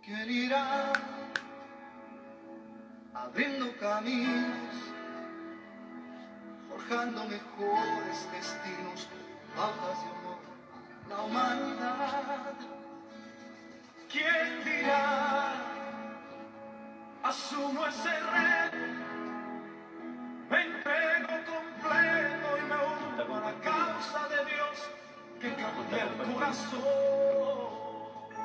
¿Quién irá abriendo caminos, forjando mejores destinos, pautas de honor a la humanidad? ¿Quién dirá, asumo ese reto, me entrego completo y me uno a la causa de Dios que cambia el corazón?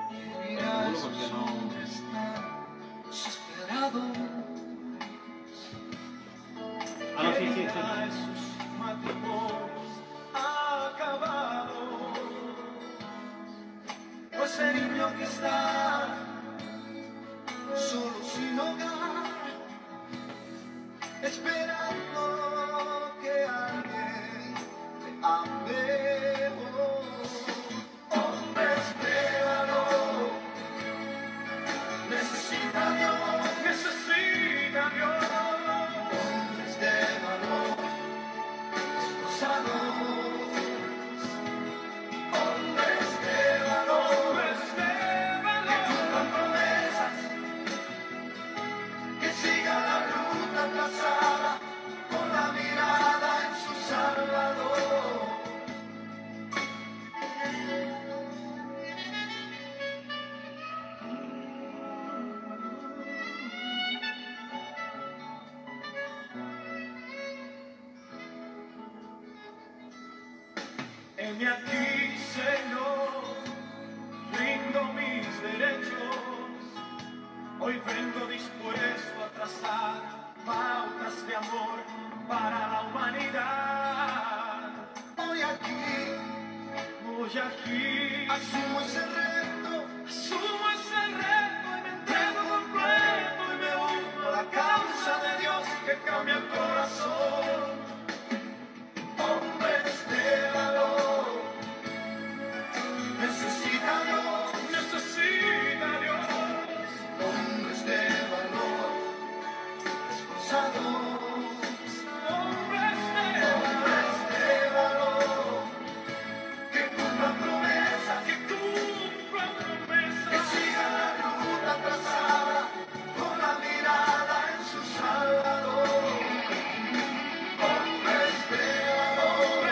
¿Quién dirá, esos hombres tan desesperados? ¿Quién dirá, esos matrimonios acabados? O ese niño que está solo sin hogar, esperando que alguien le ame. Hombres de valor, necesita Dios, necesita Dios. Hombres de valor, esforzados. Hombres de valor, que cumplan promesas, que sigan la ruta trazada con la mirada en su Salvador. Heme aquí, Señor, rindo mis derechos. Hoy vengo dispuesto a trazar pautas de amor para la humanidad. Hoy aquí, asumo ese reto y me entrego completo y me uno a la causa de Dios que cambia el corazón. Hombres de valor, necesita Dios, necesita Dios. Hombres de valor, esforzados. Hombres de valor, que cumplan promesas, que sigan la ruta trazada con la mirada en su Salvador. Hombres de valor,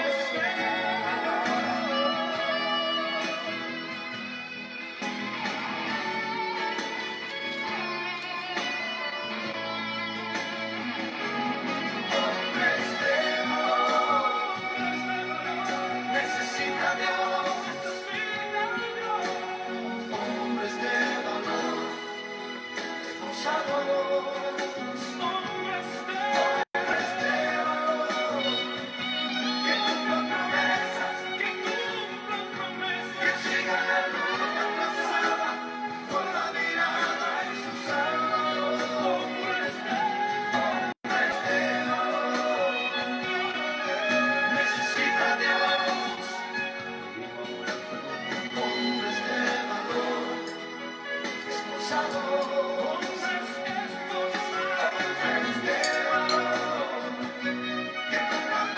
necesita Dios, hombres de valor, esforzados. Hombres de valor, que cumplan promesas, que sigan la ruta trazada con la mirada en su Salvador. Hombres de valor, necesita Dios. Hombres de valor, esforzados. Hombres de valor, que cumplan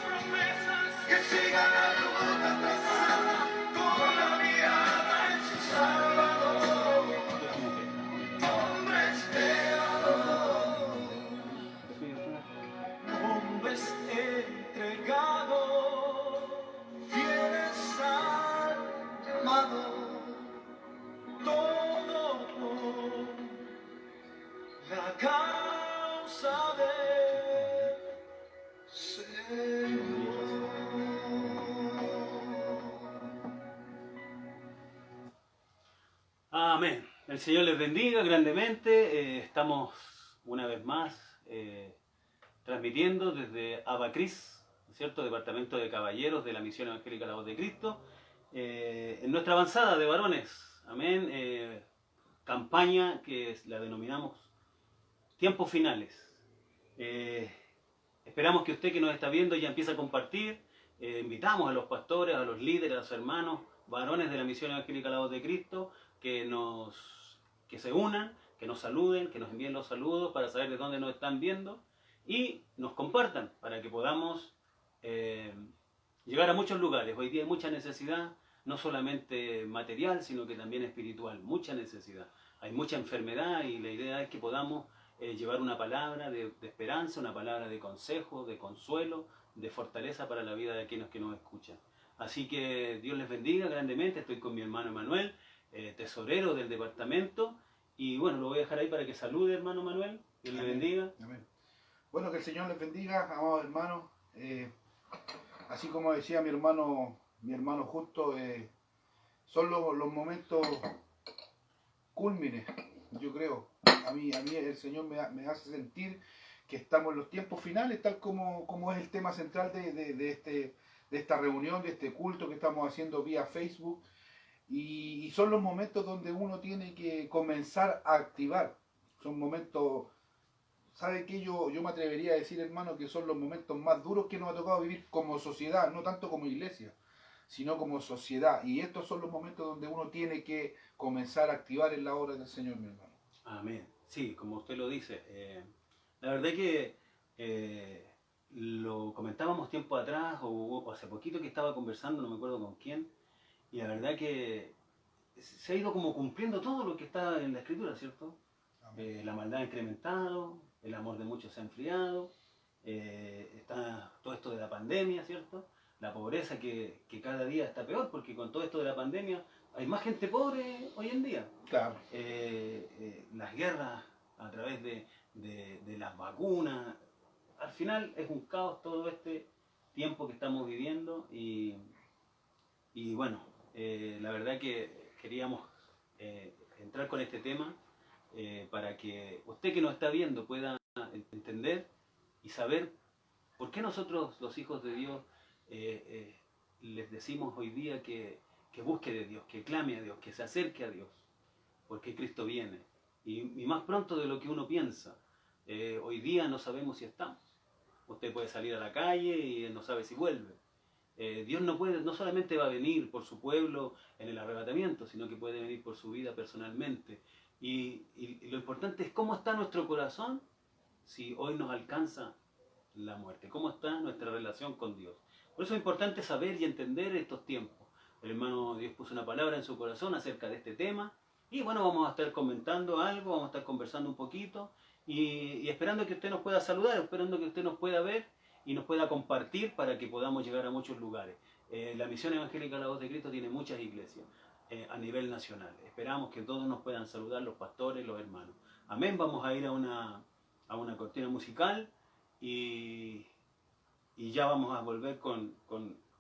promesas, que sigan la ruta trazada con la mirada en su Salvador. Hombres de valor, hombres entregados, fieles al llamado, todo por la causa del Señor. Amén. El Señor les bendiga grandemente. Estamos una vez más transmitiendo desde Abacris, ¿cierto? Departamento de Caballeros de la Misión Evangélica La Voz de Cristo, en nuestra avanzada de varones. Amén. Campaña que la denominamos Tiempos Finales. Esperamos que usted que nos está viendo ya empiece a compartir. Invitamos a los pastores, a los líderes, a los hermanos, varones de la Misión Evangélica La Voz de Cristo, que se unan, que nos saluden, que nos envíen los saludos para saber de dónde nos están viendo y nos compartan para que podamos llegar a muchos lugares. Hoy día hay mucha necesidad, no solamente material, sino que también espiritual, mucha necesidad. Hay mucha enfermedad y la idea es que podamos llevar una palabra de esperanza, una palabra de consejo, de consuelo, de fortaleza para la vida de aquellos que nos escuchan. Así que Dios les bendiga grandemente. Estoy con mi hermano Manuel, tesorero del departamento. Y bueno, lo voy a dejar ahí para que salude, hermano Manuel. Dios le bendiga. Amén. Bueno, que el Señor les bendiga, amados hermanos. Así como decía mi hermano Justo, son los momentos cúlmines, yo creo. A mí el Señor me hace sentir que estamos en los tiempos finales, tal como es el tema central de esta reunión, de este culto que estamos haciendo vía Facebook. Y son los momentos donde uno tiene que comenzar a activar. Son momentos, ¿sabe qué? Yo me atrevería a decir, hermano, que son los momentos más duros que nos ha tocado vivir como sociedad, no tanto como iglesia, sino como sociedad. Y estos son los momentos donde uno tiene que comenzar a activar en la obra del Señor, mi hermano. Amén. Sí, como usted lo dice. La verdad que lo comentábamos tiempo atrás o hace poquito que estaba conversando, no me acuerdo con quién, y la verdad que se ha ido como cumpliendo todo lo que está en la Escritura, ¿cierto? La maldad ha incrementado, el amor de muchos se ha enfriado, está todo esto de la pandemia, ¿cierto? La pobreza que cada día está peor, porque con todo esto de la pandemia hay más gente pobre hoy en día. Claro. Las guerras a través de las vacunas, al final es un caos todo este tiempo que estamos viviendo y bueno, la verdad que queríamos entrar con este tema para que usted que nos está viendo pueda entender y saber por qué nosotros los hijos de Dios les decimos hoy día que busque de Dios, que clame a Dios, que se acerque a Dios, porque Cristo viene y más pronto de lo que uno piensa. Hoy día no sabemos si estamos. Usted puede salir a la calle y no sabe si vuelve. Dios no solamente va a venir por su pueblo en el arrebatamiento, sino que puede venir por su vida personalmente. Y lo importante es cómo está nuestro corazón si hoy nos alcanza la muerte, cómo está nuestra relación con Dios. Por eso es importante saber y entender estos tiempos. El hermano Dios puso una palabra en su corazón acerca de este tema y bueno, vamos a estar comentando algo, vamos a estar conversando un poquito y esperando que usted nos pueda saludar, esperando que usted nos pueda ver y nos pueda compartir para que podamos llegar a muchos lugares. La Misión Evangélica La Voz de Cristo tiene muchas iglesias a nivel nacional. Esperamos que todos nos puedan saludar, los pastores, los hermanos. Amén. Vamos a ir a una cortina musical y ya vamos a volver con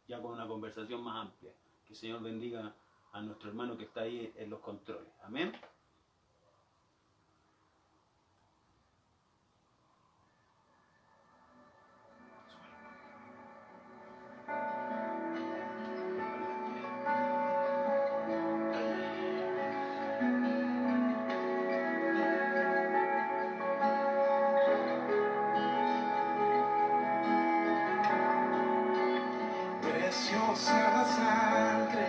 una conversación más amplia. Que el Señor bendiga a nuestro hermano que está ahí en los controles. Amén. Preciosa sangre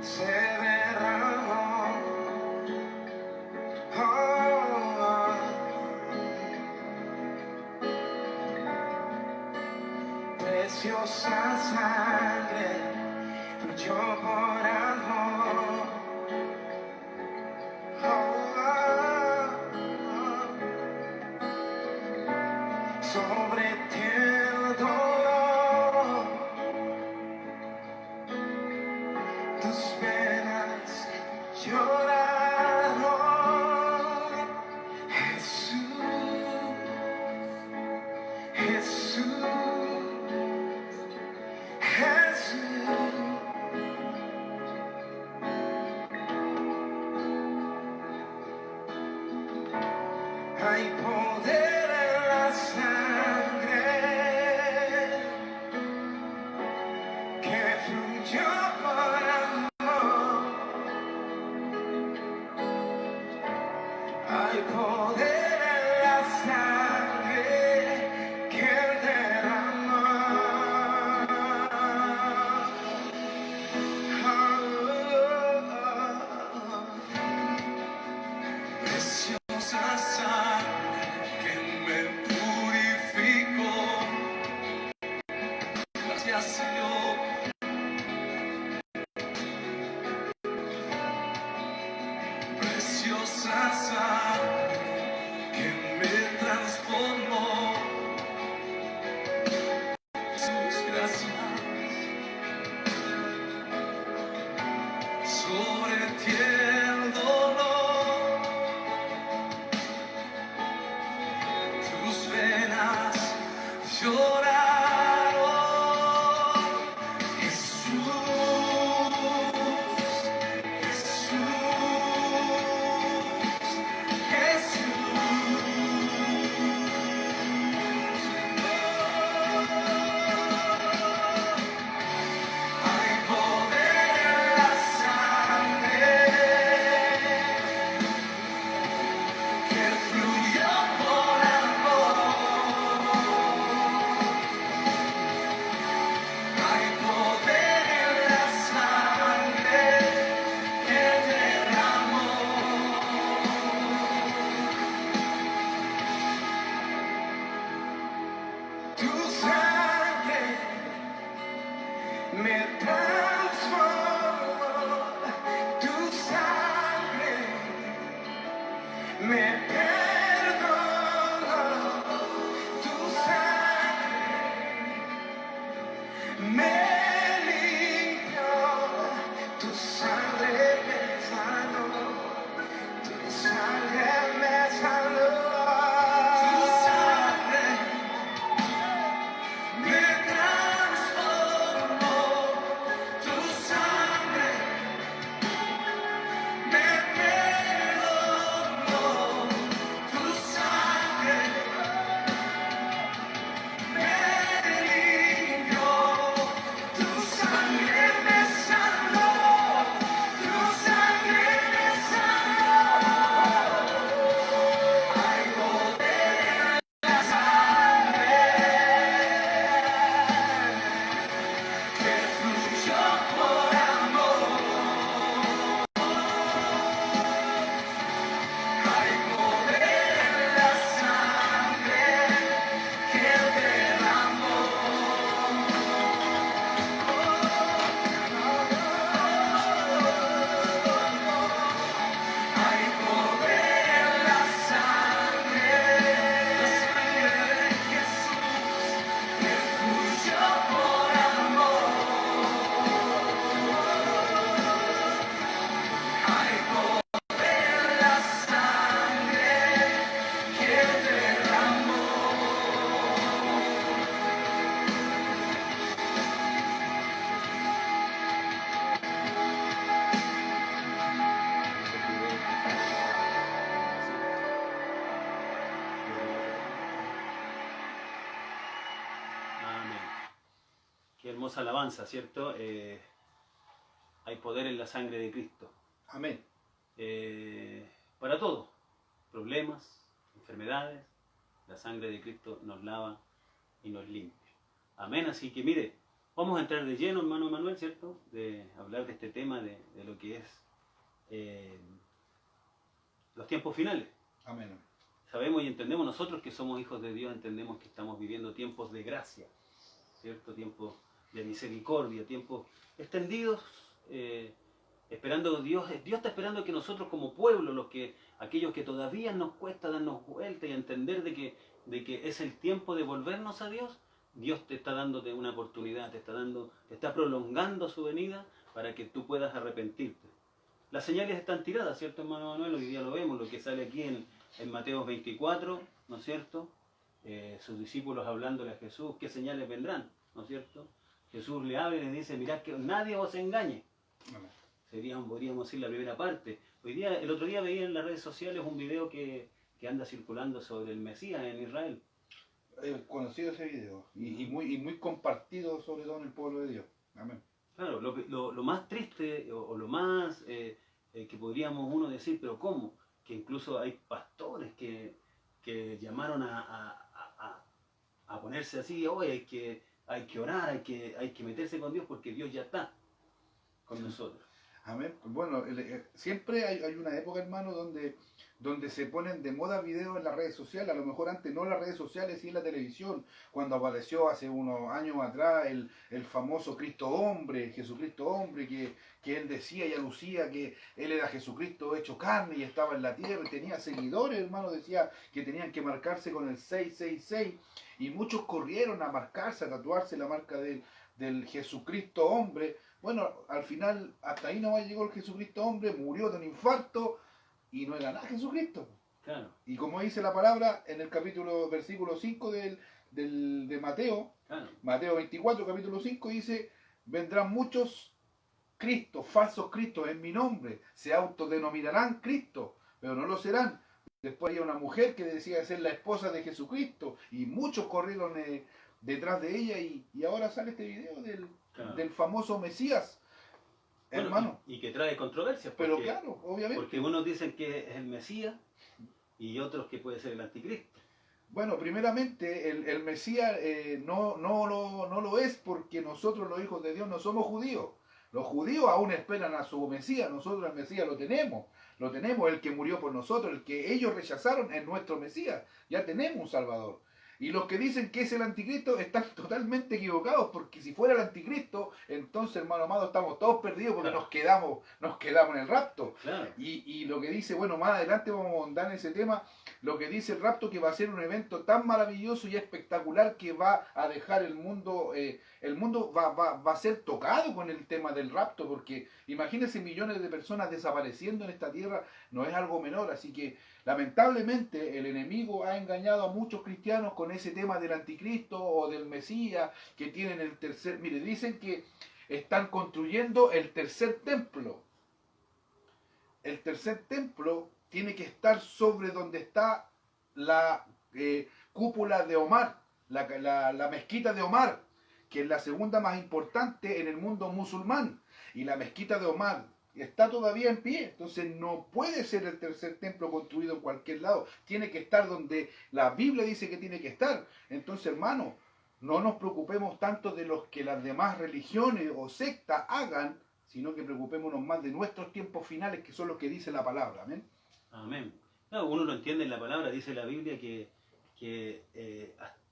se derramó, preciosa sangre fluyó por amor, sobre ti el dolor, tus penas lloraron, Jesús, Jesús, Jesús. Hay poder en la sangre que fluyó por amor. Hay poder en la sangre que derramó. Preciosa sangre que me purificó. Gracias, Señor. hermosa alabanza, ¿cierto? Hay poder en la sangre de Cristo. Amén. Para todo, problemas, enfermedades, la sangre de Cristo nos lava y nos limpia. Amén. Así que mire, vamos a entrar de lleno, hermano Manuel, ¿cierto? De hablar de este tema, de lo que es los tiempos finales. Amén. Sabemos y entendemos nosotros que somos hijos de Dios, entendemos que estamos viviendo tiempos de gracia, ¿cierto? Tiempos de misericordia, tiempos extendidos, esperando Dios está esperando que nosotros como pueblo, aquellos que todavía nos cuesta darnos vuelta y entender de que es el tiempo de volvernos a Dios, Dios te está dándote una oportunidad, te está prolongando su venida para que tú puedas arrepentirte. Las señales están tiradas, ¿cierto, hermano Manuel? Hoy día lo vemos, lo que sale aquí en Mateo 24, ¿no es cierto? Sus discípulos hablándole a Jesús, ¿qué señales vendrán? ¿No es cierto? Jesús le habla y le dice, mirad que nadie os engañe. Amén. Podríamos decir la primera parte. El otro día veía en las redes sociales un video que anda circulando sobre el Mesías en Israel. He conocido ese video y muy compartido, sobre todo en el pueblo de Dios. Amén. Claro, lo más triste o lo más que podríamos uno decir, pero ¿cómo? Que incluso hay pastores que llamaron a ponerse así, hoy hay que orar, hay que meterse con Dios porque Dios ya está con nosotros. Amén. Bueno, siempre hay una época, hermano, donde se ponen de moda videos en las redes sociales, a lo mejor antes no en las redes sociales, sí en la televisión, cuando apareció hace unos años atrás el famoso Cristo hombre, Jesucristo hombre, que él decía y aducía que él era Jesucristo hecho carne y estaba en la tierra y tenía seguidores, hermano, decía que tenían que marcarse con el 666 y muchos corrieron a marcarse, a tatuarse la marca del Jesucristo hombre. Bueno, al final, hasta ahí nomás llegó el Jesucristo hombre, murió de un infarto y no era nada Jesucristo. Claro. Y como dice la palabra en el versículo 5 de Mateo, Claro. Mateo 24, capítulo 5, dice, vendrán muchos Cristos, falsos Cristos en mi nombre, se autodenominarán Cristo, pero no lo serán. Después había una mujer que decía ser la esposa de Jesucristo y muchos corrieron detrás de ella y ahora sale este video del famoso Mesías, Bueno, hermano. y que trae controversias. Pero claro, obviamente. Porque unos dicen que es el Mesías y otros que puede ser el anticristo. Bueno, primeramente el Mesías no lo es porque nosotros los hijos de Dios no somos judíos. Los judíos aún esperan a su Mesías, nosotros el Mesías lo tenemos, el que murió por nosotros, el que ellos rechazaron es nuestro Mesías, ya tenemos un Salvador. Y los que dicen que es el anticristo están totalmente equivocados, porque si fuera el anticristo, entonces, hermano amado, estamos todos perdidos porque Claro. nos quedamos en el rapto. Claro. Y lo que dice, bueno, más adelante vamos a andar en ese tema, lo que dice el rapto, que va a ser un evento tan maravilloso y espectacular que va a dejar el mundo va a ser tocado con el tema del rapto, porque imagínense millones de personas desapareciendo en esta tierra, no es algo menor, así que lamentablemente el enemigo ha engañado a muchos cristianos con ese tema del anticristo o del Mesías, que tienen el tercer, mire, dicen que están construyendo el tercer templo. El tercer templo tiene que estar sobre donde está la cúpula de Omar, la mezquita de Omar, que es la segunda más importante en el mundo musulmán. Y la mezquita de Omar está todavía en pie, entonces no puede ser el tercer templo construido en cualquier lado, tiene que estar donde la Biblia dice que tiene que estar. Entonces, hermano, no nos preocupemos tanto de los que las demás religiones o sectas hagan, sino que preocupémonos más de nuestros tiempos finales, que son los que dice la palabra. Amén. Amén. No, uno lo entiende en la palabra, dice la Biblia que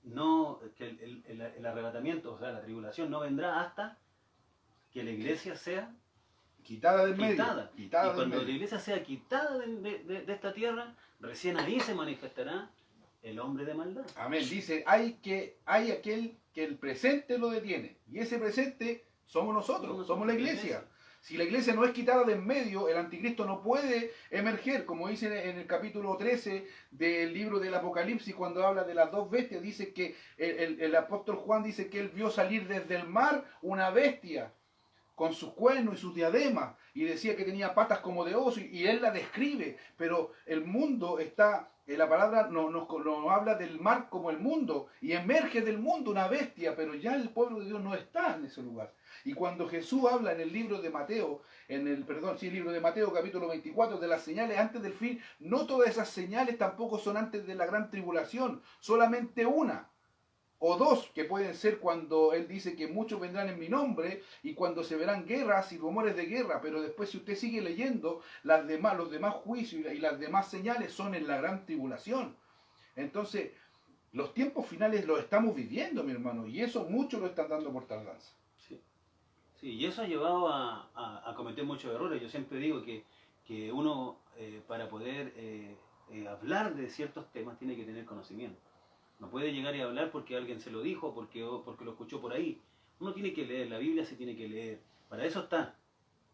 el arrebatamiento, o sea, la tribulación no vendrá hasta que la iglesia sea Quitada del medio. quitada. Y Quitada del cuando medio. la iglesia sea quitada de esta tierra, recién ahí se manifestará el hombre de maldad. Amén. Dice, hay aquel que el presente lo detiene. Y ese presente somos nosotros, somos la iglesia. Si la iglesia no es quitada de en medio, el anticristo no puede emerger, como dice en el capítulo 13 del libro del Apocalipsis, cuando habla de las dos bestias, dice que el apóstol Juan dice que él vio salir desde el mar una bestia con sus cuernos y sus diademas, y decía que tenía patas como de oso, y él la describe, pero el mundo está, la palabra nos habla del mar como el mundo, y emerge del mundo una bestia, pero ya el pueblo de Dios no está en ese lugar. Y cuando Jesús habla en el libro de Mateo, libro de Mateo capítulo 24, de las señales antes del fin, no todas esas señales tampoco son antes de la gran tribulación, solamente una o dos, que pueden ser cuando él dice que muchos vendrán en mi nombre y cuando se verán guerras y rumores de guerra, pero después si usted sigue leyendo, los demás juicios y las demás señales son en la gran tribulación. Entonces, los tiempos finales los estamos viviendo, mi hermano, y eso muchos lo están dando por tardanza. Sí, sí, y eso ha llevado a cometer muchos errores. Yo siempre digo que uno, para poder hablar de ciertos temas, tiene que tener conocimiento. No puede llegar y hablar porque alguien se lo dijo, porque lo escuchó por ahí. Uno tiene que leer, la Biblia se tiene que leer. Para eso está.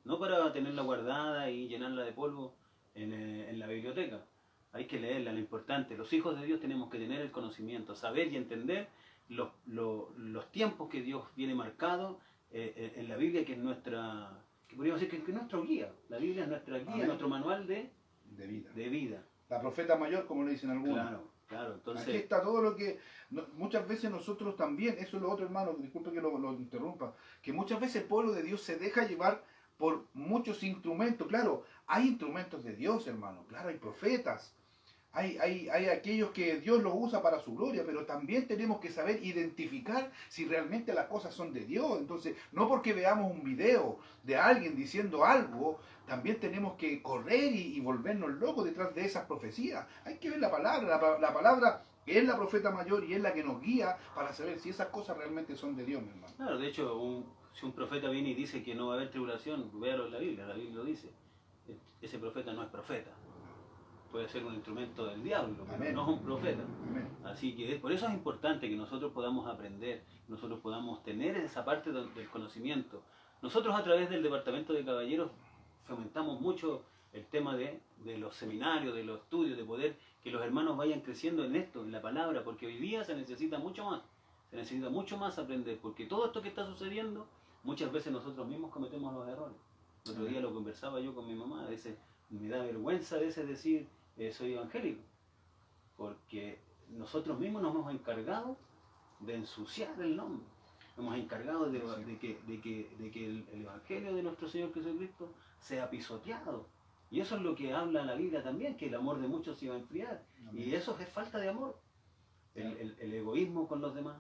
No para tenerla guardada y llenarla de polvo en la biblioteca. Hay que leerla, lo importante. Los hijos de Dios tenemos que tener el conocimiento, saber y entender los tiempos que Dios viene marcado en la Biblia, que es nuestra, que podríamos decir que es nuestra guía. La Biblia es nuestra guía, Amén. nuestro manual de vida. La profeta mayor, como le dicen algunos. Claro, entonces... Aquí está todo lo que... muchas veces nosotros también, eso es lo otro, hermano, disculpe que lo interrumpa, que muchas veces el pueblo de Dios se deja llevar por muchos instrumentos. Claro, hay instrumentos de Dios, hermano, claro, hay profetas, hay aquellos que Dios los usa para su gloria, pero también tenemos que saber identificar si realmente las cosas son de Dios. Entonces, no porque veamos un video de alguien diciendo algo, también tenemos que correr y volvernos locos detrás de esas profecías. Hay que ver la palabra, la palabra es la profeta mayor y es la que nos guía para saber si esas cosas realmente son de Dios, mi hermano. Claro, de hecho, si un profeta viene y dice que no va a haber tribulación, véalo en la Biblia lo dice. Ese profeta no es profeta. Puede ser un instrumento del diablo, pero Amén. no es un profeta. Amén. Así que por eso es importante que nosotros podamos aprender, nosotros podamos tener esa parte del conocimiento. Nosotros a través del Departamento de Caballeros fomentamos mucho el tema de los seminarios, de los estudios, de poder que los hermanos vayan creciendo en esto, en la palabra, porque hoy día se necesita mucho más aprender, porque todo esto que está sucediendo, muchas veces nosotros mismos cometemos los errores. El otro día lo conversaba yo con mi mamá, a veces me da vergüenza a veces decir soy evangélico, porque nosotros mismos nos hemos encargado de ensuciar el nombre, nos hemos encargado de que el evangelio de nuestro Señor Jesucristo sea pisoteado, y eso es lo que habla la Biblia también, que el amor de muchos se va a enfriar. Amén. Y eso es falta de amor, el egoísmo con los demás,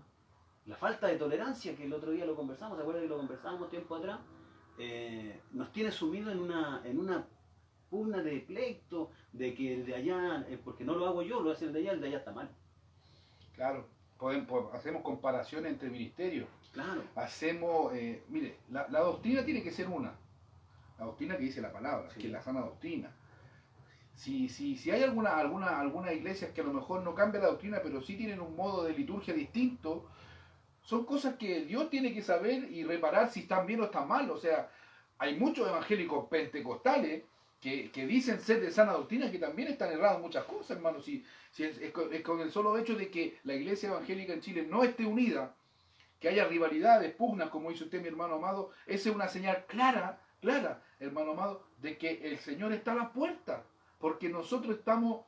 la falta de tolerancia, que el otro día lo conversamos, ¿se acuerdan que lo conversábamos tiempo atrás? Nos tiene sumido en una pugna de pleito, de que el de allá, porque no lo hago yo, lo hace el de allá está mal. Claro, hacemos comparaciones entre ministerios. Claro. Hacemos, mire, la doctrina tiene que ser una. La doctrina que dice la palabra, Sí. que es la sana doctrina. Si hay alguna iglesia que a lo mejor no cambia la doctrina, pero sí tienen un modo de liturgia distinto, son cosas que Dios tiene que saber y reparar si están bien o están mal. O sea, hay muchos evangélicos pentecostales que dicen ser de sana doctrina, que también están errados en muchas cosas, hermano. Si es con el solo hecho de que la iglesia evangélica en Chile no esté unida, que haya rivalidades, pugnas, como dice usted, mi hermano amado, esa es una señal clara, hermano amado, de que el Señor está a la puerta, porque nosotros estamos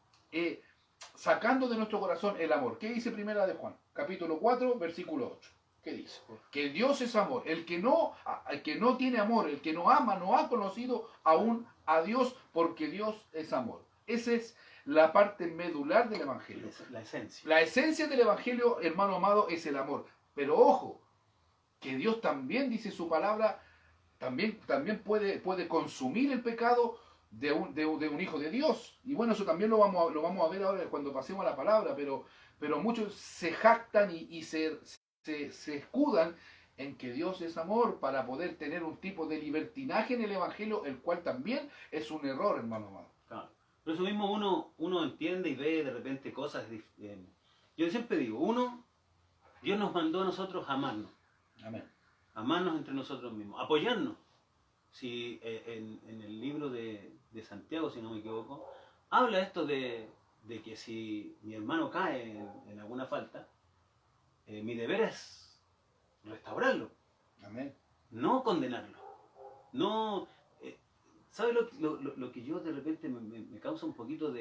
sacando de nuestro corazón el amor. ¿Qué dice Primera de Juan? Capítulo 4, versículo 8. ¿Qué dice? Que Dios es amor. El que no tiene amor, el que no ama, no ha conocido aún a Dios, porque Dios es amor. Esa es la parte medular del Evangelio. La esencia. La esencia del Evangelio, hermano amado, es el amor. Pero ojo, que Dios también dice su palabra, también puede consumir el pecado de un hijo de Dios. Y bueno, eso también lo vamos a ver ahora cuando pasemos a la palabra, pero muchos se jactan y se escudan en que Dios es amor para poder tener un tipo de libertinaje en el Evangelio, el cual también es un error, hermano amado. Claro. Por eso mismo uno entiende y ve de repente cosas. Yo siempre digo, Dios nos mandó a nosotros a amarnos. Amén. Amarnos entre nosotros mismos, apoyarnos. Si en el libro de Santiago, si no me equivoco, habla esto de que si mi hermano cae en alguna falta, mi deber es restaurarlo, Amén. no condenarlo. No, ¿sabes lo que yo de repente me causa un poquito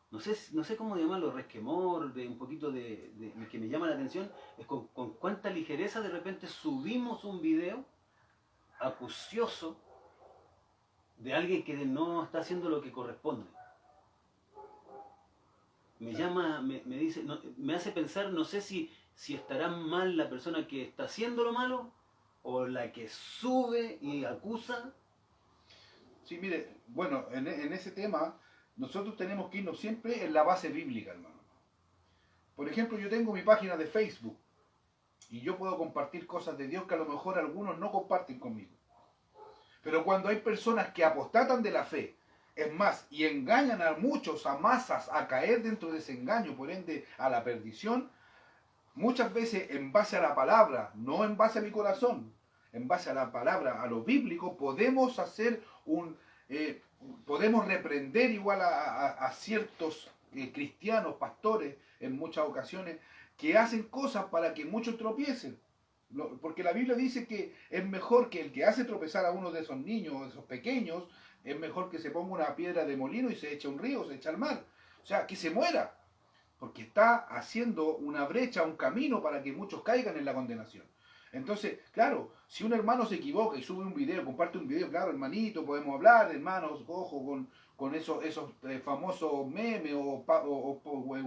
no sé cómo llamarlo, resquemor, de un poquito que me llama la atención, es con cuánta ligereza de repente subimos un video acucioso de alguien que no está haciendo lo que corresponde. Me dice, me hace pensar, no sé si estará mal la persona que está haciendo lo malo o la que sube y acusa. Sí, mire, bueno, en ese tema nosotros tenemos que irnos siempre en la base bíblica, hermano. Por ejemplo, yo tengo mi página de Facebook y yo puedo compartir cosas de Dios que a lo mejor algunos no comparten conmigo. Pero cuando hay personas que apostatan de la fe, es más, y engañan a muchos, a masas, a caer dentro de ese engaño, por ende a la perdición, muchas veces en base a la palabra, no en base a mi corazón, en base a la palabra, a lo bíblico, podemos hacer podemos reprender igual a ciertos cristianos, pastores, en muchas ocasiones, que hacen cosas para que muchos tropiecen. Porque la Biblia dice que es mejor que el que hace tropezar a uno de esos niños, de esos pequeños, es mejor que se ponga una piedra de molino y se eche a un río, se echa al mar. O sea, que se muera. Porque está haciendo una brecha, un camino para que muchos caigan en la condenación. Entonces, claro, si un hermano se equivoca y sube un video, comparte un video, claro, hermanito, podemos hablar, hermanos, ojo con esos famosos memes o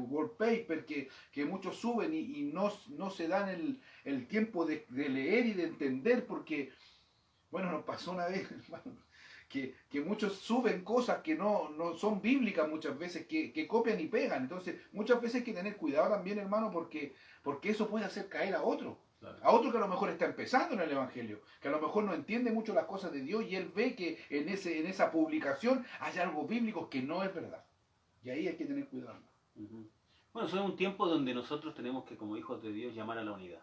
wallpaper que muchos suben y no se dan el tiempo de leer y de entender, porque, bueno, nos pasó una vez, hermano, que muchos suben cosas que no son bíblicas muchas veces, que copian y pegan. Entonces, muchas veces hay que tener cuidado también, hermano, porque eso puede hacer caer a otro. Claro. A otro que a lo mejor está empezando en el Evangelio, que a lo mejor no entiende mucho las cosas de Dios y él ve que en esa publicación hay algo bíblico que no es verdad. Y ahí hay que tener cuidado. Uh-huh. Bueno, eso es un tiempo donde nosotros tenemos que, como hijos de Dios, llamar a la unidad.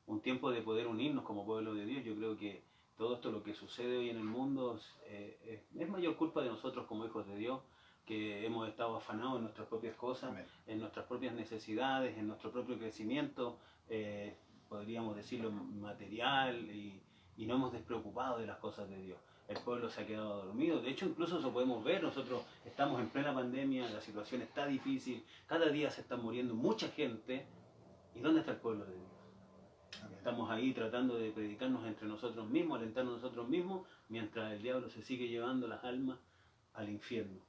Un tiempo de poder unirnos como pueblo de Dios. Yo creo que todo esto, lo que sucede hoy en el mundo, es mayor culpa de nosotros como hijos de Dios, que hemos estado afanados en nuestras propias cosas, Amén. en nuestras propias necesidades, en nuestro propio crecimiento, podríamos decirlo, material, y no hemos despreocupado de las cosas de Dios. El pueblo se ha quedado dormido. De hecho, incluso eso podemos ver. Nosotros estamos en plena pandemia, la situación está difícil, cada día se está muriendo mucha gente. ¿Y dónde está el pueblo de Dios? Amén. Estamos ahí tratando de predicarnos entre nosotros mismos, alentarnos nosotros mismos, mientras el diablo se sigue llevando las almas al infierno.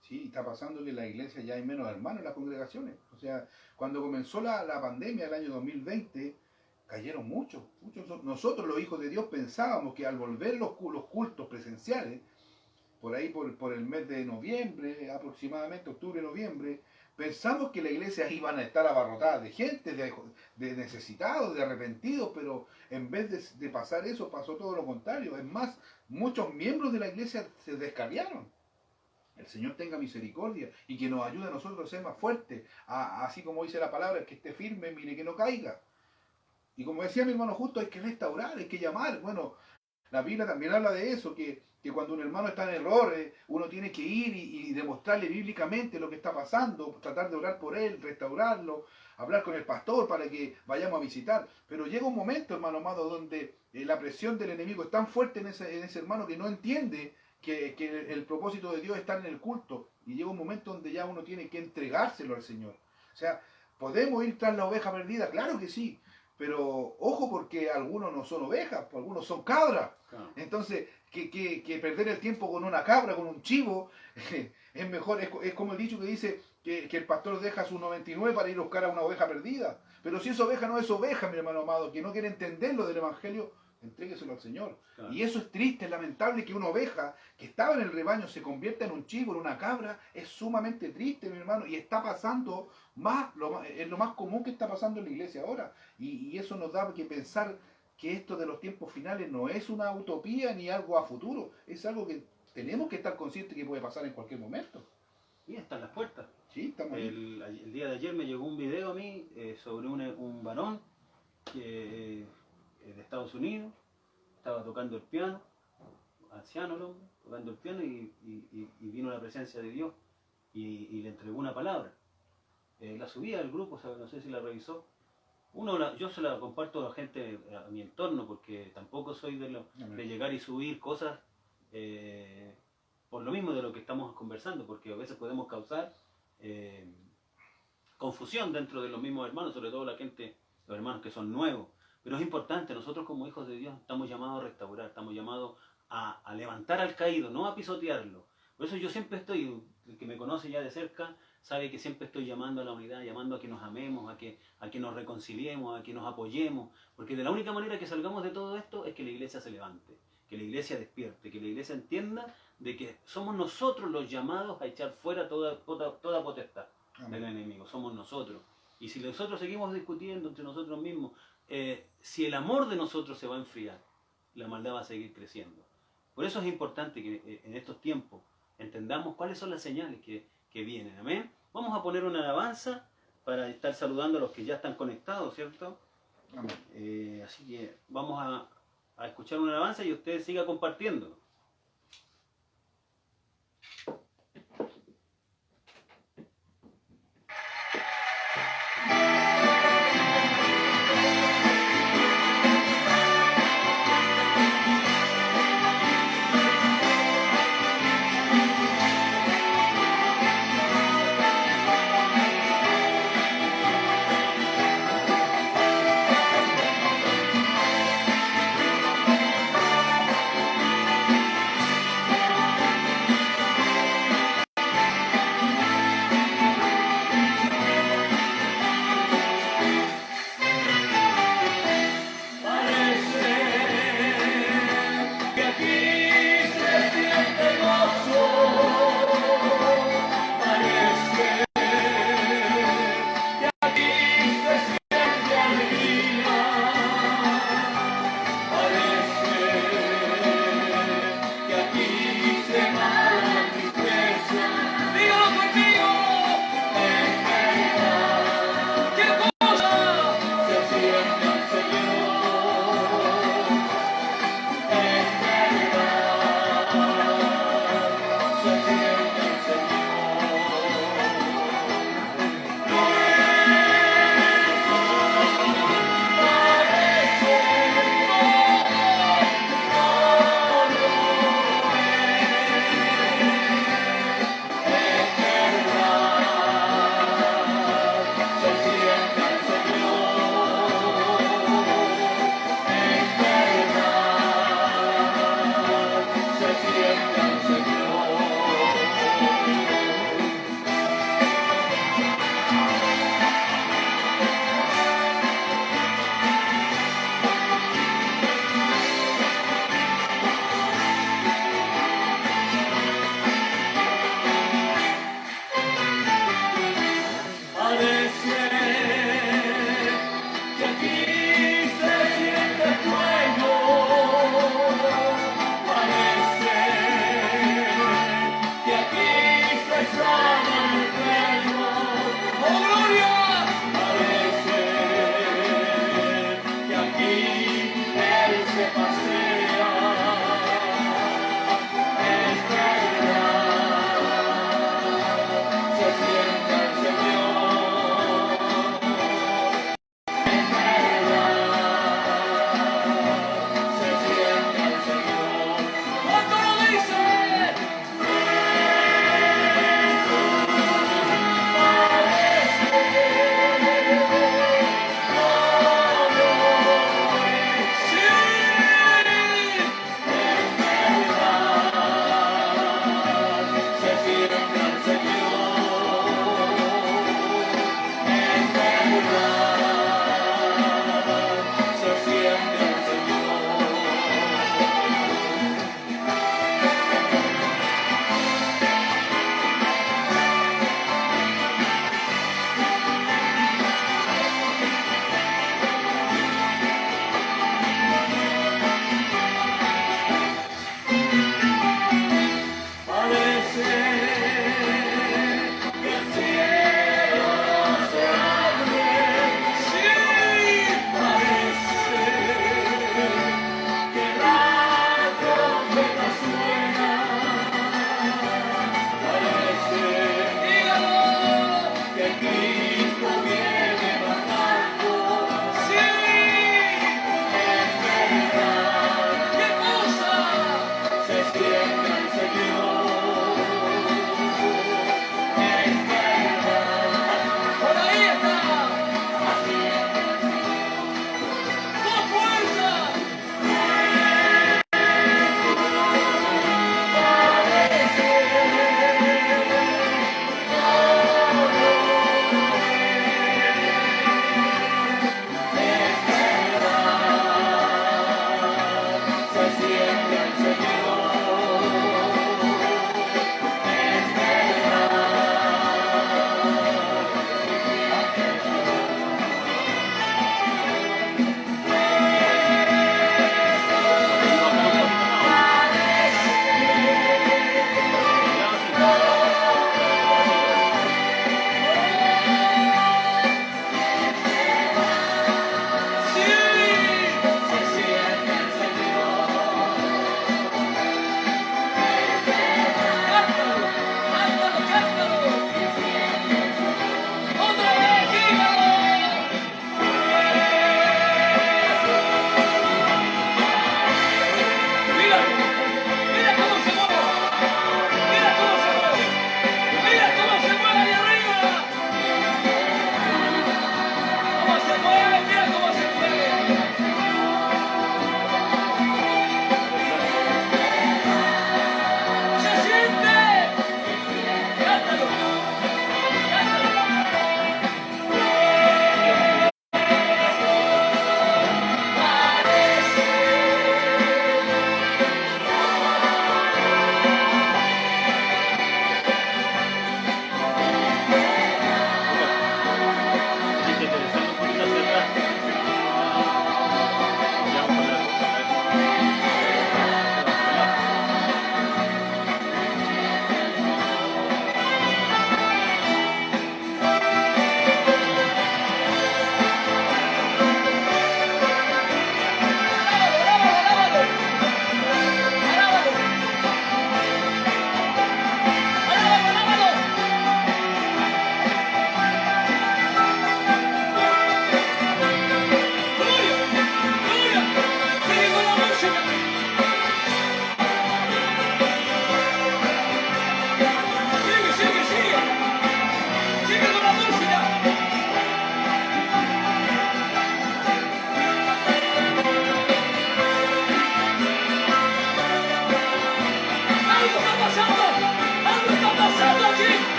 Sí, está pasando que en la iglesia ya hay menos hermanos en las congregaciones. O sea, cuando comenzó la pandemia el año 2020, cayeron muchos. Nosotros los hijos de Dios pensábamos que al volver los cultos presenciales, por ahí por el mes de noviembre, aproximadamente octubre, noviembre, pensamos que las iglesias iban a estar abarrotadas de gente, de necesitados, de arrepentidos, pero en vez de pasar eso, pasó todo lo contrario. Es más, muchos miembros de la iglesia se descarriaron. El Señor tenga misericordia y que nos ayude a nosotros a ser más fuertes, así como dice la palabra, que esté firme, mire que no caiga. Y como decía mi hermano Justo, hay que restaurar, hay que llamar. Bueno, la Biblia también habla de eso, que cuando un hermano está en error, uno tiene que ir y demostrarle bíblicamente lo que está pasando, tratar de orar por él, restaurarlo, hablar con el pastor para que vayamos a visitar. Pero llega un momento, hermano amado, donde la presión del enemigo es tan fuerte en ese hermano que no entiende que el propósito de Dios está en el culto. Y llega un momento donde ya uno tiene que entregárselo al Señor. O sea, ¿podemos ir tras la oveja perdida? Claro que sí. Pero ojo, porque algunos no son ovejas, algunos son cabras. Claro. Entonces, que perder el tiempo con una cabra, con un chivo, es mejor. Es como el dicho que dice que el pastor deja sus 99 para ir a buscar a una oveja perdida. Pero si esa oveja no es oveja, mi hermano amado, que no quiere entender lo del Evangelio, entrégueselo al Señor. Claro. Y eso es triste, es lamentable que una oveja que estaba en el rebaño se convierta en un chivo, en una cabra. Es sumamente triste, mi hermano, y está pasando es lo más común que está pasando en la iglesia ahora. Y eso nos da que pensar que esto de los tiempos finales no es una utopía ni algo a futuro, es algo que tenemos que estar conscientes que puede pasar en cualquier momento. Y están las puertas. Sí, estamos ahí. El día de ayer me llegó un video a mí sobre un varón que de Estados Unidos, estaba tocando el piano, anciano el hombre, tocando el piano, y vino la presencia de Dios y le entregó una palabra. La subí al grupo, no sé si la revisó, yo se la comparto a la gente, a mi entorno, porque tampoco soy de llegar y subir cosas por lo mismo de lo que estamos conversando, porque a veces podemos causar confusión dentro de los mismos hermanos, sobre todo la gente, los hermanos que son nuevos. Pero es importante, nosotros como hijos de Dios estamos llamados a restaurar, estamos llamados a levantar al caído, no a pisotearlo. Por eso yo siempre estoy, el que me conoce ya de cerca, sabe que siempre estoy llamando a la unidad, llamando a que nos amemos, a que nos reconciliemos, a que nos apoyemos, porque de la única manera que salgamos de todo esto es que la iglesia se levante, que la iglesia despierte, que la iglesia entienda de que somos nosotros los llamados a echar fuera toda potestad del enemigo, somos nosotros. Y si nosotros seguimos discutiendo entre nosotros mismos, si el amor de nosotros se va a enfriar, la maldad va a seguir creciendo. Por eso es importante que en estos tiempos entendamos cuáles son las señales que vienen. Amén. Vamos a poner una alabanza para estar saludando a los que ya están conectados, ¿cierto? Así que vamos a escuchar una alabanza y usted siga compartiendo.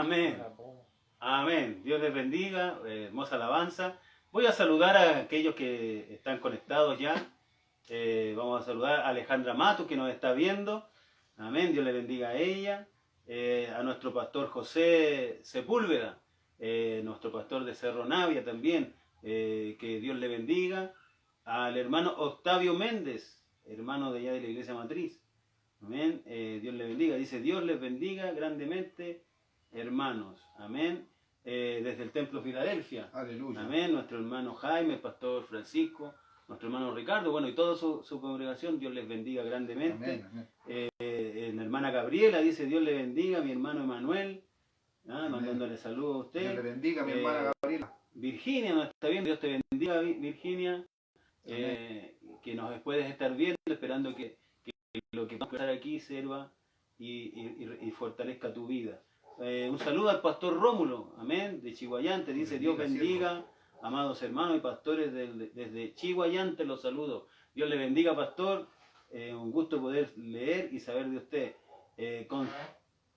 Amén. Amén. Dios les bendiga. Hermosa alabanza. Voy a saludar a aquellos que están conectados ya. Vamos a saludar a Alejandra Matos, que nos está viendo. Amén. Dios le bendiga a ella. A nuestro pastor José Sepúlveda, nuestro pastor de Cerro Navia también. Que Dios le bendiga. Al hermano Octavio Méndez, hermano de allá de la Iglesia Matriz. Amén. Dios le bendiga. Dice, Dios les bendiga grandemente, hermanos. Amén. Desde el Templo Filadelfia. Aleluya. Amén. Nuestro hermano Jaime, el pastor Francisco, nuestro hermano Ricardo, bueno, y toda su congregación, Dios les bendiga grandemente. Amén, amén. La hermana Gabriela dice, Dios le bendiga, mi hermano Emanuel, mandándole saludos a usted. Dios le bendiga, mi hermana Gabriela. Virginia nos está viendo, Dios te bendiga, Virginia, que nos puedes estar viendo, esperando que lo que vamos a estar aquí sirva y fortalezca tu vida. Un saludo al pastor Rómulo, amén, de Chiguayante, dice, Dios bendiga, amados hermanos y pastores desde Chiguayante, los saludo. Dios le bendiga, pastor, un gusto poder leer y saber de usted.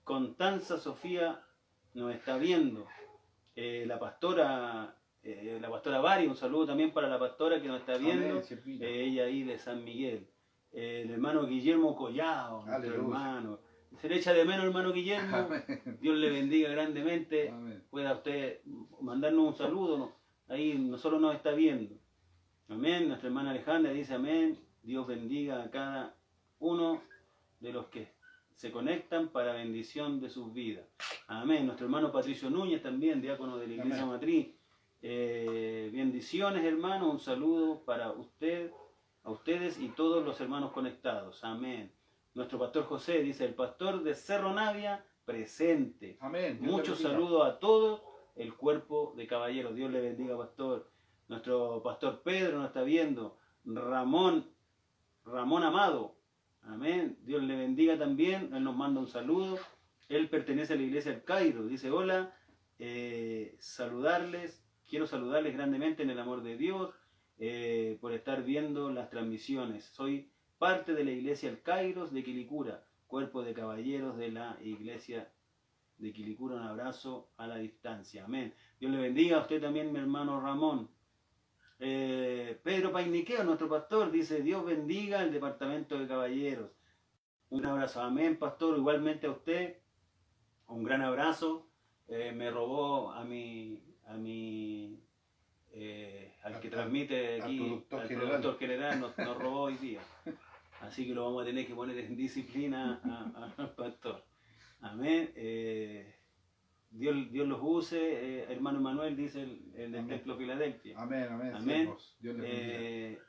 Constanza Sofía nos está viendo. La pastora Bari, un saludo también para la pastora que nos está viendo. Amén, Ella ahí de San Miguel. El hermano Guillermo Collado, nuestro Aleluya. hermano. Se le echa de menos, hermano Guillermo. Amén. Dios le bendiga grandemente. Amén. Pueda usted mandarnos un saludo, ¿no? Ahí nosotros nos está viendo. Amén. Nuestra hermana Alejandra dice amén. Dios bendiga a cada uno de los que se conectan para bendición de sus vidas. Amén. Nuestro hermano Patricio Núñez también, diácono de la Iglesia Amén. Matriz. Bendiciones, hermano. Un saludo para usted, a ustedes y todos los hermanos conectados. Amén. Nuestro pastor José dice, el pastor de Cerro Navia presente. Amén. Dios le Muchos bendiga. saludos a todos el cuerpo de caballeros. Dios le bendiga, pastor. Nuestro pastor Pedro nos está viendo. Ramón Amado. Amén. Dios le bendiga también. Él nos manda un saludo. Él pertenece a la iglesia del Cairo. Dice, hola, quiero saludarles grandemente en el amor de Dios por estar viendo las transmisiones. Soy parte de la iglesia El Kairos de Quilicura, cuerpo de caballeros de la iglesia de Quilicura. Un abrazo a la distancia. Amén. Dios le bendiga a usted también, mi hermano Ramón. Pedro Painiqueo, nuestro pastor, dice, Dios bendiga el departamento de caballeros. Un abrazo. Amén, pastor. Igualmente a usted. Un gran abrazo. Me robó al que transmite aquí, al productor general, nos robó hoy día. Así que lo vamos a tener que poner en disciplina al pastor. Amén. Dios los use, hermano Manuel, dice el del Templo Filadelfia. Amén, amén. Amén. Siervos. Dios les bendiga.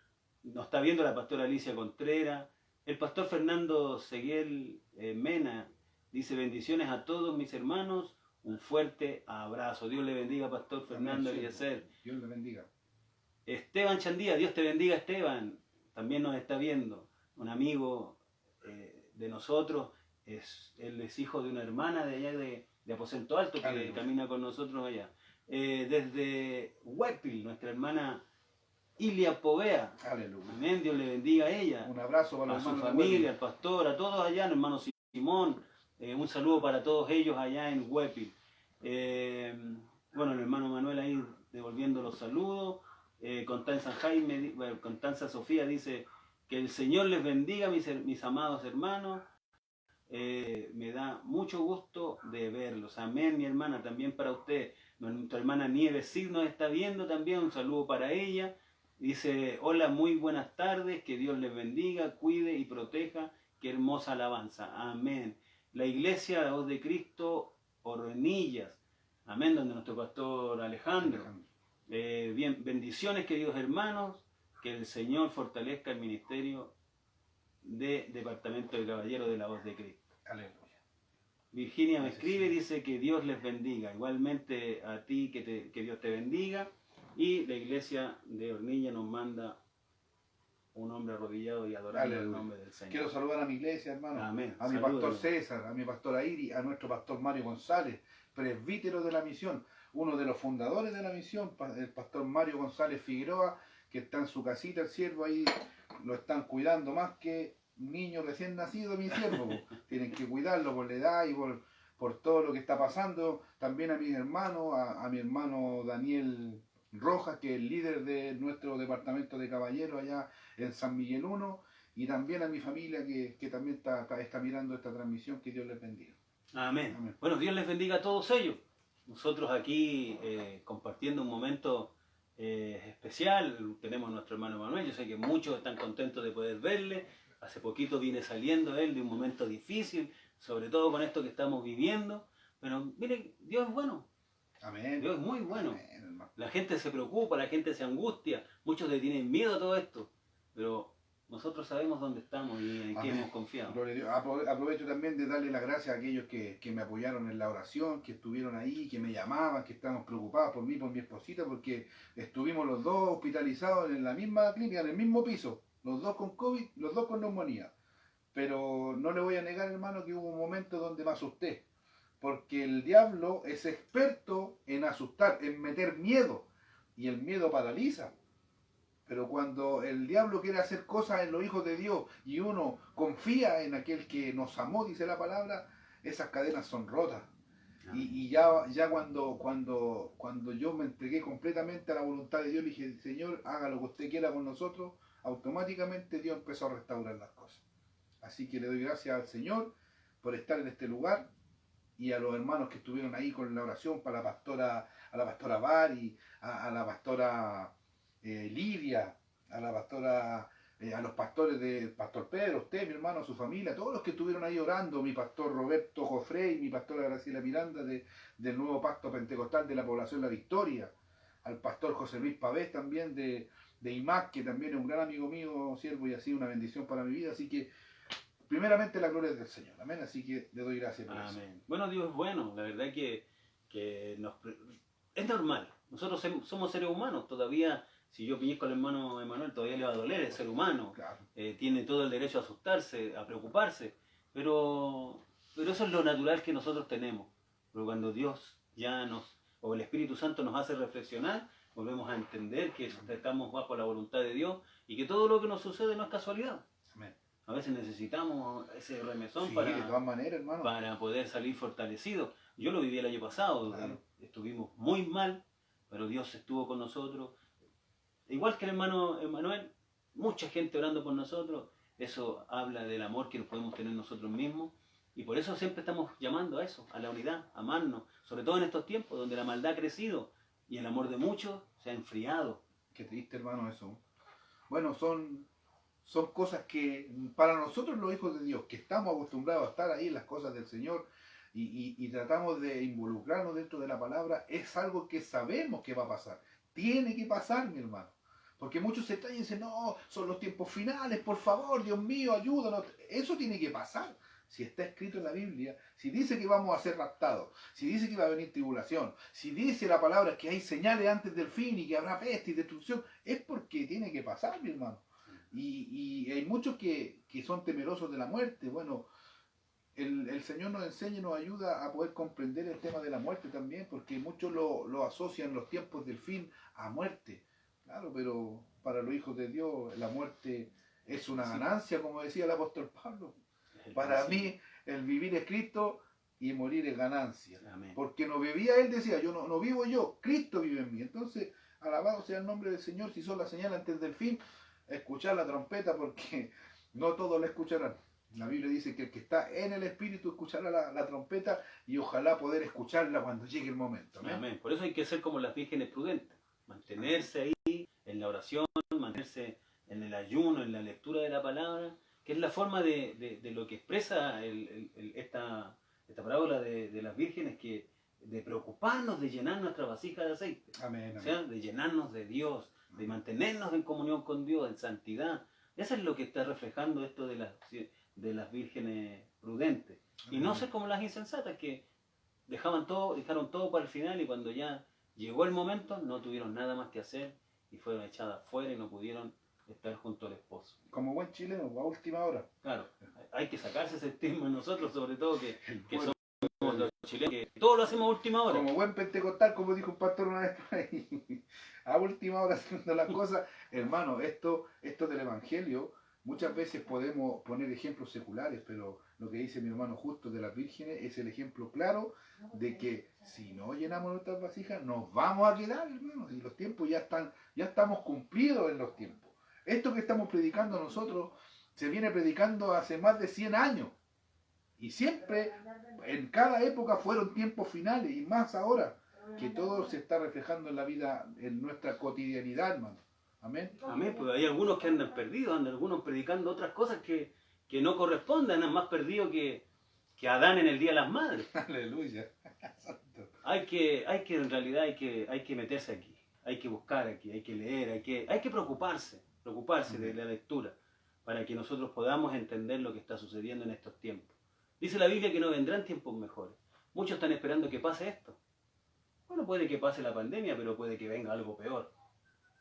Nos está viendo la pastora Alicia Contreras. El pastor Fernando Seguel Mena dice, bendiciones a todos mis hermanos. Un fuerte abrazo. Dios le bendiga, pastor Fernando Amén, Eliezer. Dios le bendiga. Esteban Chandía, Dios te bendiga, Esteban. También nos está viendo. Un amigo de nosotros. Él es hijo de una hermana de allá de Aposento Alto que Aleluya. camina con nosotros allá. Desde Huepil, nuestra hermana Ilia Povea. Aleluya. Amén, Dios le bendiga a ella, Un abrazo para a los su hermanos de familia, Huepil. al pastor, a todos allá, al hermano Simón. Un saludo para todos ellos allá en Huepil. Bueno, el hermano Manuel ahí devolviendo los saludos. Constanza Sofía dice que el Señor les bendiga, mis amados hermanos. Me da mucho gusto de verlos. Amén, mi hermana, también para usted. Nuestra hermana Nieves Cid nos está viendo también. Un saludo para ella. Dice, hola, muy buenas tardes. Que Dios les bendiga, cuide y proteja. Qué hermosa alabanza. Amén. La iglesia, la voz de Cristo, Hornillas. Amén, donde nuestro pastor Alejandro. Bien, bendiciones, queridos hermanos. Que el Señor fortalezca el ministerio de Departamento de Caballeros de la Voz de Cristo. Aleluya. Virginia me Gracias, escribe, Señor. dice que Dios les bendiga. Igualmente a ti, que Dios te bendiga. Y la iglesia de Hornilla nos manda un hombre arrodillado y adorando el Aleluya. nombre del Señor. Quiero saludar a mi iglesia, hermano. Amén. A mi Salúdalo. pastor César, a mi pastora Iri, a nuestro pastor Mario González, presbítero de la misión, uno de los fundadores de la misión, el pastor Mario González Figueroa, que está en su casita, el siervo ahí, lo están cuidando más que niño recién nacido, mi siervo. Tienen que cuidarlo por la edad y por todo lo que está pasando. También a mis hermanos, a mi hermano Daniel Rojas, que es el líder de nuestro departamento de caballeros allá en San Miguel 1, y también a mi familia que también está mirando esta transmisión. Que Dios les bendiga. Amén. Amén. Bueno, Dios les bendiga a todos ellos. Nosotros aquí compartiendo un momento especial. Tenemos a nuestro hermano Manuel. Yo sé que muchos están contentos de poder verle. Hace poquito viene saliendo él de un momento difícil, sobre todo con esto que estamos viviendo. Pero miren, Dios es bueno. Amén. Dios es muy bueno. Amén, hermano. La gente se preocupa, la gente se angustia. Muchos le tienen miedo a todo esto. Pero nosotros sabemos dónde estamos y en qué Amén. hemos confiado. Gloria a Dios. Aprovecho también de darle las gracias a aquellos que me apoyaron en la oración, que estuvieron ahí, que me llamaban, que estaban preocupados por mí, por mi esposita, porque estuvimos los dos hospitalizados en la misma clínica, en el mismo piso, los dos con COVID, los dos con neumonía. Pero no le voy a negar, hermano, que hubo un momento donde me asusté, porque el diablo es experto en asustar, en meter miedo, y el miedo paraliza. Pero cuando el diablo quiere hacer cosas en los hijos de Dios y uno confía en aquel que nos amó, dice la palabra, esas cadenas son rotas. Y ya cuando yo me entregué completamente a la voluntad de Dios, le dije, Señor, haga lo que usted quiera con nosotros, automáticamente Dios empezó a restaurar las cosas. Así que le doy gracias al Señor por estar en este lugar y a los hermanos que estuvieron ahí con la oración para a la pastora Bari, a la pastora Lidia, a la pastora, a los pastores de Pastor Pedro, usted, mi hermano, su familia, todos los que estuvieron ahí orando, mi pastor Roberto Jofrey, mi pastora Graciela Miranda del nuevo pacto pentecostal de la población La Victoria, al pastor José Luis Pavés también de IMAC, que también es un gran amigo mío, siervo, y ha sido una bendición para mi vida. Así que primeramente la gloria es del Señor, amén. Así que le doy gracias por eso. Amén. Bueno, Dios es bueno, la verdad que es normal. Nosotros somos seres humanos, todavía, si yo pellizco al hermano Emanuel, todavía le va a doler, es ser humano. Claro. Tiene todo el derecho a asustarse, a preocuparse, pero eso es lo natural que nosotros tenemos. Pero cuando Dios o el Espíritu Santo nos hace reflexionar, volvemos a entender que estamos bajo la voluntad de Dios y que todo lo que nos sucede no es casualidad. Amén. A veces necesitamos ese remesón Sí, de todas maneras, hermano. para poder salir fortalecidos. Yo lo viví el año pasado, Claro. Estuvimos muy mal, pero Dios estuvo con nosotros. Igual que el hermano Emanuel, mucha gente orando por nosotros, eso habla del amor que podemos tener nosotros mismos. Y por eso siempre estamos llamando a eso, a la unidad, a amarnos, sobre todo en estos tiempos donde la maldad ha crecido y el amor de muchos se ha enfriado. Qué triste, hermano, eso. Bueno, son cosas que para nosotros los hijos de Dios, que estamos acostumbrados a estar ahí en las cosas del Señor y tratamos de involucrarnos dentro de la palabra, es algo que sabemos que va a pasar. Tiene que pasar, mi hermano. Porque muchos se extrañan y dicen, no, son los tiempos finales, por favor, Dios mío, ayúdanos. Eso tiene que pasar. Si está escrito en la Biblia, si dice que vamos a ser raptados, si dice que va a venir tribulación, si dice la palabra que hay señales antes del fin y que habrá peste y destrucción, es porque tiene que pasar, mi hermano. Y hay muchos que son temerosos de la muerte. Bueno, el Señor nos enseña y nos ayuda a poder comprender el tema de la muerte también, porque muchos lo asocian los tiempos del fin a muerte. Claro, pero para los hijos de Dios la muerte es una ganancia, como decía el apóstol Pablo. Para mí el vivir es Cristo y morir es ganancia. Amén. Porque no vivía él, decía, yo no vivo yo, Cristo vive en mí. Entonces, alabado sea el nombre del Señor, si son las señales antes del fin, escuchar la trompeta, porque no todos la escucharán. La Biblia dice que el que está en el Espíritu escuchará la trompeta y ojalá poder escucharla cuando llegue el momento. ¿Amén? Amén. Por eso hay que ser como las vírgenes prudentes, mantenerse ahí en la oración, mantenerse en el ayuno, en la lectura de la palabra, que es la forma de lo que expresa esta parábola de las vírgenes, que de preocuparnos de llenar nuestra vasija de aceite. Amén, amén. O sea, de llenarnos de Dios, de mantenernos en comunión con Dios, en santidad. Eso es lo que está reflejando esto de las vírgenes prudentes. Y no ser como las insensatas que dejaron todo para el final, y cuando ya llegó el momento no tuvieron nada más que hacer y fueron echadas fuera y no pudieron estar junto al esposo. Como buen chileno, a última hora. Claro, hay que sacarse ese estigma nosotros, sobre todo que Bueno, somos los chilenos, que todo lo hacemos a última hora. como buen pentecostal, como dijo un pastor una vez por ahí, a última hora haciendo las cosas. Hermano, esto del evangelio, muchas veces podemos poner ejemplos seculares, pero lo que dice mi hermano Justo de las vírgenes, es el ejemplo claro de que si no llenamos nuestras vasijas, nos vamos a quedar, hermanos, y los tiempos ya estamos cumplidos en los tiempos. Esto que estamos predicando nosotros se viene predicando hace más de 100 años. Y siempre, en cada época fueron tiempos finales, y más ahora, que todo se está reflejando en la vida, en nuestra cotidianidad, hermano. Amén. Amén, pues hay algunos que andan perdidos, andan algunos predicando otras cosas que no corresponden, andan más perdidos que Adán en el Día de las Madres. Aleluya. Hay que en realidad hay que meterse aquí, hay que buscar aquí, hay que leer, hay que preocuparse de la lectura, para que nosotros podamos entender lo que está sucediendo en estos tiempos. Dice la Biblia que no vendrán tiempos mejores. Muchos están esperando que pase esto. Bueno, puede que pase la pandemia, pero puede que venga algo peor.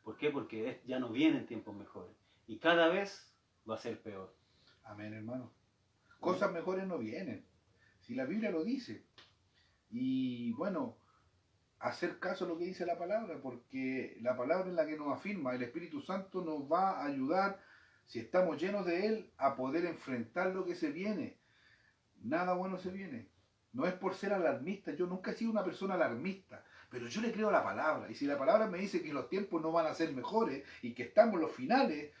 ¿Por qué? Porque ya no vienen tiempos mejores. Y cada vez va a ser peor. Amén, hermano. Cosas mejores no vienen. Si la Biblia lo dice. Y bueno, hacer caso a lo que dice la palabra, porque la palabra es la que nos afirma. El Espíritu Santo nos va a ayudar, si estamos llenos de Él, a poder enfrentar lo que se viene. Nada bueno se viene. No es por ser alarmista. Yo nunca he sido una persona alarmista, pero yo le creo a la palabra. Y si la palabra me dice que los tiempos no van a ser mejores y que estamos en los finales,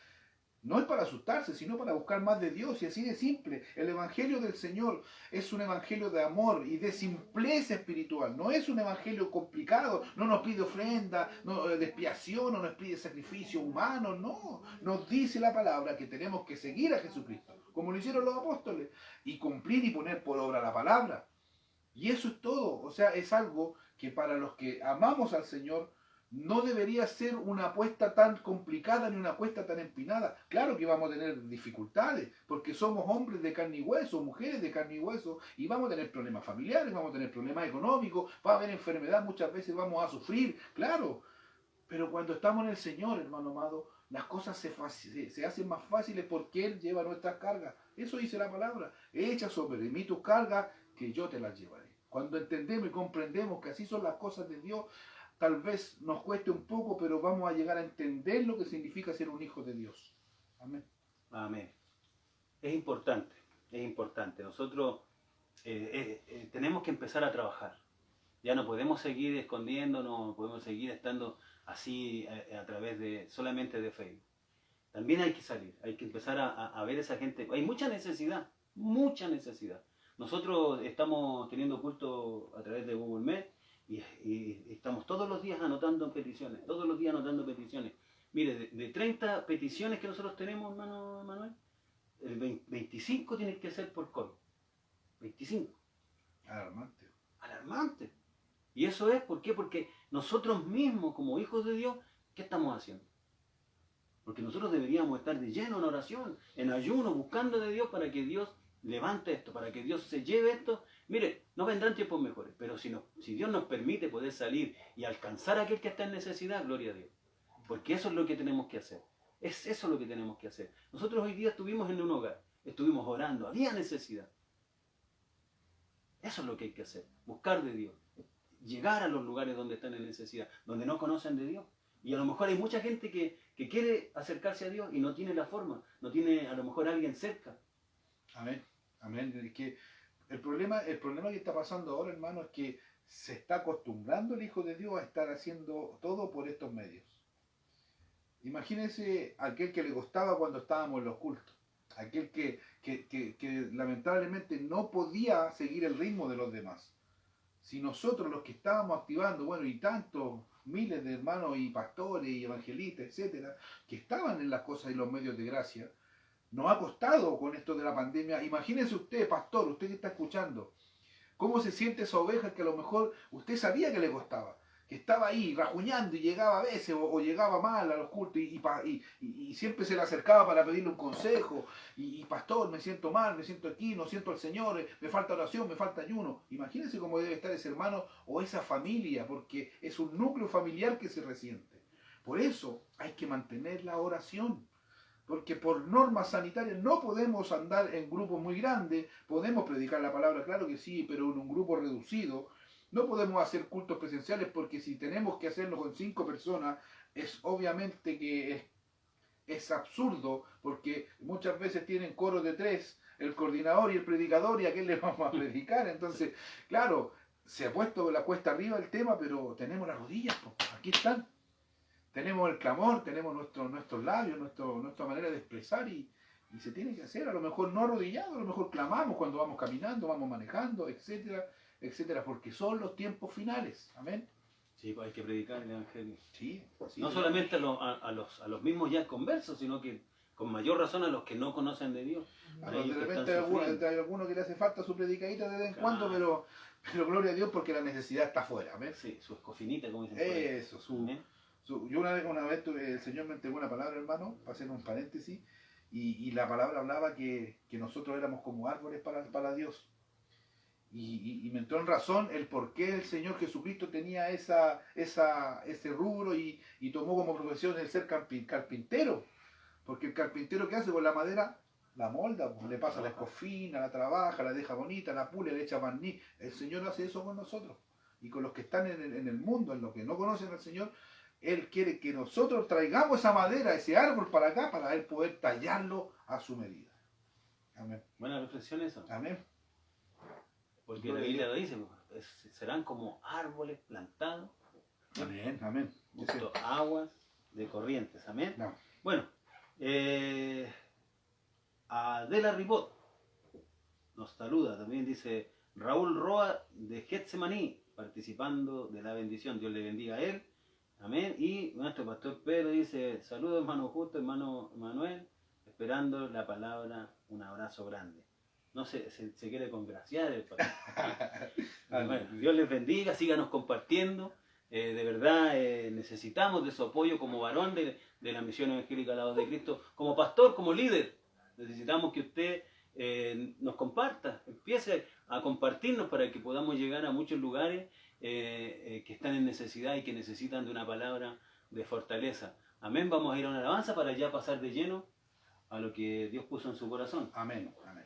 no es para asustarse, sino para buscar más de Dios. Y así de simple. El Evangelio del Señor es un Evangelio de amor y de simpleza espiritual. No es un Evangelio complicado. No nos pide ofrenda, de expiación, no nos pide sacrificio humano. No. Nos dice la palabra que tenemos que seguir a Jesucristo, como lo hicieron los apóstoles, y cumplir y poner por obra la palabra. Y eso es todo. O sea, es algo que para los que amamos al Señor no debería ser una apuesta tan complicada ni una apuesta tan empinada. Claro que vamos a tener dificultades, porque somos hombres de carne y hueso, mujeres de carne y hueso, y vamos a tener problemas familiares, vamos a tener problemas económicos, va a haber enfermedad, muchas veces vamos a sufrir, claro. Pero cuando estamos en el Señor, hermano amado, las cosas se hacen más fáciles porque Él lleva nuestras cargas. Eso dice la palabra. Echa sobre mí tus cargas, que yo te las llevaré. Cuando entendemos y comprendemos que así son las cosas de Dios, tal vez nos cueste un poco, pero vamos a llegar a entender lo que significa ser un hijo de Dios. Amén. Amén. Es importante, es importante. Nosotros tenemos que empezar a trabajar. Ya no podemos seguir escondiéndonos, no podemos seguir estando así a través de solamente de Facebook. También hay que salir, hay que empezar a ver a esa gente. Hay mucha necesidad, mucha necesidad. Nosotros estamos teniendo culto a través de Google Meet y estamos todos los días anotando peticiones, todos los días anotando peticiones. Mire, de 30 peticiones que nosotros tenemos, hermano Manuel, el 25 tienen que ser por COVID. 25. Alarmante. Alarmante. Y eso es, ¿por qué? Porque nosotros mismos, como hijos de Dios, ¿qué estamos haciendo? Porque nosotros deberíamos estar de lleno en oración, en ayuno, buscando de Dios para que Dios levante esto, para que Dios se lleve esto. Mire, no vendrán tiempos mejores, pero si Dios nos permite poder salir y alcanzar a aquel que está en necesidad, gloria a Dios. Porque eso es lo que tenemos que hacer. Es eso lo que tenemos que hacer. Nosotros hoy día estuvimos en un hogar, estuvimos orando, había necesidad. Eso es lo que hay que hacer, buscar de Dios. Llegar a los lugares donde están en necesidad, donde no conocen de Dios. Y a lo mejor hay mucha gente que quiere acercarse a Dios y no tiene la forma, no tiene a lo mejor alguien cerca. Amén, amén. Es que el problema que está pasando ahora, hermano, es que se está acostumbrando el Hijo de Dios a estar haciendo todo por estos medios. Imagínense aquel que le costaba cuando estábamos en los cultos, aquel que lamentablemente no podía seguir el ritmo de los demás. Si nosotros los que estábamos activando, bueno, y tantos miles de hermanos y pastores y evangelistas, etcétera, que estaban en las cosas y los medios de gracia, nos ha costado con esto de la pandemia. Imagínese usted, pastor, usted que está escuchando, cómo se siente esa oveja que a lo mejor usted sabía que le costaba, que estaba ahí rajuñando y llegaba a veces o llegaba mal a los cultos y siempre se le acercaba para pedirle un consejo y pastor, me siento mal, me siento aquí, no siento al Señor, me falta oración, me falta ayuno. Imagínense cómo debe estar ese hermano o esa familia, porque es un núcleo familiar que se resiente. Por eso hay que mantener la oración. Porque por normas sanitarias no podemos andar en grupos muy grandes, podemos predicar la palabra, claro que sí, pero en un grupo reducido. No podemos hacer cultos presenciales porque si tenemos que hacerlo con 5 personas, es obviamente que es absurdo, porque muchas veces tienen coros de 3, el coordinador y el predicador, y a quién le vamos a predicar. Entonces, claro, se ha puesto la cuesta arriba el tema, pero tenemos las rodillas, po, aquí están. Tenemos el clamor, tenemos nuestros labios, nuestra manera de expresar, y se tiene que hacer. A lo mejor no arrodillado, a lo mejor clamamos cuando vamos caminando, vamos manejando, etcétera, etcétera, porque son los tiempos finales. Amén. Sí, pues hay que predicar el Evangelio. Sí, sí, No solamente a los mismos ya conversos, sino que con mayor razón a los que no conocen de Dios. A Claro, ellos de que están repente sufriendo. hay alguno que le hace falta su predicadita de vez en Claro. cuando, pero gloria a Dios porque la necesidad está afuera. Amén. Sí, su escofinita, como dicen por ahí. Eso, Amén. yo una vez el Señor me entregó una palabra, hermano, para hacer un paréntesis, y la palabra hablaba que nosotros éramos como árboles para Dios. Y me entró en razón el por qué el Señor Jesucristo tenía ese rubro y tomó como profesión el ser carpintero. Porque el carpintero, ¿qué hace con la madera? La molda, pues, le pasa la escofina, la trabaja, la deja bonita, la pule, le echa barniz. El Señor hace eso con nosotros. Y con los que están en el mundo, en los que no conocen al Señor, Él quiere que nosotros traigamos esa madera, ese árbol para acá, para Él poder tallarlo a su medida. Amén. Buena reflexión eso. Amén. Porque la Biblia lo dice, pues, serán como árboles plantados Amén. Amén. junto a aguas de corrientes. Amén. No. Bueno, Adela Ribot nos saluda. También dice Raúl Roa de Getsemaní, participando de la bendición. Dios le bendiga a él. Amén. Y nuestro pastor Pedro dice, saludos hermano Justo, hermano Manuel, esperando la palabra, un abrazo grande. No sé, se quiere congraciar el pastor. Bueno, Dios les bendiga, síganos compartiendo. De verdad necesitamos de su apoyo como varón de la Misión Evangélica La Voz de Cristo, como pastor, como líder. Necesitamos que usted nos comparta, empiece a compartirnos para que podamos llegar a muchos lugares que están en necesidad y que necesitan de una palabra de fortaleza. Amén. Vamos a ir a una alabanza para ya pasar de lleno a lo que Dios puso en su corazón. Amén. Amén.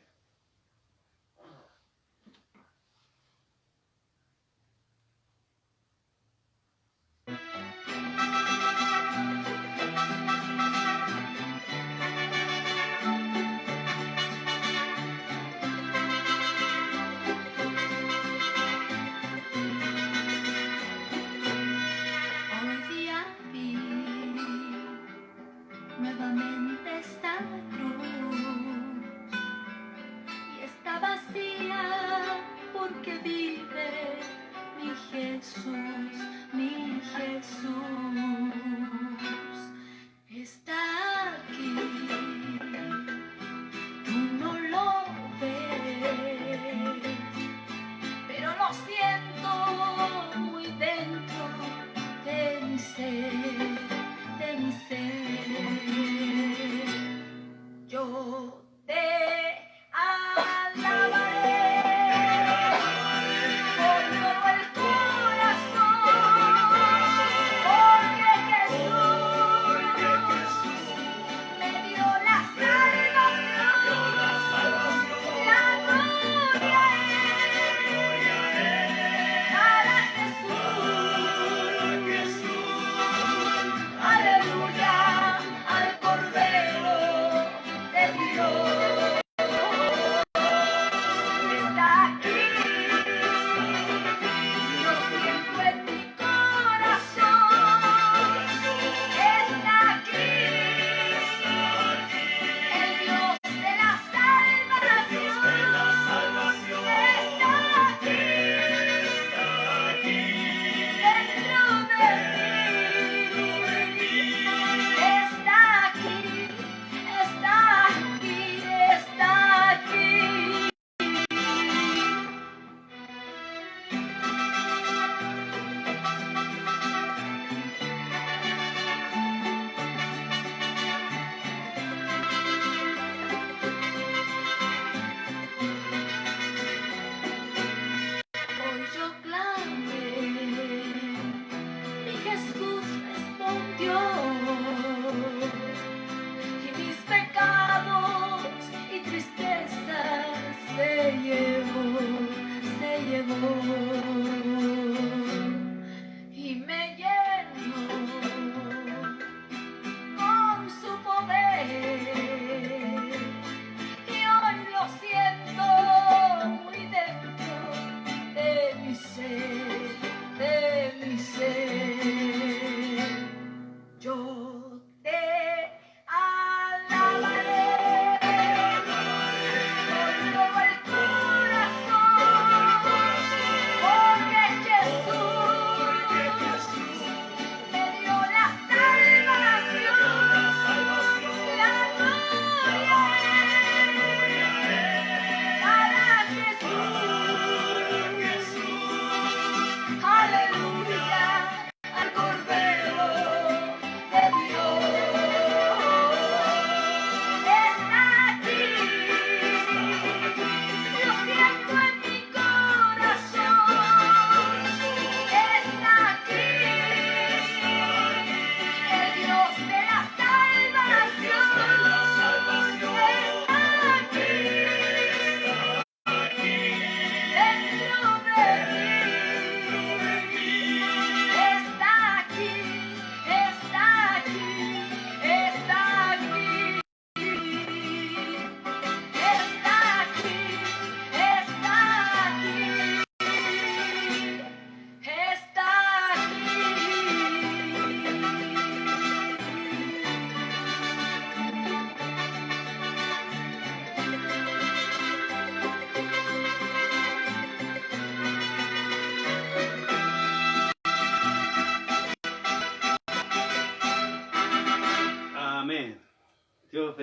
Hoy día vi nuevamente esta cruz y está vacía porque vive mi Jesús, mi Jesús está aquí. Tú no lo ves, pero lo siento muy dentro de mi ser, de mi ser. Yo te alabaré con todo el corazón.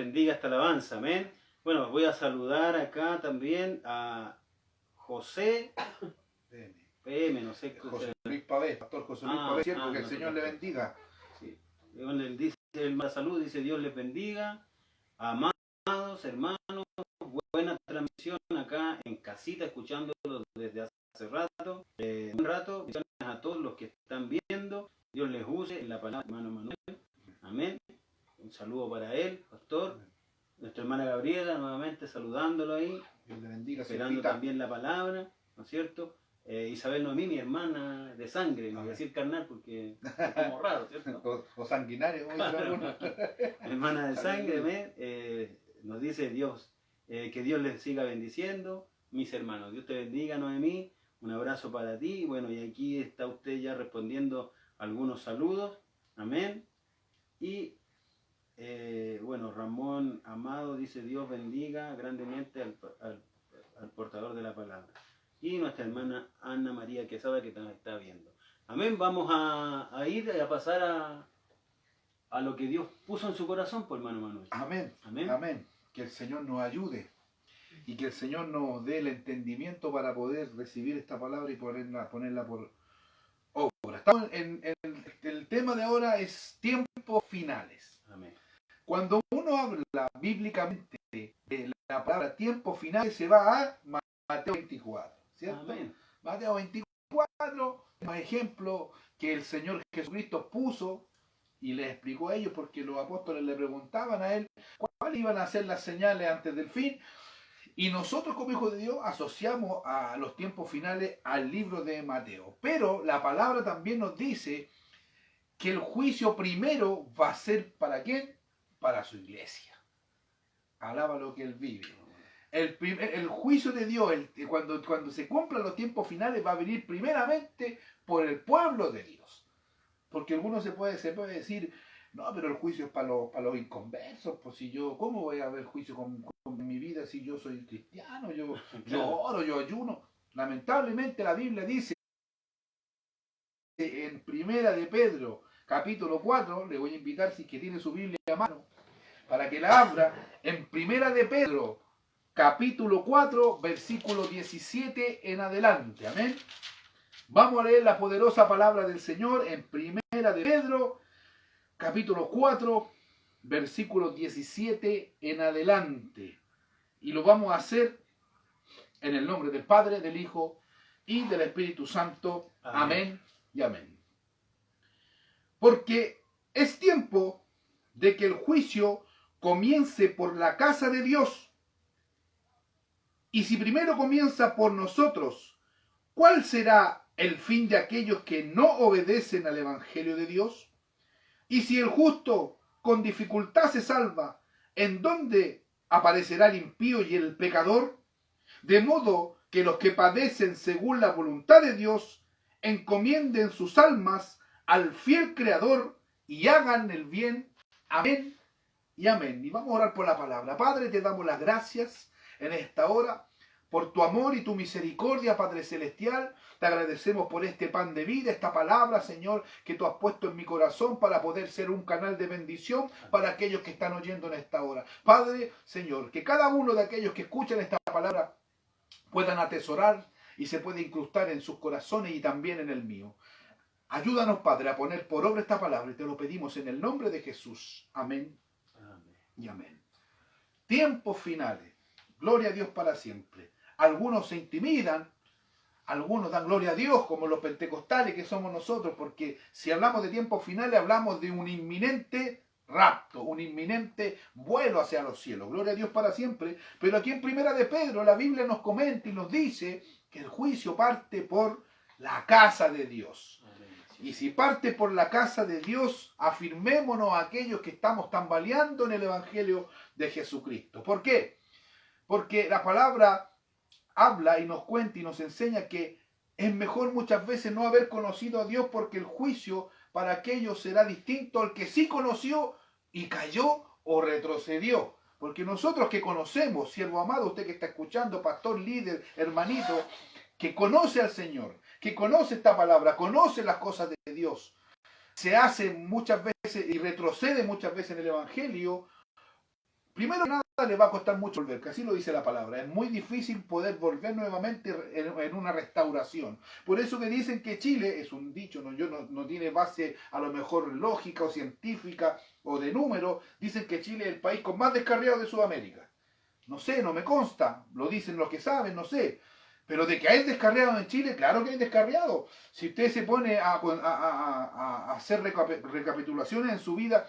bendiga esta alabanza, amén. Bueno, voy a saludar acá también a José PM, no sé. José Luis Pavés, pastor José Luis Pavés, siervo, que el Señor le bendiga. Sí. Bueno, él dice el más salud, dice Dios les bendiga, amados hermanos, buena transmisión acá en casita, escuchándolo desde hace rato, un rato, bendiciones a todos los que están viendo, Dios les use en la palabra, hermano Manuel, amén, un saludo para él, pastor, nuestra hermana Gabriela, nuevamente saludándolo ahí, Dios le bendiga, esperando siervita. también la palabra, ¿no es cierto? Isabel Noemí, mi hermana de sangre, no voy a decir carnal porque es como raro, ¿cierto? O sanguinario, como dicen algunos. Hermana de sangre, nos dice Dios, que Dios les siga bendiciendo, mis hermanos. Dios te bendiga, Noemí, un abrazo para ti. Bueno, y aquí está usted ya respondiendo algunos saludos, amén. Y bueno, Ramón Amado dice Dios bendiga grandemente al portador de la palabra. Y nuestra hermana Ana María Quesada que nos está viendo. Amén, vamos a ir a pasar a lo que Dios puso en su corazón, por hermano Manuel. Amén. Amén. Amén. Que el Señor nos ayude y que el Señor nos dé el entendimiento para poder recibir esta palabra y ponerla por obra. Estamos el tema de ahora es tiempos finales. Amén. Cuando uno habla bíblicamente de la palabra tiempos finales, se va a Mateo 24, ¿cierto? Amén. Mateo 24, un ejemplo que el Señor Jesucristo puso y les explicó a ellos porque los apóstoles le preguntaban a él cuáles iban a ser las señales antes del fin. Y nosotros como hijos de Dios asociamos a los tiempos finales al libro de Mateo. Pero la palabra también nos dice que el juicio primero va a ser ¿para quién? Para su iglesia. Alaba lo que él vive. El juicio de Dios, cuando se cumplan los tiempos finales, va a venir primeramente por el pueblo de Dios. Porque algunos se puede decir, no, pero el juicio es para los inconversos. Pues si yo, ¿cómo voy a haber juicio con mi vida si yo soy cristiano? Yo oro, yo ayuno. Lamentablemente la Biblia dice en Primera de Pedro, capítulo 4, le voy a invitar si es que tiene su Biblia a mano, para que la abra, en Primera de Pedro, capítulo 4, versículo 17 en adelante. Amén. Vamos a leer la poderosa palabra del Señor en Primera de Pedro, capítulo 4, versículo 17 en adelante. Y lo vamos a hacer en el nombre del Padre, del Hijo y del Espíritu Santo. Amén y amén. Porque es tiempo de que el juicio comience por la casa de Dios. Y si primero comienza por nosotros, ¿cuál será el fin de aquellos que no obedecen al Evangelio de Dios? Y si el justo con dificultad se salva, ¿en dónde aparecerá el impío y el pecador? De modo que los que padecen según la voluntad de Dios encomienden sus almas al fiel Creador y hagan el bien. Amén y amén. Y vamos a orar por la palabra. Padre, te damos las gracias en esta hora por tu amor y tu misericordia, Padre Celestial. Te agradecemos por este pan de vida, esta palabra, Señor, que tú has puesto en mi corazón para poder ser un canal de bendición para aquellos que están oyendo en esta hora. Padre, Señor, que cada uno de aquellos que escuchan esta palabra puedan atesorar y se pueda incrustar en sus corazones y también en el mío. Ayúdanos, Padre, a poner por obra esta palabra y te lo pedimos en el nombre de Jesús. Amén, amén y amén. Tiempos finales. Gloria a Dios para siempre. Algunos se intimidan, algunos dan gloria a Dios, como los pentecostales que somos nosotros, porque si hablamos de tiempos finales, hablamos de un inminente rapto, un inminente vuelo hacia los cielos. Gloria a Dios para siempre. Pero aquí en Primera de Pedro, la Biblia nos comenta y nos dice que el juicio parte por la casa de Dios. Y si parte por la casa de Dios, afirmémonos a aquellos que estamos tambaleando en el Evangelio de Jesucristo. ¿Por qué? Porque la palabra habla y nos cuenta y nos enseña que es mejor muchas veces no haber conocido a Dios, porque el juicio para aquellos será distinto al que sí conoció y cayó o retrocedió. Porque nosotros que conocemos, siervo amado, usted que está escuchando, pastor, líder, hermanito, que conoce al Señor, que conoce esta palabra, conoce las cosas de Dios, se hace muchas veces y retrocede muchas veces en el Evangelio, Primero que nada le va a costar mucho volver, que así lo dice la palabra. Es muy difícil poder volver nuevamente en una restauración. Por eso que dicen que Chile, es un dicho, no tiene base a lo mejor lógica o científica o de número, dicen que Chile es el país con más descarriados de Sudamérica. No sé, no me consta, lo dicen los que saben, no sé. Pero de que hay descarriados en Chile, claro que hay descarriados. Si usted se pone a hacer recapitulaciones en su vida,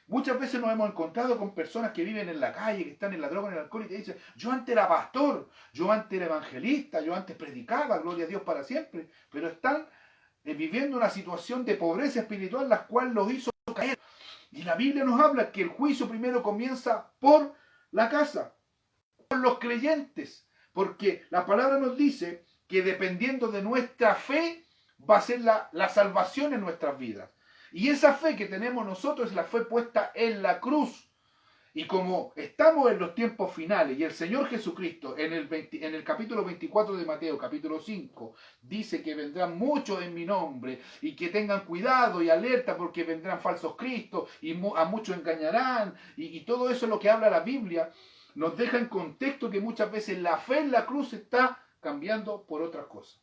muchas veces nos hemos encontrado con personas que viven en la calle, que están en la droga, en el alcohol, y te dicen, yo antes era pastor, yo antes era evangelista, yo antes predicaba, gloria a Dios para siempre, pero están viviendo una situación de pobreza espiritual, la cual los hizo caer. Y la Biblia nos habla que el juicio primero comienza por la casa, por los creyentes, porque la palabra nos dice que dependiendo de nuestra fe va a ser la salvación en nuestras vidas. Y esa fe que tenemos nosotros es la fe puesta en la cruz. Y como estamos en los tiempos finales y el Señor Jesucristo en el capítulo 24 de Mateo, capítulo 5, dice que vendrán muchos en mi nombre y que tengan cuidado y alerta porque vendrán falsos cristos y a muchos engañarán y todo eso es lo que habla la Biblia, nos deja en contexto que muchas veces la fe en la cruz está cambiando por otras cosas.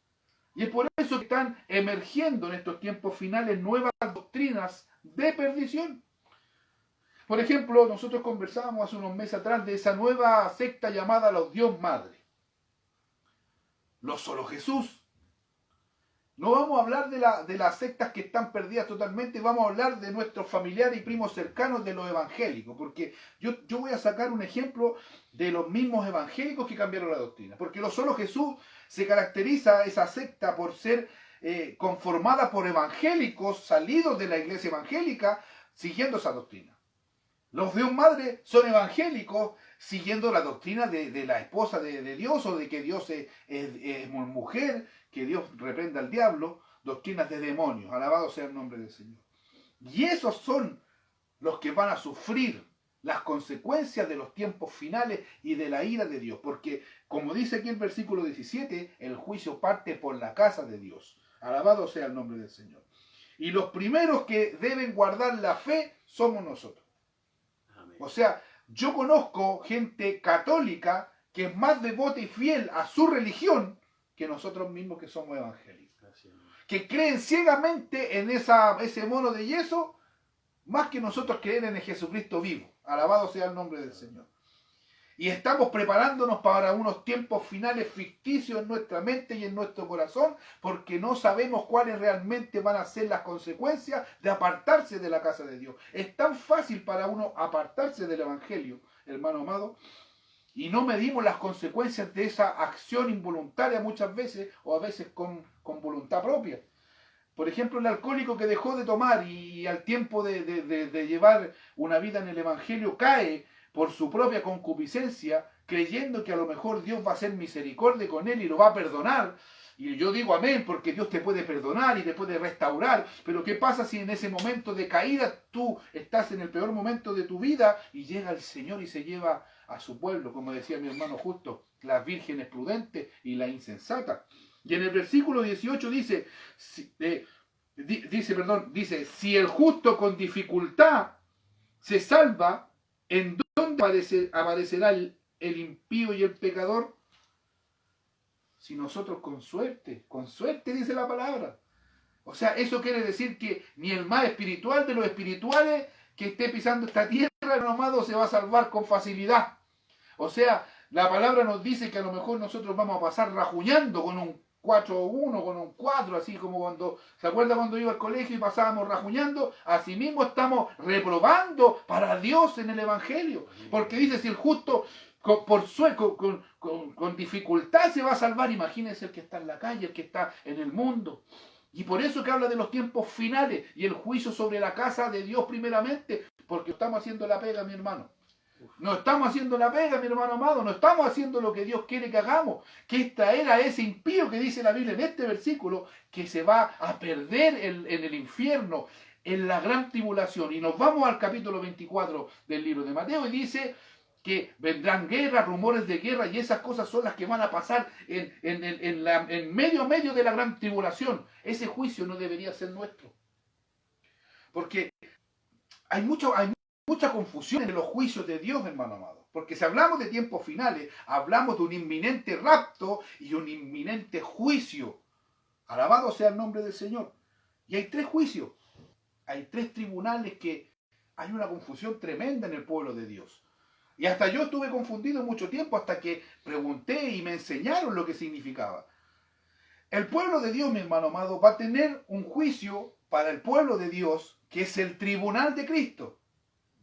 Y es por eso que están emergiendo en estos tiempos finales nuevas doctrinas de perdición. Por ejemplo, nosotros conversábamos hace unos meses atrás de esa nueva secta llamada los Dios Madre. Los Solo Jesús. No vamos a hablar de las sectas que están perdidas totalmente, vamos a hablar de nuestros familiares y primos cercanos de los evangélicos, porque yo voy a sacar un ejemplo de los mismos evangélicos que cambiaron la doctrina, porque los Solo Jesús se caracteriza esa secta por ser conformada por evangélicos salidos de la iglesia evangélica siguiendo esa doctrina. Los Dios Madre son evangélicos siguiendo la doctrina de la esposa de Dios o de que Dios es mujer, que Dios reprenda al diablo, doctrinas de demonios. Alabado sea el nombre del Señor. Y esos son los que van a sufrir las consecuencias de los tiempos finales y de la ira de Dios. Porque, como dice aquí el versículo 17, el juicio parte por la casa de Dios. Alabado sea el nombre del Señor. Y los primeros que deben guardar la fe somos nosotros. O sea, yo conozco gente católica que es más devota y fiel a su religión que nosotros mismos que somos evangélicos. Que creen ciegamente en ese mono de yeso más que nosotros creer en el Jesucristo vivo. Alabado sea el nombre del Señor. Y estamos preparándonos para unos tiempos finales ficticios en nuestra mente y en nuestro corazón porque no sabemos cuáles realmente van a ser las consecuencias de apartarse de la casa de Dios. Es tan fácil para uno apartarse del Evangelio, hermano amado, y no medimos las consecuencias de esa acción involuntaria muchas veces o a veces con voluntad propia. Por ejemplo, el alcohólico que dejó de tomar y al tiempo de llevar una vida en el Evangelio cae por su propia concupiscencia, creyendo que a lo mejor Dios va a hacer misericordia con él y lo va a perdonar. Y yo digo amén, porque Dios te puede perdonar y te puede restaurar. Pero ¿qué pasa si en ese momento de caída tú estás en el peor momento de tu vida y llega el Señor y se lleva a su pueblo, como decía mi hermano Justo, las vírgenes prudentes y la insensata? Y en el versículo 18 dice, si el justo con dificultad se salva, ¿en dónde aparecerá el impío y el pecador? Si nosotros con suerte dice la palabra. O sea, eso quiere decir que ni el más espiritual de los espirituales que esté pisando esta tierra, hermano amado, se va a salvar con facilidad. O sea, la palabra nos dice que a lo mejor nosotros vamos a pasar rajuñando con un 4-1, con un 4, así como cuando, ¿se acuerda cuando iba al colegio y pasábamos rajuñando? Así mismo estamos reprobando para Dios en el Evangelio. Porque dice, si el justo con dificultad se va a salvar, imagínense el que está en la calle, el que está en el mundo. Y por eso que habla de los tiempos finales y el juicio sobre la casa de Dios primeramente, porque estamos haciendo la pega, mi hermano. No estamos haciendo la pega, mi hermano amado, no estamos haciendo lo que Dios quiere que hagamos, que es traer a ese impío que dice la Biblia en este versículo, que se va a perder en el infierno, en la gran tribulación. Y nos vamos al capítulo 24 del libro de Mateo y dice que vendrán guerras, rumores de guerra, y esas cosas son las que van a pasar en medio de la gran tribulación. Ese juicio no debería ser nuestro. Porque hay muchos mucha confusión en los juicios de Dios, hermano amado. Porque si hablamos de tiempos finales, hablamos de un inminente rapto y un inminente juicio. Alabado sea el nombre del Señor. Y hay 3 juicios. Hay 3 tribunales que hay una confusión tremenda en el pueblo de Dios. Y hasta yo estuve confundido mucho tiempo hasta que pregunté y me enseñaron lo que significaba. El pueblo de Dios, mi hermano amado, va a tener un juicio para el pueblo de Dios que es el tribunal de Cristo.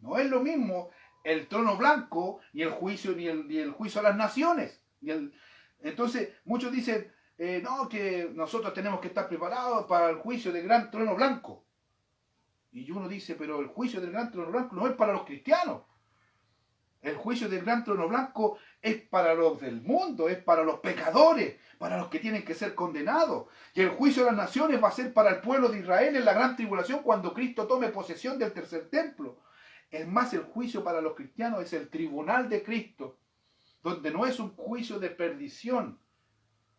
No es lo mismo el trono blanco, ni el juicio, ni el juicio a las naciones. Entonces, muchos dicen, no, que nosotros tenemos que estar preparados para el juicio del gran trono blanco. Y uno dice, pero el juicio del gran trono blanco no es para los cristianos. El juicio del gran trono blanco es para los del mundo, es para los pecadores, para los que tienen que ser condenados. Y el juicio de las naciones va a ser para el pueblo de Israel en la gran tribulación cuando Cristo tome posesión del tercer templo. Es más, el juicio para los cristianos es el tribunal de Cristo, donde no es un juicio de perdición,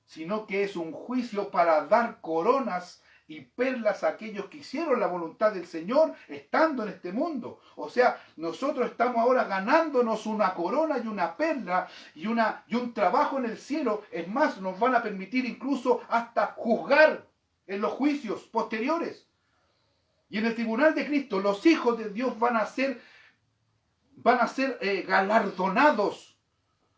sino que es un juicio para dar coronas y perlas a aquellos que hicieron la voluntad del Señor estando en este mundo. O sea, nosotros estamos ahora ganándonos una corona y una perla y un trabajo en el cielo. Es más, nos van a permitir incluso hasta juzgar en los juicios posteriores. Y en el tribunal de Cristo, los hijos de Dios van a ser galardonados.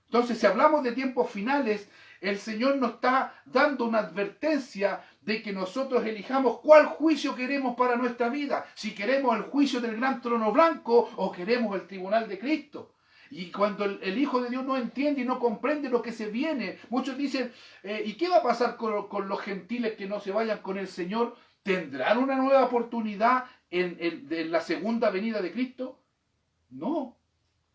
Entonces, si hablamos de tiempos finales, el Señor nos está dando una advertencia de que nosotros elijamos cuál juicio queremos para nuestra vida. Si queremos el juicio del gran trono blanco o queremos el tribunal de Cristo. Y cuando el Hijo de Dios no entiende y no comprende lo que se viene, muchos dicen, ¿y qué va a pasar con los gentiles que no se vayan con el Señor? ¿Tendrán una nueva oportunidad en la segunda venida de Cristo? No,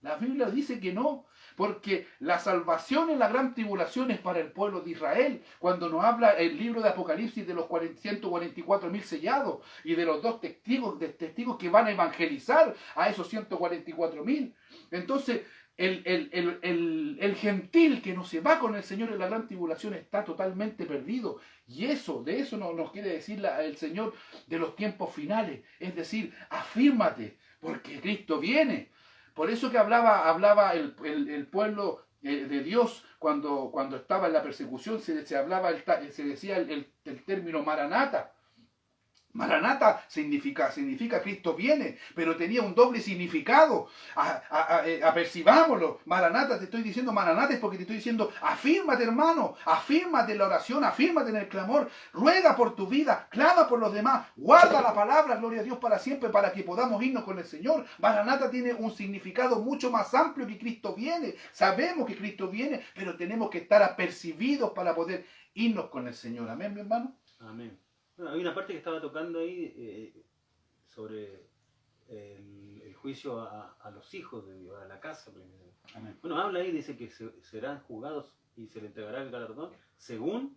la Biblia dice que no, porque la salvación en la gran tribulación es para el pueblo de Israel. Cuando nos habla el libro de Apocalipsis de los 144.000 sellados y de los 2 testigos que van a evangelizar a esos 144.000. Entonces, el gentil que no se va con el Señor en la gran tribulación está totalmente perdido. Y de eso nos quiere decir el Señor de los tiempos finales. Es decir, afírmate, porque Cristo viene. Por eso que hablaba el pueblo de Dios cuando estaba en la persecución, se decía el término Maranata. Maranata significa Cristo viene, pero tenía un doble significado. Apercibámoslo. Maranata, te estoy diciendo Maranata es porque te estoy diciendo, afírmate, hermano, afírmate en la oración, afírmate en el clamor, ruega por tu vida, clama por los demás, guarda la palabra, gloria a Dios para siempre, para que podamos irnos con el Señor. Maranata tiene un significado mucho más amplio que Cristo viene. Sabemos que Cristo viene, pero tenemos que estar apercibidos para poder irnos con el Señor. Amén, mi hermano. Amén. Bueno, hay una parte que estaba tocando ahí sobre el juicio a los hijos de Dios, a la casa primero. Amén. Bueno, habla ahí, dice que serán juzgados y se le entregará el galardón según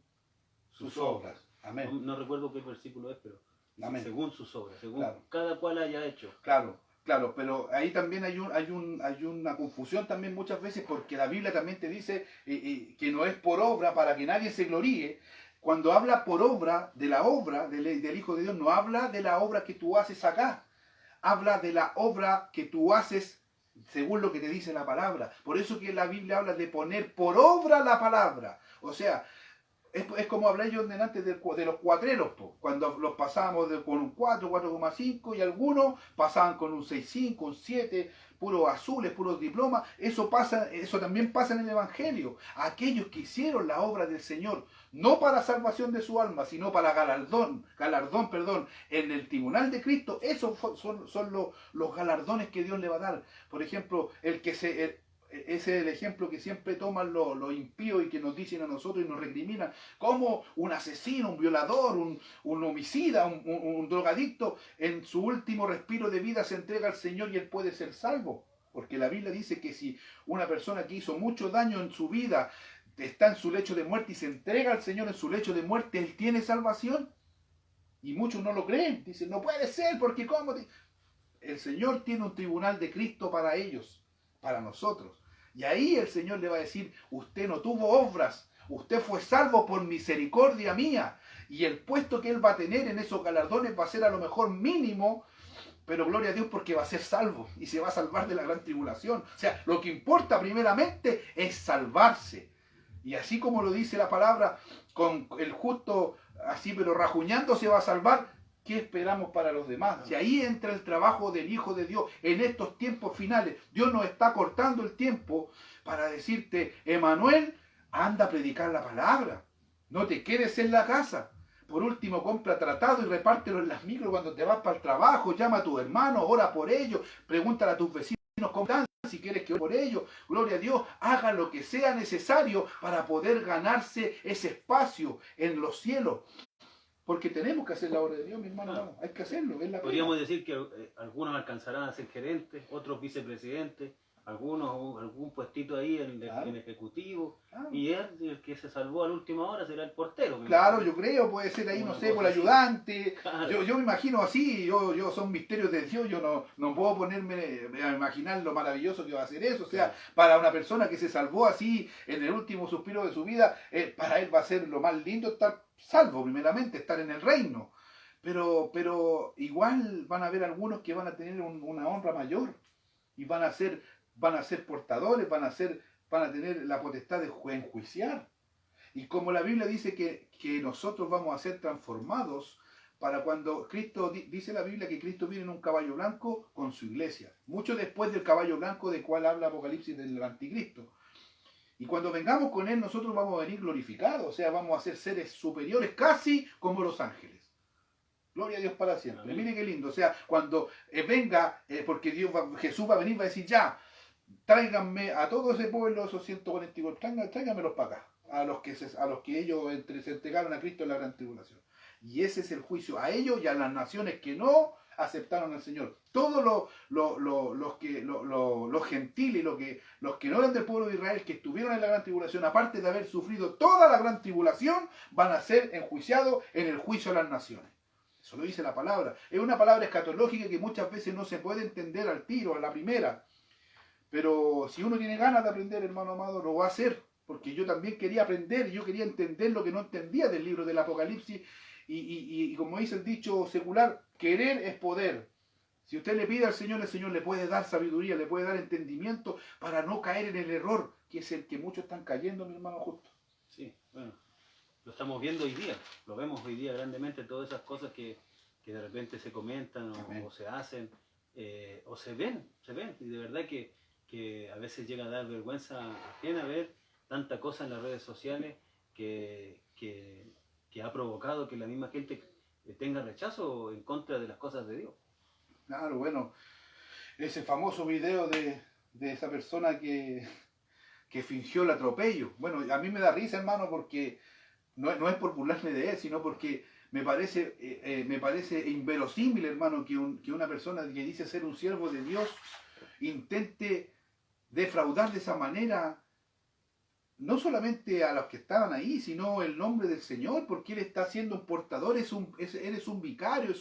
sus obras. Amén. No recuerdo qué versículo es, pero Amén. según sus obras, según Claro. cada cual haya hecho. Claro, pero ahí también hay una confusión también muchas veces, porque la Biblia también te dice que no es por obra para que nadie se gloríe. Cuando habla por obra, de la obra del Hijo de Dios, no habla de la obra que tú haces acá. Habla de la obra que tú haces según lo que te dice la palabra. Por eso que la Biblia habla de poner por obra la palabra. O sea, es como hablé yo antes de los cuatreros, cuando los pasábamos con un 4, 4,5 y algunos pasaban con un 6,5, un 7, puros azules, puros diplomas. Eso también pasa en el Evangelio. Aquellos que hicieron la obra del Señor, no para salvación de su alma, sino para galardón, en el tribunal de Cristo, esos son los galardones que Dios le va a dar. Por ejemplo, ese es el ejemplo que siempre toman los impíos y que nos dicen a nosotros y nos recriminan, como un asesino, un violador, un homicida, un drogadicto, en su último respiro de vida se entrega al Señor y él puede ser salvo. Porque la Biblia dice que si una persona que hizo mucho daño en su vida está en su lecho de muerte y se entrega al Señor en su lecho de muerte, él tiene salvación. Y muchos no lo creen, dicen, no puede ser, porque ¿cómo? El Señor tiene un tribunal de Cristo para ellos, para nosotros. Y ahí el Señor le va a decir, usted no tuvo obras, usted fue salvo por misericordia mía. Y el puesto que él va a tener en esos galardones va a ser a lo mejor mínimo, pero gloria a Dios porque va a ser salvo y se va a salvar de la gran tribulación. O sea, lo que importa primeramente es salvarse. Y así como lo dice la palabra, con el justo así pero rajuñando se va a salvar, ¿qué esperamos para los demás? Si ahí entra el trabajo del Hijo de Dios en estos tiempos finales. Dios nos está cortando el tiempo para decirte, Emanuel, anda a predicar la palabra. No te quedes en la casa. Por último, compra tratado y repártelo en las micros cuando te vas para el trabajo. Llama a tus hermanos, ora por ellos. Pregúntale a tus vecinos cómo están, si quieres que ore por ellos. Gloria a Dios, haga lo que sea necesario para poder ganarse ese espacio en los cielos. Porque tenemos que hacer la obra de Dios, mi hermano. Vamos, hay que hacerlo. Es la Podríamos pena. decir que algunos alcanzarán a ser gerentes, otros vicepresidentes, algunos algún puestito ahí Claro. en ejecutivo, Claro. y el que se salvó a la última hora será el portero. me Claro, imagino. yo creo, puede ser ahí, Una no sé, por cosa así. ayudante. Claro. Yo me imagino así, yo son misterios de Dios, yo no puedo ponerme a imaginar lo maravilloso que va a ser eso. O sea, para una persona que se salvó así en el último suspiro de su vida, para él va a ser lo más lindo estar salvo, primeramente, estar en el reino. Pero igual van a haber algunos que van a tener una honra mayor y van a ser portadores, van a tener la potestad de enjuiciar. Y como la Biblia dice que nosotros vamos a ser transformados para cuando Cristo, dice la Biblia que Cristo viene en un caballo blanco con su iglesia. Mucho después del caballo blanco de cual habla Apocalipsis del anticristo. Y cuando vengamos con Él, nosotros vamos a venir glorificados, o sea, vamos a ser seres superiores casi como los ángeles. Gloria a Dios para siempre. Amén. Mire qué lindo. O sea, cuando venga, porque Jesús va a venir, va a decir, ya, tráiganme a todo ese pueblo, esos 144, tráiganmelos para acá, a los que ellos se entregaron a Cristo en la gran tribulación. Y ese es el juicio a ellos y a las naciones que no aceptaron al Señor. Todos los gentiles, los que no eran del pueblo de Israel, que estuvieron en la gran tribulación, aparte de haber sufrido toda la gran tribulación, van a ser enjuiciados en el juicio a las naciones. Eso lo dice la palabra. Es una palabra escatológica que muchas veces no se puede entender al tiro, a la primera. Pero si uno tiene ganas de aprender, hermano amado, lo va a hacer. Porque yo también quería aprender, yo quería entender lo que no entendía del libro del Apocalipsis. Y como dice el dicho secular, querer es poder. Si usted le pide al Señor, el Señor le puede dar sabiduría, le puede dar entendimiento para no caer en el error, que es el que muchos están cayendo, mi hermano justo. Sí, bueno, lo estamos viendo hoy día, lo vemos hoy día grandemente, todas esas cosas que de repente se comentan o se hacen, o se ven, y de verdad que a veces llega a dar vergüenza ajena ver tanta cosa en las redes sociales que ha provocado que la misma gente tenga rechazo en contra de las cosas de Dios. Claro, bueno, ese famoso video de esa persona que fingió el atropello. Bueno, a mí me da risa, hermano, porque no es por burlarme de él, sino porque me parece inverosímil, hermano, que una persona que dice ser un siervo de Dios intente defraudar de esa manera no solamente a los que estaban ahí, sino el nombre del Señor, porque Él está siendo un portador, eres un vicario,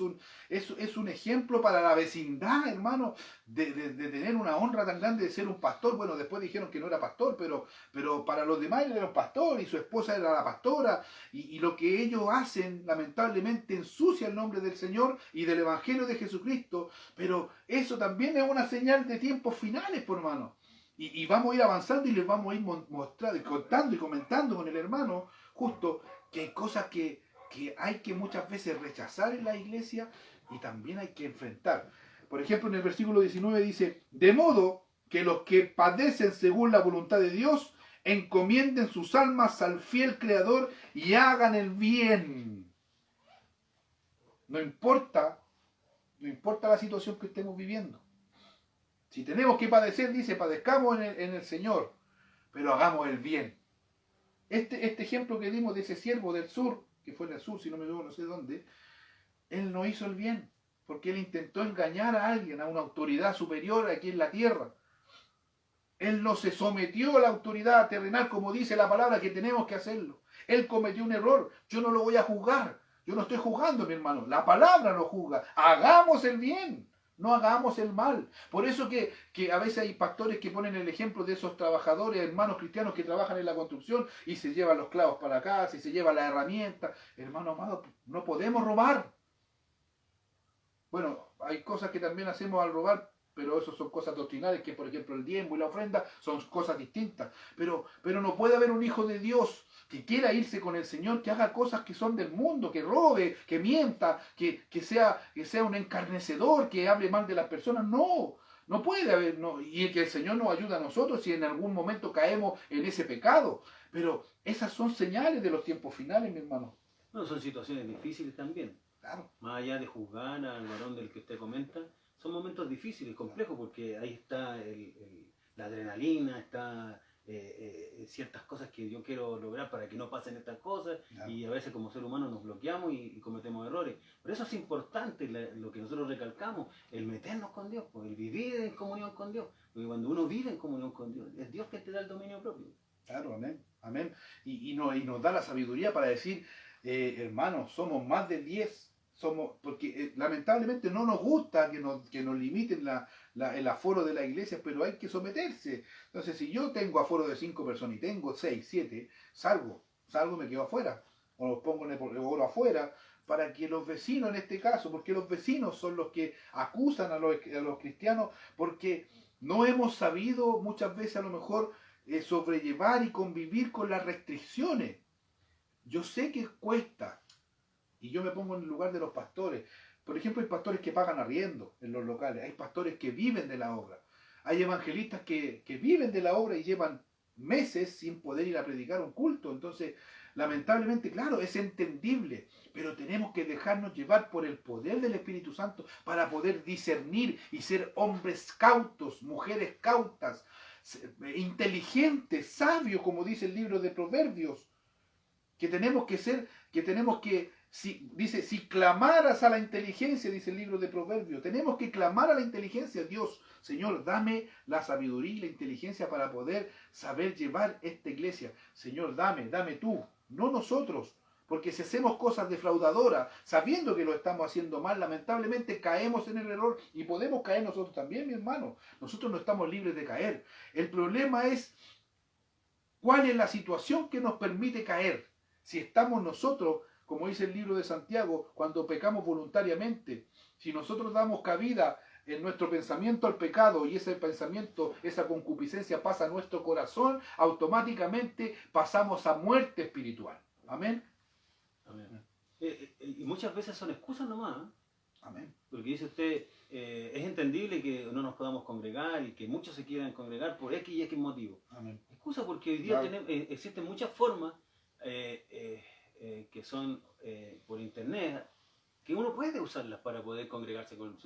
es un ejemplo para la vecindad, hermano, de tener una honra tan grande de ser un pastor. Bueno, después dijeron que no era pastor, pero para los demás él era un pastor y su esposa era la pastora, y lo que ellos hacen, lamentablemente, ensucia el nombre del Señor y del Evangelio de Jesucristo, pero eso también es una señal de tiempos finales, por hermano. Y vamos a ir avanzando y les vamos a ir mostrando y contando y comentando con el hermano justo que hay cosas que hay que muchas veces rechazar en la iglesia y también hay que enfrentar. Por ejemplo, en el versículo 19 dice, de modo que los que padecen según la voluntad de Dios encomienden sus almas al fiel Creador y hagan el bien. No importa la situación que estemos viviendo. Si tenemos que padecer, dice, padezcamos en el Señor, pero hagamos el bien. Este ejemplo que dimos de ese siervo del sur, que fue en el sur, si no me equivoco, no sé dónde, él no hizo el bien, porque él intentó engañar a alguien, a una autoridad superior aquí en la tierra. Él no se sometió a la autoridad terrenal, como dice la palabra, que tenemos que hacerlo. Él cometió un error, yo no lo voy a juzgar, yo no estoy juzgando, mi hermano, la palabra lo juzga, hagamos el bien. No hagamos el mal. Por eso que a veces hay pastores que ponen el ejemplo de esos trabajadores, hermanos cristianos que trabajan en la construcción y se llevan los clavos para casa y se llevan las herramientas. Hermano amado, no podemos robar. Bueno, hay cosas que también hacemos al robar, pero eso son cosas doctrinales, que por ejemplo el diezmo y la ofrenda son cosas distintas. Pero no puede haber un hijo de Dios que quiera irse con el Señor, que haga cosas que son del mundo, que robe, que mienta, que sea un encarnecedor, que hable mal de las personas. No, no puede haber, no. Y que el Señor nos ayude a nosotros si en algún momento caemos en ese pecado. Pero esas son señales de los tiempos finales, mi hermano. Bueno, son situaciones difíciles también. Claro. Más allá de juzgar al varón del que usted comenta, son momentos difíciles, complejos, porque ahí está la adrenalina, está ciertas cosas que yo quiero lograr para que no pasen estas cosas, Claro. y a veces como ser humano nos bloqueamos y cometemos errores. Por eso es importante lo que nosotros recalcamos, el meternos con Dios, pues, el vivir en comunión con Dios, porque cuando uno vive en comunión con Dios, es Dios que te da el dominio propio. Claro, amén, amén. Y nos da la sabiduría para decir, hermanos, somos más de 10, porque lamentablemente no nos gusta que nos limiten el aforo de la iglesia, pero hay que someterse. Entonces, si yo tengo aforo de 5 personas y tengo 6, 7, salgo y me quedo afuera, o los pongo en el oro afuera, para que los vecinos, en este caso, porque los vecinos son los que acusan a los cristianos, porque no hemos sabido muchas veces a lo mejor sobrellevar y convivir con las restricciones. Yo sé que cuesta, y yo me pongo en el lugar de los pastores. Por ejemplo, hay pastores que pagan arriendo en los locales, hay pastores que viven de la obra, hay evangelistas que viven de la obra y llevan meses sin poder ir a predicar un culto. Entonces, lamentablemente, claro, es entendible, pero tenemos que dejarnos llevar por el poder del Espíritu Santo para poder discernir y ser hombres cautos, mujeres cautas, inteligentes, sabios, como dice el libro de Proverbios, que tenemos que ser, dice, si clamaras a la inteligencia, dice el libro de Proverbios, tenemos que clamar a la inteligencia, Dios, Señor, dame la sabiduría y la inteligencia para poder saber llevar esta iglesia. Señor, dame tú, no nosotros. Porque si hacemos cosas defraudadoras, sabiendo que lo estamos haciendo mal, lamentablemente caemos en el error y podemos caer nosotros también, mi hermano. Nosotros no estamos libres de caer. El problema es cuál es la situación que nos permite caer. Si estamos nosotros, como dice el libro de Santiago, cuando pecamos voluntariamente, si nosotros damos cabida en nuestro pensamiento al pecado y ese pensamiento, esa concupiscencia pasa a nuestro corazón, automáticamente pasamos a muerte espiritual. Amén. Amén. Y muchas veces son excusas nomás, ¿eh? Amén. Porque dice usted, es entendible que no nos podamos congregar y que muchos se quieran congregar por X y X motivo. Amén. Excusa porque hoy día Claro. existen muchas formas que son por internet, que uno puede usarlas para poder congregarse con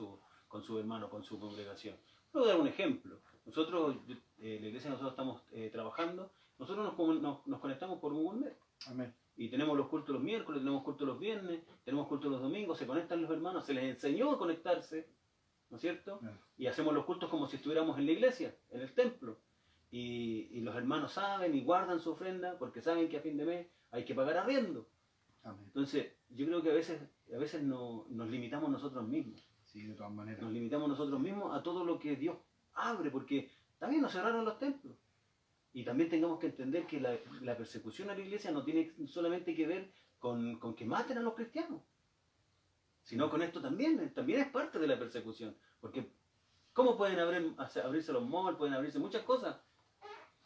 su hermano, con su congregación. Voy a dar un ejemplo. Nosotros, la iglesia, nosotros estamos trabajando, nosotros nos conectamos por Google Meet. Amén. Y tenemos los cultos los miércoles, tenemos cultos los viernes, tenemos cultos los domingos, se conectan los hermanos, se les enseñó a conectarse, ¿no es cierto? Claro. Y hacemos los cultos como si estuviéramos en la iglesia, en el templo. Y los hermanos saben y guardan su ofrenda porque saben que a fin de mes hay que pagar arriendo. Amén. Entonces, yo creo que a veces nos limitamos nosotros mismos. Sí, de todas maneras. Nos limitamos nosotros mismos a todo lo que Dios abre, porque también nos cerraron los templos. Y también tengamos que entender que la persecución a la iglesia no tiene solamente que ver con que maten a los cristianos, sino con esto también es parte de la persecución. Porque ¿cómo pueden abrirse los malls, pueden abrirse muchas cosas,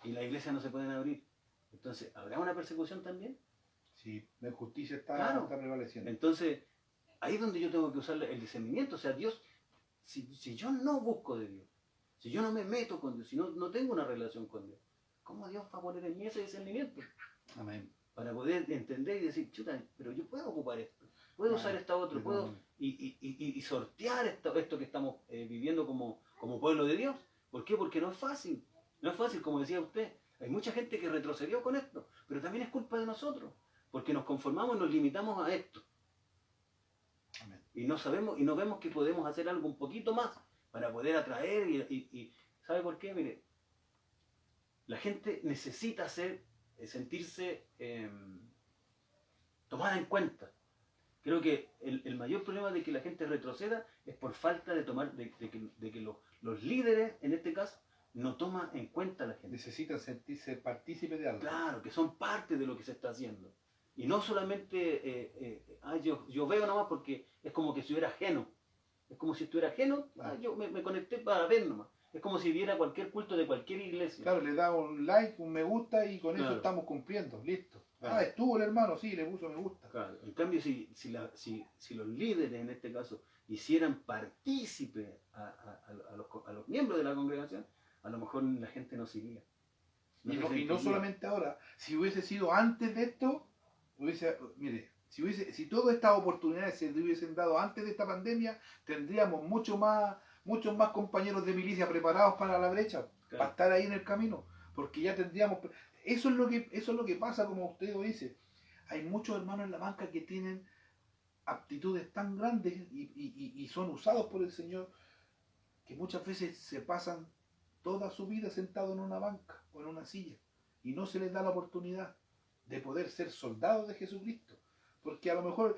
y la iglesia no se pueden abrir? Entonces, ¿habrá una persecución también? Sí, la injusticia está prevaleciendo. Entonces, ahí es donde yo tengo que usar el discernimiento. O sea, Dios, si yo no busco de Dios, si yo no me meto con Dios, si no tengo una relación con Dios, ¿cómo Dios va a poner en mí ese discernimiento? Amén. Para poder entender y decir, chuta, pero yo puedo ocupar esto, puedo usar esta otra, puedo y sortear esto que estamos viviendo como pueblo de Dios. ¿Por qué? Porque no es fácil. No es fácil, como decía usted. Hay mucha gente que retrocedió con esto, pero también es culpa de nosotros, porque nos conformamos y nos limitamos a esto. Amén. Y no sabemos y no vemos que podemos hacer algo un poquito más para poder atraer y ¿sabe por qué? Mire, la gente necesita sentirse tomada en cuenta. Creo que el mayor problema de que la gente retroceda es por falta de que los líderes, en este caso, no toman en cuenta a la gente. Necesitan sentirse partícipes de algo. Claro, que son parte de lo que se está haciendo. Y no solamente, yo veo nomás porque es como que estuviera ajeno. Es como si estuviera ajeno, yo me conecté para ver nomás. Es como si viera cualquier culto de cualquier iglesia. Claro, le da un like, un me gusta y con eso Claro. estamos cumpliendo, listo. Claro. Ah, estuvo el hermano, sí, le puso me gusta. Claro. En cambio, si los líderes en este caso hicieran partícipe a los miembros de la congregación, a lo mejor la gente no seguía. Y no sentiría. solamente ahora, si hubiese sido antes de esto, mire, si todas estas oportunidades se hubiesen dado antes de esta pandemia, tendríamos muchos más compañeros de milicia preparados para la brecha, Claro. para estar ahí en el camino, porque ya tendríamos, eso es lo que pasa, como usted lo dice. Hay muchos hermanos en la banca que tienen aptitudes tan grandes y son usados por el Señor, que muchas veces se pasan toda su vida sentado en una banca o en una silla y no se les da la oportunidad de poder ser soldados de Jesucristo. Porque a lo mejor,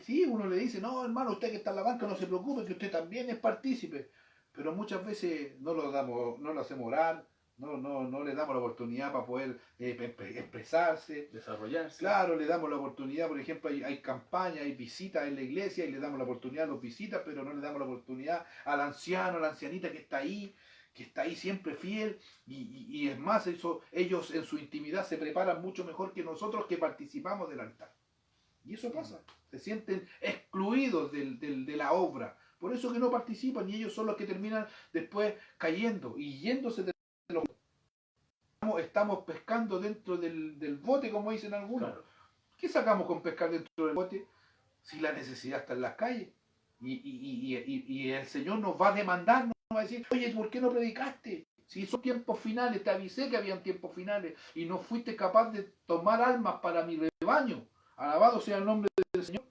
sí, uno le dice, no, hermano, usted que está en la banca no se preocupe, que usted también es partícipe. Pero muchas veces no lo hacemos orar, no le damos la oportunidad para poder expresarse, Desarrollarse. Claro, le damos la oportunidad, por ejemplo, hay campañas, hay visitas en la iglesia y le damos la oportunidad a los visitas, pero no le damos la oportunidad al anciano, a la ancianita que está ahí siempre fiel, y es más, ellos en su intimidad se preparan mucho mejor que nosotros que participamos del altar. Y eso pasa, se sienten excluidos de la obra, por eso que no participan, y ellos son los que terminan después cayendo y yéndose de los... Estamos pescando dentro del bote, como dicen algunos. Claro. ¿Qué sacamos con pescar dentro del bote si la necesidad está en las calles? Y el Señor nos va a demandar, nos va a decir, oye, ¿por qué no predicaste? Si son tiempos finales, te avisé que habían tiempos finales y no fuiste capaz de tomar almas para mi rebaño. Alabado sea el nombre del Señor.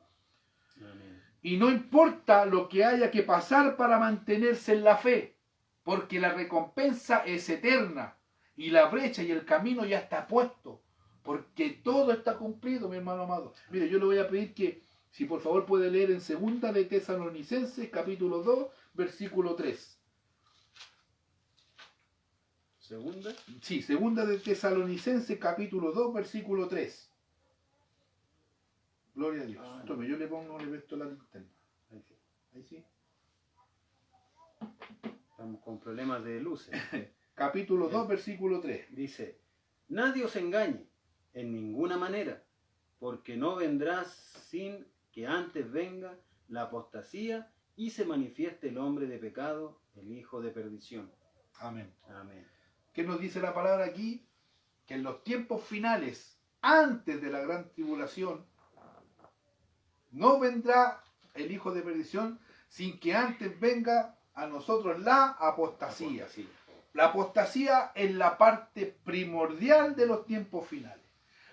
Amén. Y no importa lo que haya que pasar para mantenerse en la fe, porque la recompensa es eterna y la brecha y el camino ya está puesto, porque todo está cumplido, mi hermano amado. Mire, yo le voy a pedir que, si por favor puede leer en 2 de Tesalonicenses, capítulo 2, versículo 3. Segunda. Sí, 2 de Tesalonicenses, capítulo 2, versículo 3. Gloria a Dios. Tome, yo le presto la linterna. Ahí sí. Ahí sí. Estamos con problemas de luces. Capítulo 2, versículo 3. Dice, nadie os engañe en ninguna manera, porque no vendrá sin que antes venga la apostasía y se manifieste el hombre de pecado, el hijo de perdición. Amén. Amén. ¿Qué nos dice la palabra aquí? Que en los tiempos finales, antes de la gran tribulación, no vendrá el hijo de perdición sin que antes venga a nosotros la apostasía. La apostasía es la parte primordial de los tiempos finales,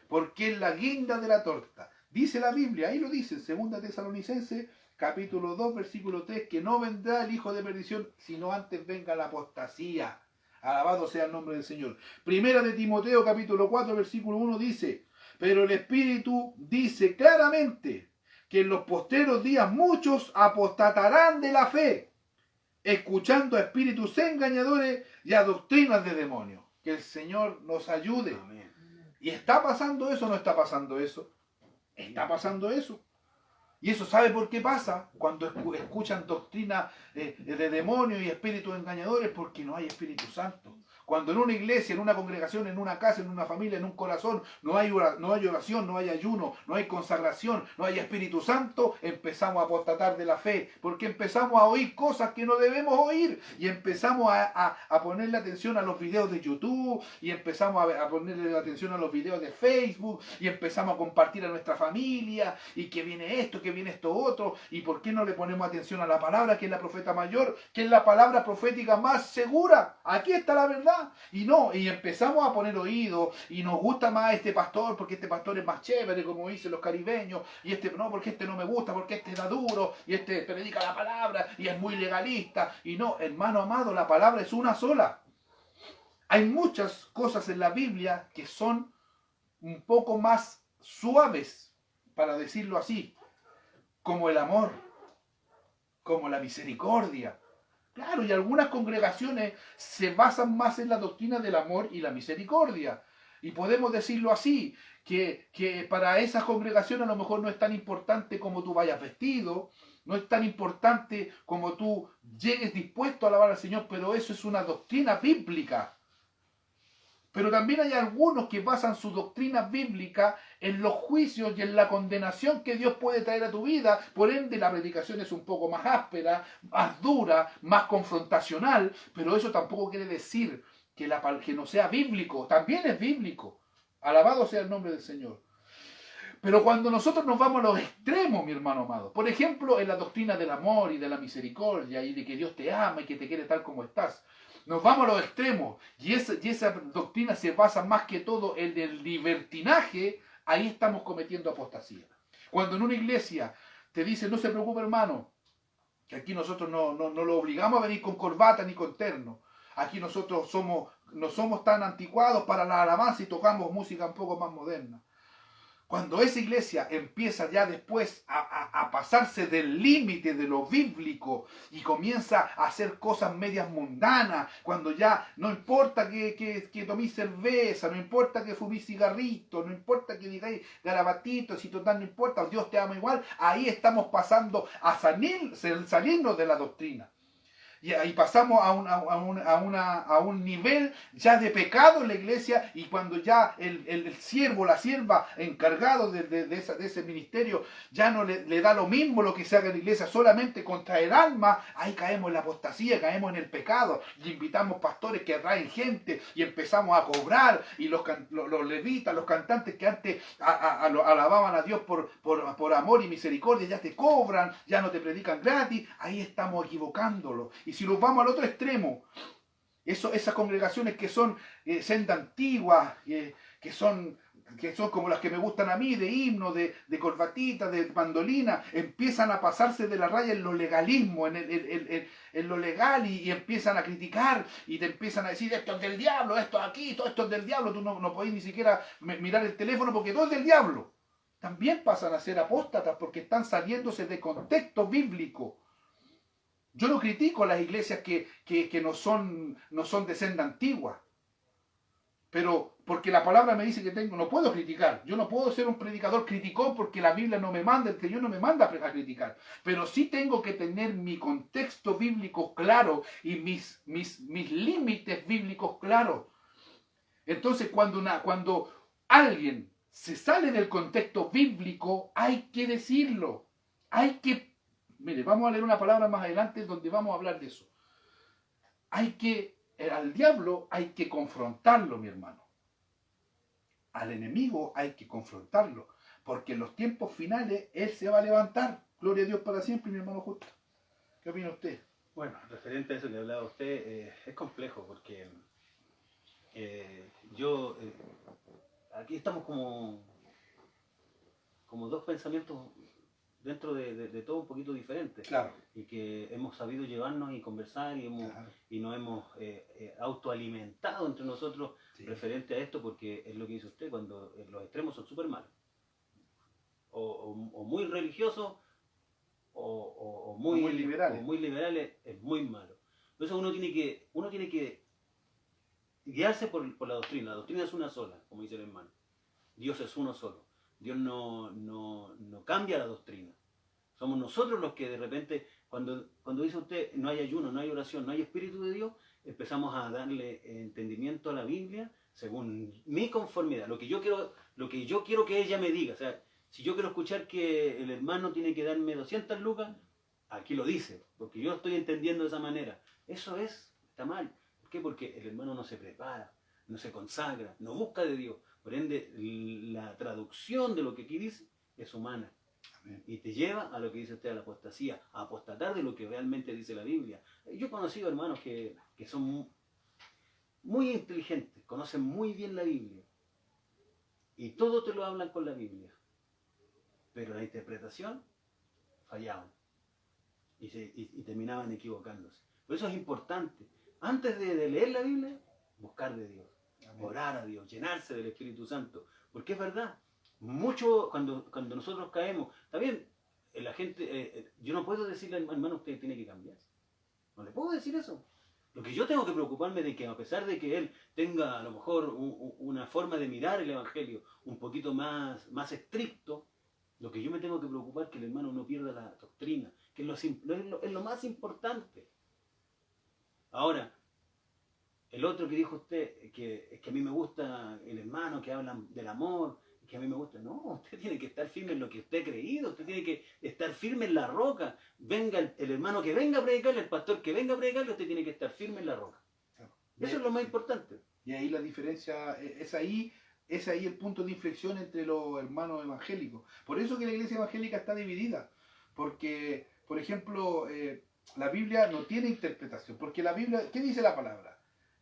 porque es la guinda de la torta. Dice la Biblia, ahí lo dice, 2 Tesalonicenses, capítulo 2, versículo 3, que no vendrá el hijo de perdición, sino antes venga la apostasía. Alabado sea el nombre del Señor. Primera de Timoteo, capítulo 4, versículo 1 dice, pero el Espíritu dice claramente que en los postreros días muchos apostatarán de la fe, escuchando a espíritus engañadores y a doctrinas de demonios. Que el Señor nos ayude. Amén. ¿Y está pasando eso o no está pasando eso? Está pasando eso. ¿Y eso sabe por qué pasa? Cuando escuchan doctrinas de demonios y espíritus engañadores, porque no hay Espíritu Santo. Cuando en una iglesia, en una congregación, en una casa, en una familia, en un corazón, no hay oración, no hay ayuno, no hay consagración, no hay Espíritu Santo, empezamos a apostatar de la fe, porque empezamos a oír cosas que no debemos oír, y empezamos a ponerle atención a los videos de YouTube, y empezamos a ponerle atención a los videos de Facebook, y empezamos a compartir a nuestra familia, y que viene esto otro, y por qué no le ponemos atención a la palabra, que es la profeta mayor, que es la palabra profética más segura. Aquí está la verdad. Y empezamos a poner oído, y nos gusta más este pastor, porque este pastor es más chévere, como dicen los caribeños, y este no, porque este no me gusta, porque este da duro, y este predica la palabra, y es muy legalista. Y no, hermano amado, la palabra es una sola. Hay muchas cosas en la Biblia que son un poco más suaves, para decirlo así, como el amor, como la misericordia. Claro, y algunas congregaciones se basan más en la doctrina del amor y la misericordia. Y podemos decirlo así, que para esas congregaciones a lo mejor no es tan importante como tú vayas vestido, no es tan importante como tú llegues dispuesto a alabar al Señor, pero eso es una doctrina bíblica. Pero también hay algunos que basan su doctrina bíblica en los juicios y en la condenación que Dios puede traer a tu vida. Por ende, la predicación es un poco más áspera, más dura, más confrontacional, pero eso tampoco quiere decir que no sea bíblico. También es bíblico. Alabado sea el nombre del Señor. Pero cuando nosotros nos vamos a los extremos, mi hermano amado, por ejemplo, en la doctrina del amor y de la misericordia y de que Dios te ama y que te quiere tal como estás, nos vamos a los extremos y esa doctrina se basa más que todo en el libertinaje, ahí estamos cometiendo apostasía. Cuando en una iglesia te dicen, no se preocupe hermano, que aquí nosotros no lo obligamos a venir con corbata ni con terno, aquí nosotros no somos tan anticuados para la alabanza y tocamos música un poco más moderna. Cuando esa iglesia empieza ya después a pasarse del límite de lo bíblico y comienza a hacer cosas medias mundanas, cuando ya no importa que toméis cerveza, no importa que fuméis cigarrito, no importa que digáis garabatitos y total no importa, Dios te ama igual, ahí estamos pasando a salirnos de la doctrina. Y ahí pasamos a un nivel ya de pecado en la iglesia, y cuando ya el siervo, la sierva encargado de ese ministerio ya no le da lo mismo lo que se haga en la iglesia, solamente contra el alma, ahí caemos en la apostasía, caemos en el pecado, y invitamos pastores que atraen gente y empezamos a cobrar, y los levitas, los cantantes que antes alababan a Dios por amor y misericordia, ya te cobran, ya no te predican gratis, ahí estamos equivocándolo. Y si nos vamos al otro extremo, esas congregaciones que son senda antigua, que son como las que me gustan a mí, de himno, de corbatita, de mandolina, empiezan a pasarse de la raya en lo legalismo, en lo legal, y empiezan a criticar y te empiezan a decir, esto es del diablo, esto aquí, todo esto es del diablo, tú no podés ni siquiera mirar el teléfono porque todo es del diablo. También pasan a ser apóstatas porque están saliéndose de contexto bíblico. Yo no critico a las iglesias que no son de senda antigua, pero porque la palabra me dice que no puedo criticar. Yo no puedo ser un predicador criticón porque la Biblia no me manda, el Señor no me manda a criticar. Pero sí tengo que tener mi contexto bíblico claro y mis límites bíblicos claros. Entonces, cuando alguien se sale del contexto bíblico, hay que decirlo. Mire, vamos a leer una palabra más adelante donde vamos a hablar de eso. Al diablo hay que confrontarlo, mi hermano. Al enemigo hay que confrontarlo, porque en los tiempos finales él se va a levantar. Gloria a Dios para siempre, mi hermano Justo. ¿Qué opina usted? Bueno, referente a eso que hablaba usted, es complejo porque aquí estamos como dos pensamientos dentro de todo un poquito diferentes. Claro. Y que hemos sabido llevarnos y conversar y nos hemos autoalimentado entre nosotros, sí, referente a esto, porque es lo que dice usted, cuando los extremos son súper malos. O muy religiosos o muy liberales es muy malo. Entonces uno tiene que guiarse por la doctrina. La doctrina es una sola, como dice el hermano. Dios es uno solo. Dios no cambia la doctrina. Somos nosotros los que de repente, cuando dice usted no hay ayuno, no hay oración, no hay Espíritu de Dios, empezamos a darle entendimiento a la Biblia según mi conformidad, lo que yo quiero que ella me diga. O sea, si yo quiero escuchar que el hermano tiene que darme 200 lucas, aquí lo dice, porque yo estoy entendiendo de esa manera. Eso está mal. ¿Por qué? Porque el hermano no se prepara, no se consagra, no busca de Dios. Por ende, la traducción de lo que aquí dice es humana. Amén. Y te lleva a lo que dice usted, a la apostasía, a apostatar de lo que realmente dice la Biblia. Yo he conocido hermanos que son muy inteligentes, conocen muy bien la Biblia. Y todo te lo hablan con la Biblia. Pero la interpretación fallaban. Y terminaban equivocándose. Por eso es importante, antes de leer la Biblia, buscar de Dios. Orar a Dios, llenarse del Espíritu Santo, porque es verdad, mucho cuando nosotros caemos, también la gente, yo no puedo decirle al hermano usted tiene que cambiarse, no le puedo decir eso, Lo que yo tengo que preocuparme de que a pesar de que él tenga a lo mejor una forma de mirar el Evangelio un poquito más estricto, lo que yo me tengo que preocupar es que el hermano no pierda la doctrina, que es lo más importante. Ahora, el otro que dijo usted, que a mí me gusta el hermano que hablan del amor, que a mí me gusta. No, usted tiene que estar firme en lo que usted ha creído, usted tiene que estar firme en la roca. Venga el hermano que venga a predicarle, el pastor que venga a predicarle, usted tiene que estar firme en la roca. Eso es lo más importante. Y ahí la diferencia, es ahí el punto de inflexión entre los hermanos evangélicos. Por eso que la iglesia evangélica está dividida. Porque, por ejemplo, la Biblia no tiene interpretación. Porque la Biblia, ¿qué dice la palabra?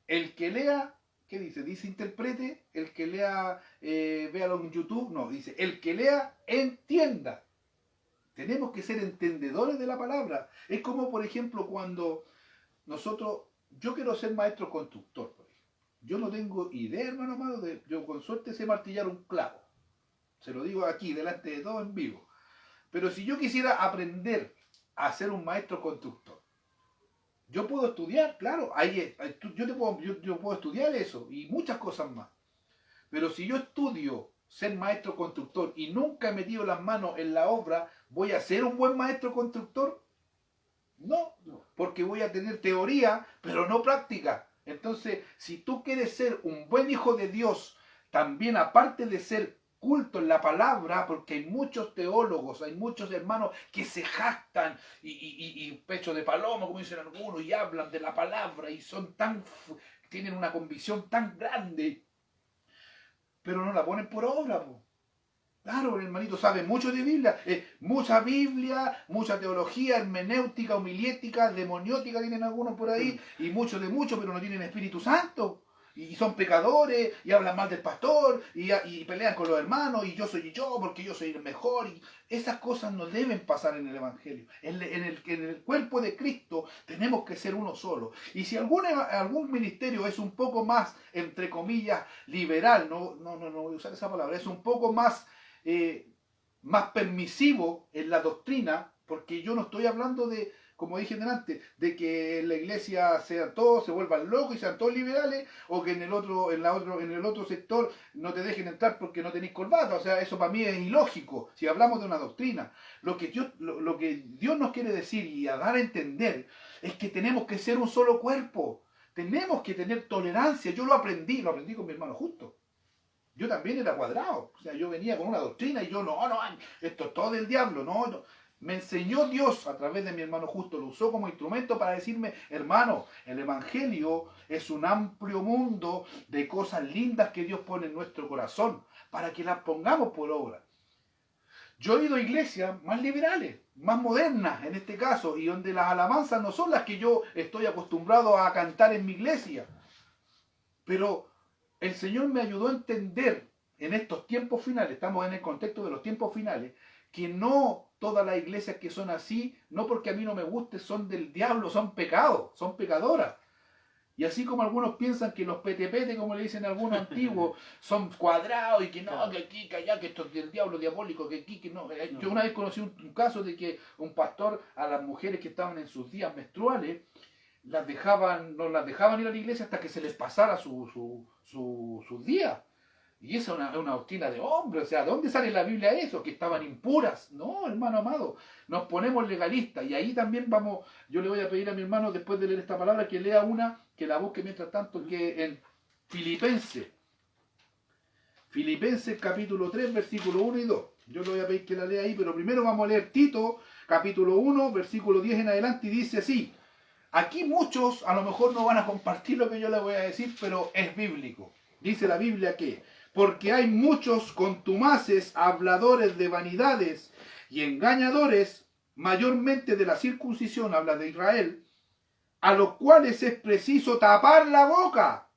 El que lea, ¿qué dice? Dice interprete, el que lea, véalo en YouTube, no, dice, el que lea, entienda. Tenemos que ser entendedores de la palabra. Es como, por ejemplo, cuando yo quiero ser maestro constructor, por ejemplo. Yo no tengo idea, hermano amado, yo con suerte sé martillar un clavo. Se lo digo aquí, delante de todos en vivo. Pero si yo quisiera aprender a ser un maestro constructor, yo puedo estudiar, claro, yo puedo estudiar eso y muchas cosas más. Pero si yo estudio ser maestro constructor y nunca he metido las manos en la obra, ¿voy a ser un buen maestro constructor? No, porque voy a tener teoría, pero no práctica. Entonces, si tú quieres ser un buen hijo de Dios, también aparte de ser culto en la palabra, porque hay muchos teólogos, hay muchos hermanos que se jactan y pecho de palomo, como dicen algunos, y hablan de la palabra y tienen una convicción tan grande, pero no la ponen por obra, po. Claro, el hermanito sabe mucho de Biblia, mucha teología, hermenéutica, homilética, demoniótica tienen algunos por ahí, y mucho, pero no tienen Espíritu Santo. Y son pecadores, y hablan mal del pastor, y pelean con los hermanos, y yo soy yo, porque yo soy el mejor. Y esas cosas no deben pasar en el Evangelio. En el cuerpo de Cristo tenemos que ser uno solo. Y si algún ministerio es un poco más, entre comillas, liberal, no voy a usar esa palabra, es un poco más permisivo en la doctrina, porque yo no estoy hablando de, como dije delante, de que en la iglesia todos se vuelvan locos y sean todos liberales, o que en el otro sector no te dejen entrar porque no tenéis corbata. O sea, eso para mí es ilógico, si hablamos de una doctrina. Lo que Dios nos quiere decir y a dar a entender es que tenemos que ser un solo cuerpo. Tenemos que tener tolerancia. Yo lo aprendí con mi hermano Justo. Yo también era cuadrado. O sea, yo venía con una doctrina y yo esto es todo del diablo, no. Me enseñó Dios a través de mi hermano Justo, lo usó como instrumento para decirme, hermano, el Evangelio es un amplio mundo de cosas lindas que Dios pone en nuestro corazón, para que las pongamos por obra. Yo he ido a iglesias más liberales, más modernas en este caso, y donde las alabanzas no son las que yo estoy acostumbrado a cantar en mi iglesia. Pero el Señor me ayudó a entender en estos tiempos finales, estamos en el contexto de los tiempos finales, que no todas las iglesias que son así, no porque a mí no me guste, son del diablo, son pecados, son pecadoras. Y así como algunos piensan que los petepete, como le dicen algunos antiguos, son cuadrados y que no, que aquí, que allá, que esto es del diablo diabólico, que aquí, que no. Yo una vez conocí un caso de que un pastor a las mujeres que estaban en sus días menstruales, no las dejaban ir a la iglesia hasta que se les pasara sus días. Y esa es una doctrina de hombre. O sea, ¿de dónde sale la Biblia eso? Que estaban impuras. No, hermano amado. Nos ponemos legalistas. Y ahí también yo le voy a pedir a mi hermano, después de leer esta palabra, que lea una, que la busque mientras tanto, que en Filipenses capítulo 3, versículo 1 y 2. Yo le voy a pedir que la lea ahí, pero primero vamos a leer Tito, capítulo 1, versículo 10 en adelante, y dice así. Aquí muchos a lo mejor no van a compartir lo que yo les voy a decir, pero es bíblico. Dice la Biblia que, porque hay muchos contumaces, habladores de vanidades y engañadores, mayormente de la circuncisión, habla de Israel, a los cuales es preciso tapar la boca.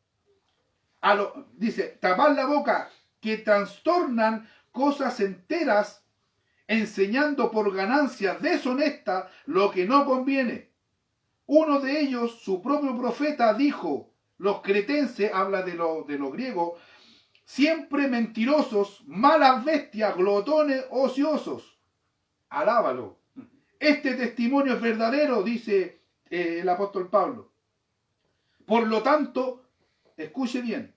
Dice, tapar la boca, que trastornan cosas enteras, enseñando por ganancias deshonestas lo que no conviene. Uno de ellos, su propio profeta, dijo, los cretenses, habla de los griegos, siempre mentirosos, malas bestias, glotones, ociosos. Alábalo. Este testimonio es verdadero, dice el apóstol Pablo. Por lo tanto, escuche bien,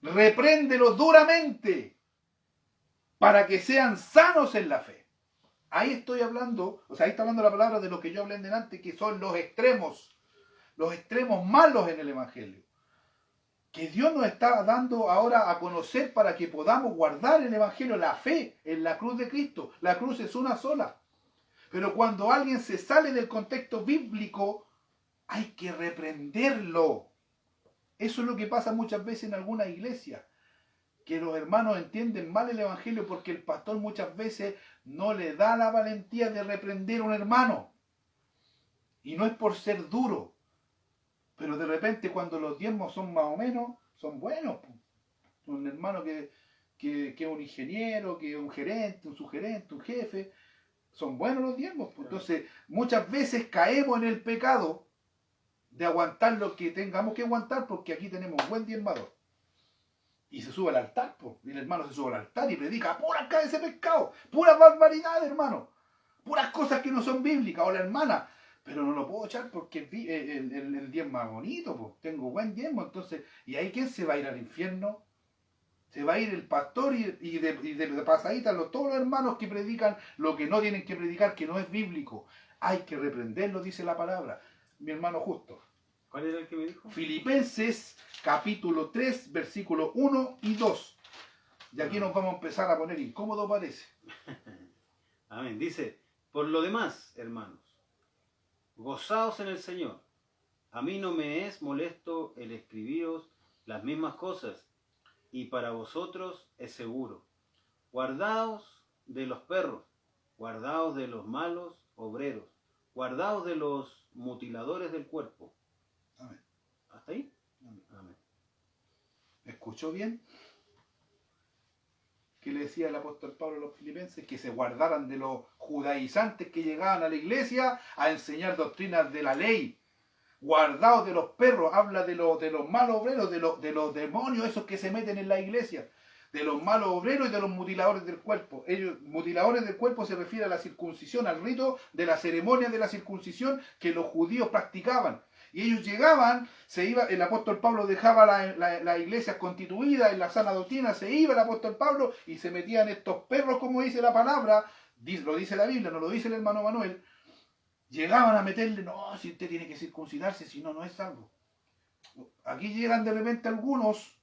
repréndelos duramente para que sean sanos en la fe. Ahí estoy hablando, o sea, ahí está hablando la palabra de lo que yo hablé en delante, que son los extremos malos en el Evangelio. Que Dios nos está dando ahora a conocer para que podamos guardar el Evangelio, la fe en la cruz de Cristo. La cruz es una sola. Pero cuando alguien se sale del contexto bíblico, hay que reprenderlo. Eso es lo que pasa muchas veces en algunas iglesias. Que los hermanos entienden mal el Evangelio porque el pastor muchas veces no le da la valentía de reprender a un hermano. Y no es por ser duro. Pero de repente cuando los diezmos son más o menos, son buenos. Un hermano que es un ingeniero, que es un gerente, un subgerente, un jefe, son buenos los diezmos. Entonces muchas veces caemos en el pecado de aguantar lo que tengamos que aguantar porque aquí tenemos un buen diezmador. Y se sube al altar, y el hermano se sube al altar y predica puras cae ese pescado, puras barbaridades, hermano, puras cosas que no son bíblicas, o la hermana, pero no lo puedo echar porque el diezmo es bonito, pues, tengo buen diezmo, entonces, ¿y ahí quién se va a ir al infierno? Se va a ir el pastor y de pasadita todos los hermanos que predican lo que no tienen que predicar, que no es bíblico. Hay que reprenderlo, dice la palabra. Mi hermano justo. ¿Cuál era el que me dijo? Filipenses capítulo 3, versículos 1 y 2. Y aquí nos vamos a empezar a poner incómodo, parece. Amén. Dice, por lo demás, hermanos, gozaos en el Señor. A mí no me es molesto el escribiros las mismas cosas, y para vosotros es seguro. Guardaos de los perros, guardaos de los malos obreros, guardaos de los mutiladores del cuerpo. Amén. ¿Hasta ahí? Amén. ¿Me escuchó bien? ¿Qué le decía el apóstol Pablo a los filipenses? Que se guardaran de los judaizantes que llegaban a la iglesia a enseñar doctrinas de la ley. Guardaos de los perros, habla de los malos obreros, de los demonios esos que se meten en la iglesia, de los malos obreros y de los mutiladores del cuerpo. Ellos, mutiladores del cuerpo se refiere a la circuncisión, al rito de la ceremonia de la circuncisión que los judíos practicaban. Y ellos llegaban, el apóstol Pablo dejaba la iglesia constituida en la sana doctrina, se iba el apóstol Pablo y se metían estos perros, como dice la palabra, lo dice la Biblia, no lo dice el hermano Manuel. Llegaban a meterle, no, si usted tiene que circuncidarse, si no, no es salvo. Aquí llegan de repente algunos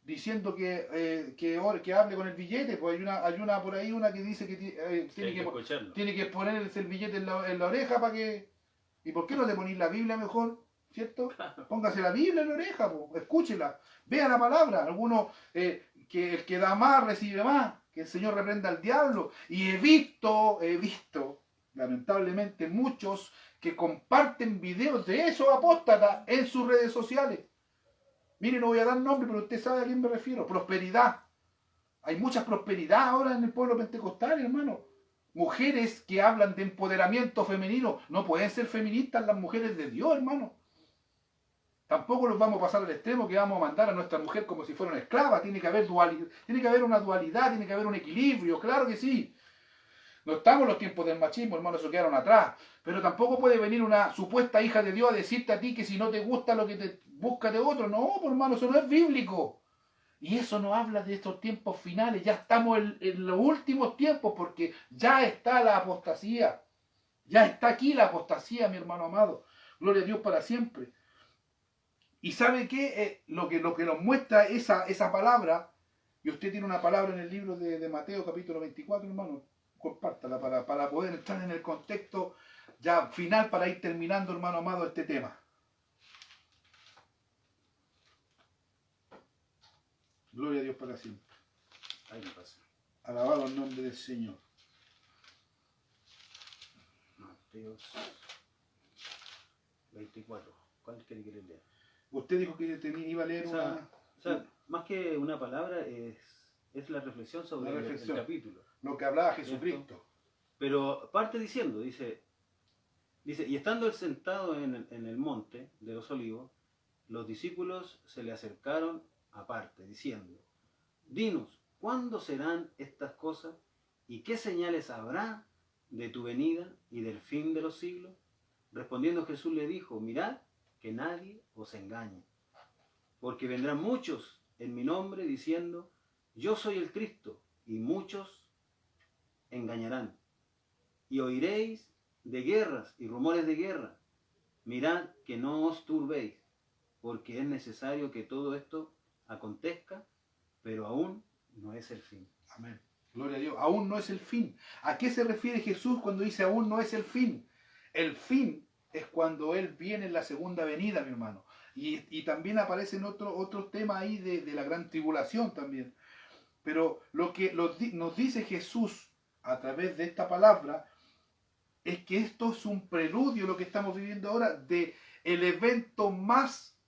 diciendo que hable con el billete, pues hay una por ahí, una que dice que tiene que poner el billete en la oreja para que... ¿Y por qué no le ponéis la Biblia mejor? ¿Cierto? Póngase la Biblia en la oreja, pues, escúchela, vea la palabra. Algunos, que el que da más recibe más, que el Señor reprenda al diablo. Y he visto, lamentablemente, muchos que comparten videos de esos apóstatas en sus redes sociales. Mire, no voy a dar nombre, pero usted sabe a quién me refiero. Prosperidad. Hay mucha prosperidad ahora en el pueblo pentecostal, hermano. Mujeres que hablan de empoderamiento femenino. No pueden ser feministas las mujeres de Dios, hermano. Tampoco los vamos a pasar al extremo que vamos a mandar a nuestra mujer como si fuera una esclava. Tiene que haber dualidad, tiene que haber una dualidad, tiene que haber un equilibrio, claro que sí. No estamos en los tiempos del machismo, hermano, eso quedaron atrás. Pero tampoco puede venir una supuesta hija de Dios a decirte a ti que si no te gusta lo que te busca de otro. No, pues, hermano, eso no es bíblico. Y eso no habla de estos tiempos finales. Ya estamos en los últimos tiempos porque ya está la apostasía. Ya está aquí la apostasía, mi hermano amado. Gloria a Dios para siempre. ¿Y sabe qué? Lo que nos muestra esa palabra, y usted tiene una palabra en el libro de Mateo capítulo 24, hermano, compártala para poder entrar en el contexto ya final para ir terminando, hermano amado, este tema. Gloria a Dios para siempre. Ahí me pasa. Alabado el nombre del Señor. Mateo 24. ¿Cuál quiere que le lea? Usted dijo que iba a leer una... O sea, más que una palabra es la reflexión sobre el capítulo. Lo que hablaba Jesucristo. ¿Cierto? Pero parte diciendo, dice, y estando él sentado en el monte de los olivos, los discípulos se le acercaron aparte, diciendo, dinos, ¿cuándo serán estas cosas? ¿Y qué señales habrá de tu venida y del fin de los siglos? Respondiendo Jesús le dijo, mirad que nadie os engañe. Porque vendrán muchos en mi nombre diciendo, yo soy el Cristo, y muchos engañarán. Y oiréis de guerras y rumores de guerra. Mirad que no os turbéis, porque es necesario que todo esto acontezca, pero aún no es el fin. Amén. Gloria a Dios. Aún no es el fin. ¿A qué se refiere Jesús cuando dice aún no es el fin? El fin es cuando Él viene en la segunda venida, mi hermano. Y también aparecen otros temas ahí de la gran tribulación también. Pero lo que nos dice Jesús a través de esta palabra es que esto es un preludio, lo que estamos viviendo ahora, de el evento más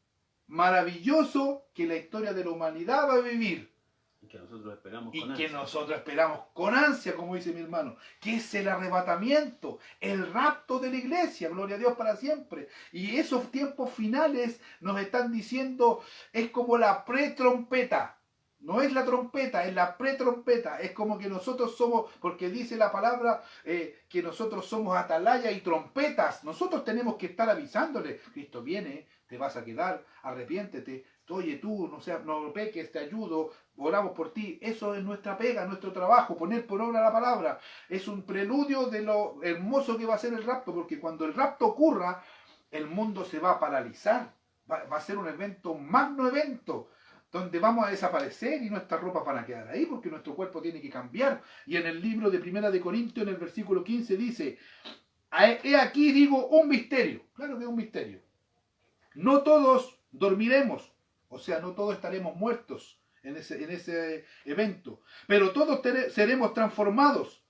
maravilloso que la historia de la humanidad va a vivir. Y que nosotros esperamos Y con que ansia. nosotros esperamos con ansia, como dice mi hermano, que es el arrebatamiento, el rapto de la iglesia, gloria a Dios para siempre. Y esos tiempos finales nos están diciendo, es como la pretrompeta. No es la trompeta, es la pretrompeta. Es como que nosotros somos, porque dice la palabra que nosotros somos atalaya y trompetas. Nosotros tenemos que estar avisándole, Cristo viene, te vas a quedar, arrepiéntete. Oye tú, no peques, te ayudo, oramos por ti. Eso es nuestra pega, nuestro trabajo, poner por obra la palabra. Es un preludio de lo hermoso que va a ser el rapto, porque cuando el rapto ocurra, el mundo se va a paralizar. Va a ser un evento, magno evento, donde vamos a desaparecer y nuestras ropas van a quedar ahí, porque nuestro cuerpo tiene que cambiar. Y en el libro de 1 de Corintios, en el versículo 15, dice, he aquí digo un misterio. Claro que es un misterio. No todos dormiremos, o sea, no todos estaremos muertos en ese evento, pero todos seremos transformados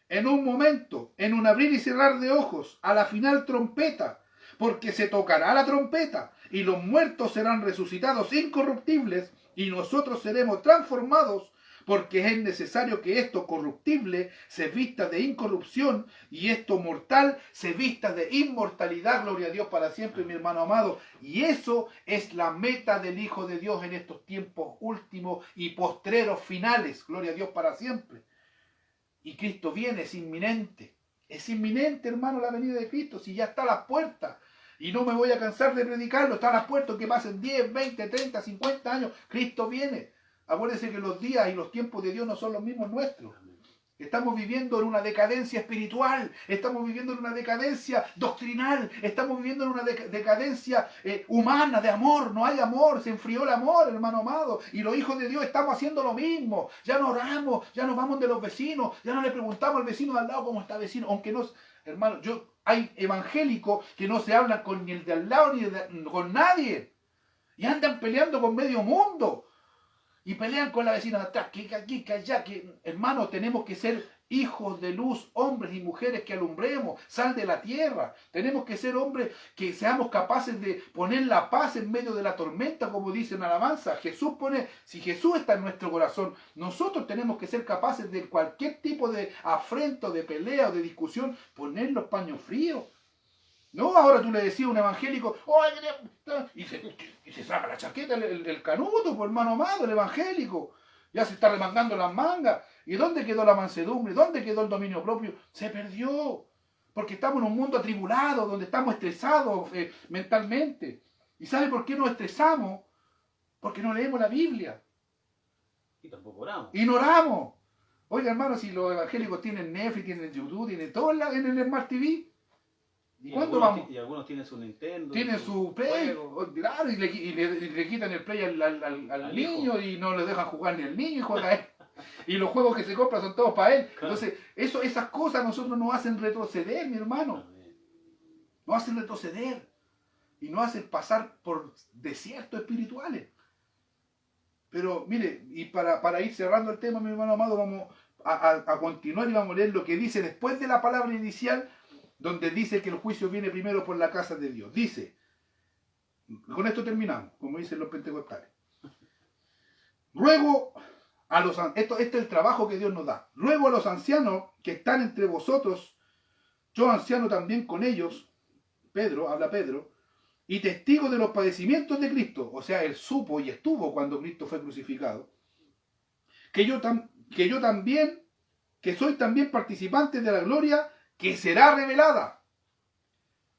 en un momento, en un abrir y cerrar de ojos, a la final trompeta, porque se tocará la trompeta y los muertos serán resucitados incorruptibles y nosotros seremos transformados, porque es necesario que esto corruptible se vista de incorrupción y esto mortal se vista de inmortalidad, gloria a Dios para siempre, mi hermano amado. Y eso es la meta del Hijo de Dios en estos tiempos últimos y postreros finales, gloria a Dios para siempre. Y Cristo viene, es inminente, hermano, la venida de Cristo, si ya está a las puertas. Y no me voy a cansar de predicarlo, está a las puertas, que pasen 10, 20, 30, 50 años, Cristo viene. Acuérdense que los días y los tiempos de Dios no son los mismos nuestros. Estamos viviendo en una decadencia espiritual, estamos viviendo en una decadencia doctrinal, estamos viviendo en una decadencia humana de amor. No hay amor, se enfrió el amor, hermano amado. Y los hijos de Dios estamos haciendo lo mismo. Ya no oramos, ya nos vamos de los vecinos, ya no le preguntamos al vecino de al lado cómo está el vecino. Aunque no, hermano, hay evangélicos que no se hablan con ni el de al lado ni con nadie. Y andan peleando con medio mundo. Y pelean con la vecina de atrás, que aquí, que allá, que hermano, tenemos que ser hijos de luz, hombres y mujeres que alumbremos, sal de la tierra. Tenemos que ser hombres que seamos capaces de poner la paz en medio de la tormenta, como dice en alabanza. Si Jesús está en nuestro corazón, nosotros tenemos que ser capaces de cualquier tipo de afrento, de pelea o de discusión, poner los paños fríos. No, ahora tú le decías a un evangélico, y se saca la chaqueta el canuto, por hermano amado, el evangélico. Ya se está remangando las mangas. ¿Y dónde quedó la mansedumbre? ¿Dónde quedó el dominio propio? Se perdió. Porque estamos en un mundo atribulado, donde estamos estresados mentalmente. ¿Y sabe por qué nos estresamos? Porque no leemos la Biblia. Y tampoco oramos. Y no oramos. Oiga, hermano, si los evangélicos tienen Netflix, tienen YouTube, tienen todo en el Smart TV. ¿Y cuándo vamos? Y algunos tienen su Nintendo. Tienen su Play, juego. claro, y le quitan el Play al niño hijo. y no le dejan jugar ni al niño y juega él. Y los juegos que se compran son todos para él. Claro. Entonces, esas cosas a nosotros nos hacen retroceder, mi hermano. Amén. Nos hacen retroceder. Y nos hacen pasar por desiertos espirituales. Pero mire, y para ir cerrando el tema, mi hermano amado, vamos a continuar y vamos a leer lo que dice después de la palabra inicial, donde dice que el juicio viene primero por la casa de Dios. Dice, con esto terminamos, como dicen los pentecostales. Ruego a los esto es el trabajo que Dios nos da. Ruego a los ancianos que están entre vosotros, yo anciano también con ellos, habla Pedro, y testigo de los padecimientos de Cristo, o sea, él supo y estuvo cuando Cristo fue crucificado, que soy también participante de la gloria que será revelada.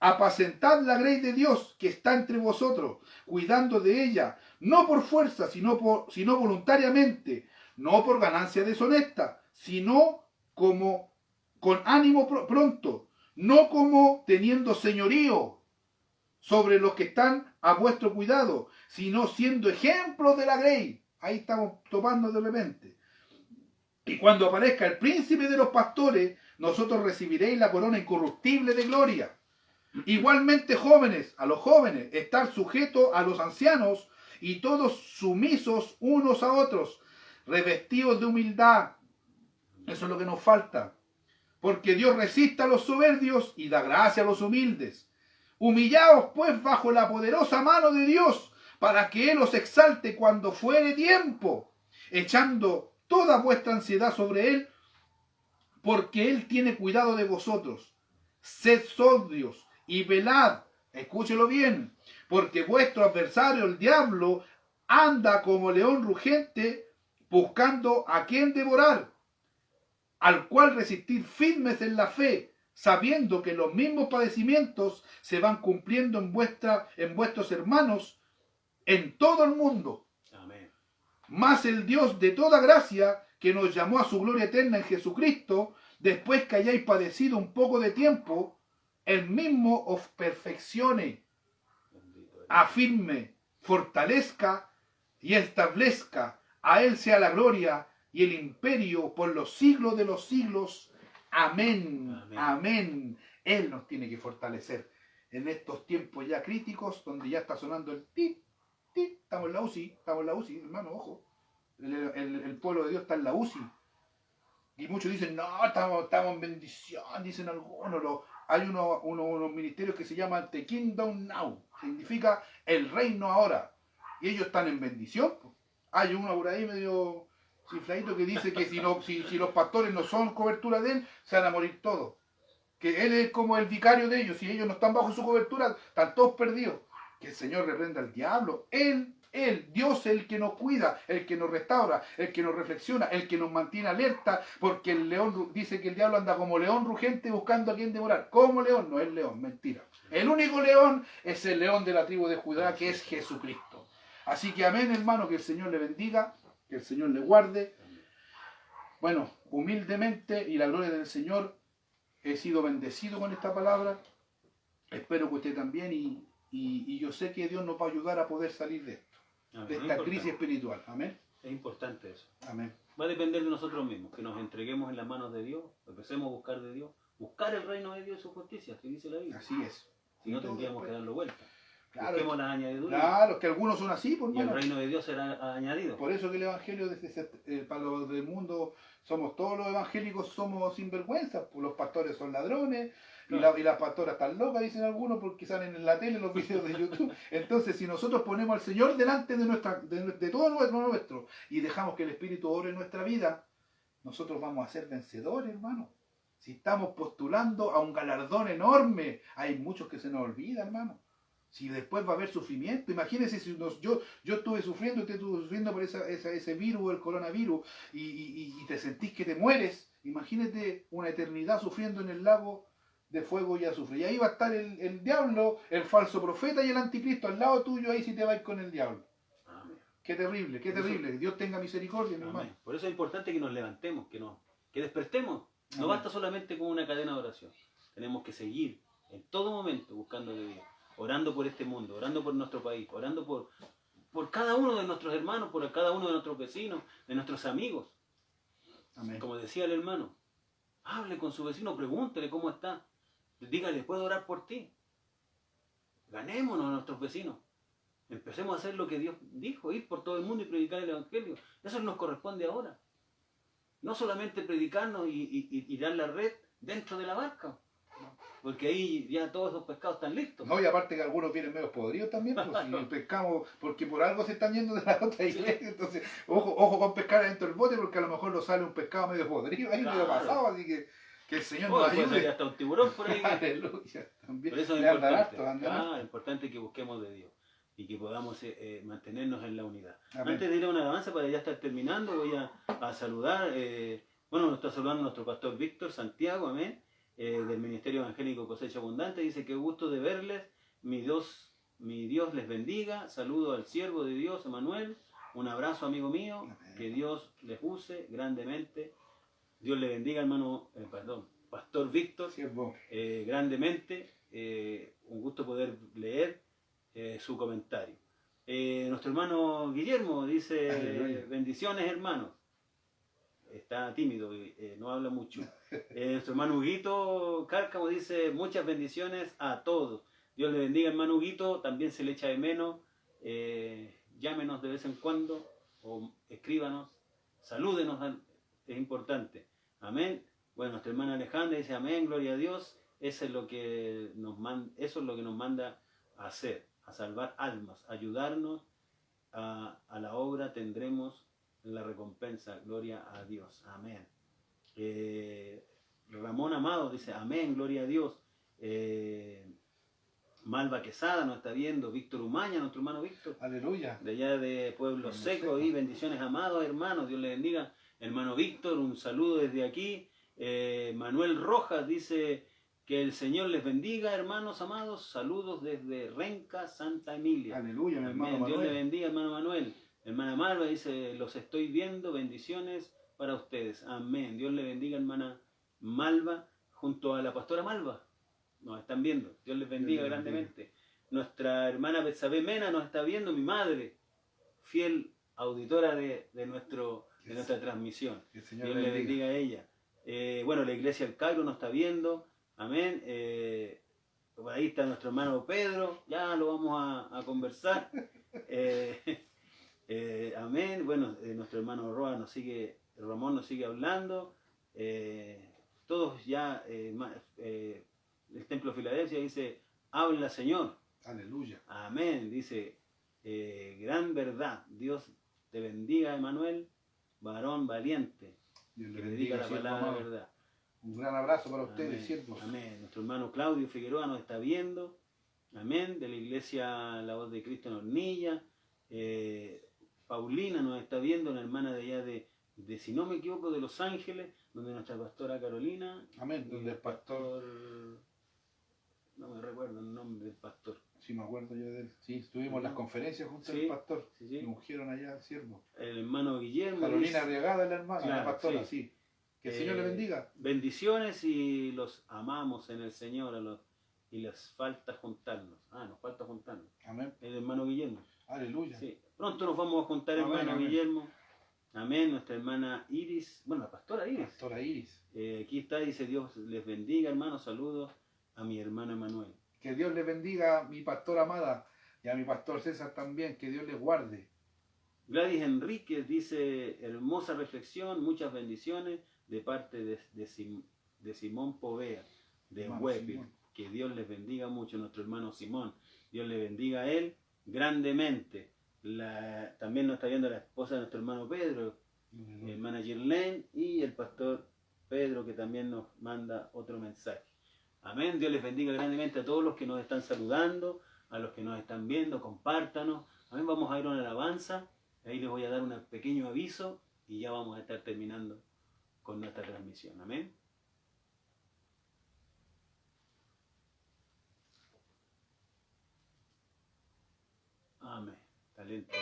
apacentad la grey de Dios que está entre vosotros, cuidando de ella, no por fuerza, sino voluntariamente, no por ganancia deshonesta, sino como con ánimo pronto, no como teniendo señorío sobre los que están a vuestro cuidado, sino siendo ejemplos de la grey. Ahí estamos topando de repente. Y cuando aparezca el príncipe de los pastores, nosotros recibiréis la corona incorruptible de gloria. Igualmente, jóvenes, a los jóvenes, estar sujetos a los ancianos y todos sumisos unos a otros, revestidos de humildad. Eso es lo que nos falta. Porque Dios resiste a los soberbios y da gracia a los humildes. Humillaos pues bajo la poderosa mano de Dios, para que Él os exalte cuando fuere tiempo, echando toda vuestra ansiedad sobre Él, porque Él tiene cuidado de vosotros. Sed sobrios y velad, escúchelo bien, porque vuestro adversario, el diablo, anda como león rugente, buscando a quien devorar, al cual resistir firmes en la fe, sabiendo que los mismos padecimientos se van cumpliendo en vuestros hermanos en todo el mundo. Amén. Mas el Dios de toda gracia, que nos llamó a su gloria eterna en Jesucristo, después que hayáis padecido un poco de tiempo, Él mismo os perfeccione, afirme, fortalezca y establezca. A Él sea la gloria y el imperio por los siglos de los siglos. Amén. Amén. Amén. Él nos tiene que fortalecer en estos tiempos ya críticos, donde ya está sonando el tit, tit. Estamos en la UCI, hermano, ojo. El pueblo de Dios está en la UCI. Y muchos dicen, no, estamos en bendición, dicen algunos. Hay unos ministerios que se llaman The Kingdom Now. Significa el reino ahora. Y ellos están en bendición. Hay uno por ahí medio chifladito que dice que si los pastores no son cobertura de él, se van a morir todos. Que él es como el vicario de ellos. Si ellos no están bajo su cobertura, están todos perdidos. Que el Señor reprenda al diablo. Él, Dios, el que nos cuida, el que nos restaura, el que nos reflexiona, el que nos mantiene alerta, porque el león dice que el diablo anda como león rugente buscando a quien devorar. Como león, no es león, mentira. El único león es el león de la tribu de Judá, que es Jesucristo. Así que amén, hermano, que el Señor le bendiga, que el Señor le guarde. Bueno, humildemente y la gloria del Señor, he sido bendecido con esta palabra. Espero que usted también y yo sé que Dios nos va a ayudar a poder salir de esto, Amén. de esta crisis espiritual. Amén. Es importante eso. Amén. Va a depender de nosotros mismos, que nos entreguemos en las manos de Dios, empecemos a buscar de Dios, buscar el reino de Dios y su justicia, que dice la Biblia. Así es. Si no, Y todo tendríamos que después. darlo vuelta. Claro, Busquemos las añadiduras claro, que algunos son así, por y el hermano. reino de Dios será añadido. Por eso que el evangelio para los del mundo somos todos los evangélicos, somos sinvergüenzas, pues los pastores son ladrones y las pastoras están locas, dicen algunos, porque salen en la tele los videos de YouTube. Entonces, si nosotros ponemos al Señor delante de todo nuestro y dejamos que el Espíritu obre en nuestra vida, nosotros vamos a ser vencedores, hermano. Si estamos postulando a un galardón enorme, hay muchos que se nos olvida, hermano. Si después va a haber sufrimiento, imagínense si yo estuve sufriendo, usted estuvo sufriendo por ese virus, el coronavirus, y te sentís que te mueres, imagínate una eternidad sufriendo en el lago de fuego y azufre. Y ahí va a estar el diablo, el falso profeta y el anticristo al lado tuyo, ahí si te vais con el diablo. Amén. Qué terrible, qué terrible. Que Dios tenga misericordia, mi hermano. Amén. Por eso es importante que nos levantemos, que despertemos. No Amén. basta solamente con una cadena de oración. Tenemos que seguir en todo momento buscando de Dios, orando por este mundo, orando por nuestro país, orando por cada uno de nuestros hermanos, por cada uno de nuestros vecinos, de nuestros amigos. Amén. Como decía el hermano, hable con su vecino, pregúntele cómo está. Dígale, ¿puedo orar por ti? Ganémonos a nuestros vecinos. Empecemos a hacer lo que Dios dijo, ir por todo el mundo y predicar el Evangelio. Eso nos corresponde ahora. No solamente predicarnos y tirar la red dentro de la barca, porque ahí ya todos esos pescados están listos. No, y aparte que algunos vienen medio podridos también, pues si pescamos, porque por algo se están yendo de la otra iglesia, entonces ojo con pescar adentro del bote, porque a lo mejor nos sale un pescado medio podrido, ahí medio Claro. pasado, así que el Señor Oh, nos puede salir ayude. hasta un tiburón por ahí. Aleluya, también. Por eso es Le andan importante. harto, andan harto. Es importante que busquemos de Dios y que podamos mantenernos en la unidad. Amén. Antes de ir a una alabanza, para ya estar terminando, voy a saludar. Bueno, nos está saludando nuestro pastor Víctor Santiago, amén. del Ministerio Evangélico Cosecha Abundante, dice: qué gusto de verles, mi Dios les bendiga, saludo al siervo de Dios, Emanuel, un abrazo amigo mío, que Dios les use grandemente, Dios le bendiga hermano, Pastor Víctor, Siervo. grandemente, un gusto poder leer su comentario. Nuestro hermano Guillermo dice: Aleluya. bendiciones hermanos. Está tímido, no habla mucho. Nuestro hermano Huguito Cárcamo dice: muchas bendiciones a todos. Dios le bendiga, hermano Huguito. También se le echa de menos. Llámenos de vez en cuando o escríbanos. Salúdenos, es importante. Amén. Bueno, nuestra hermana Alejandra dice: amén, gloria a Dios. Eso es lo que nos manda a hacer, a salvar almas, ayudarnos a la obra, tendremos la recompensa, gloria a Dios, amén. Ramón Amado dice: amén, gloria a Dios. Malva Quesada nos está viendo, Víctor Umaña, nuestro hermano Víctor, Aleluya. de allá de Pueblo Seco, y bendiciones amados hermanos, Dios les bendiga. Hermano Víctor, un saludo desde aquí. Manuel Rojas dice: que el Señor les bendiga, hermanos amados, saludos desde Renca, Santa Emilia. Aleluya, mi hermano Amén. Dios Manuel. le bendiga, hermano Manuel. Hermana Malva dice: los estoy viendo, bendiciones para ustedes. Amén. Dios le bendiga, hermana Malva, junto a la pastora Malva. Nos están viendo. Dios les bendiga Dios les bendiga. grandemente. Nuestra hermana Betsabé Mena nos está viendo, mi madre, fiel auditora de nuestra transmisión. Que el Señor Dios le le bendiga a ella. Bueno, la iglesia del Cairo nos está viendo. Amén. Por ahí está nuestro hermano Pedro. Ya lo vamos a conversar. Amén. Bueno, nuestro hermano Ramón nos sigue hablando. Todos ya, el Templo de Filadelfia dice: habla Señor. Aleluya. Amén. Dice: gran verdad. Dios te bendiga, Emanuel, varón valiente, Dios que le predica bendiga, la siervo palabra de amado. verdad. Un gran abrazo para ustedes, Amén. siervos. Amén. Nuestro hermano Claudio Figueroa nos está viendo. Amén. De la iglesia La Voz de Cristo en Hornilla. Paulina nos está viendo, una hermana de allá de, si no me equivoco, de Los Ángeles, donde nuestra pastora Carolina. Amén. y Donde el pastor, no me recuerdo el nombre del pastor. sí me acuerdo yo de él. Sí, tuvimos las conferencias junto Sí, al pastor. sí, sí. Y ungieron allá al siervo. El hermano Guillermo. Carolina dice: Arriagada, la hermana, Claro, la pastora, sí. sí. Que el Señor le bendiga. Bendiciones, y los amamos en el Señor, y les falta juntarnos. Nos falta juntarnos. Amén. El hermano Guillermo. Aleluya. Sí. Pronto nos vamos a juntar, Amén, hermano amén. Guillermo. Amén. Nuestra hermana Iris, bueno, la pastora Iris. Pastora Iris. Aquí está, dice: Dios les bendiga, hermanos. Saludos a mi hermano Emanuel. Que Dios les bendiga a mi pastora amada y a mi pastor César también. Que Dios les guarde. Gladys Enríquez dice: hermosa reflexión, muchas bendiciones de parte de Simón Povea, de Hermano Huepil. Simón. Que Dios les bendiga mucho, nuestro hermano Simón. Dios le bendiga a él grandemente. También nos está viendo la esposa de nuestro hermano Pedro, mi hermana Girlene, y el pastor Pedro, que también nos manda otro mensaje. Amén. Dios les bendiga grandemente a todos los que nos están saludando, a los que nos están viendo. Compártanos. Amén. Vamos a ir a una alabanza. Ahí les voy a dar un pequeño aviso y ya vamos a estar terminando con nuestra transmisión. Amén. Amén. Talento.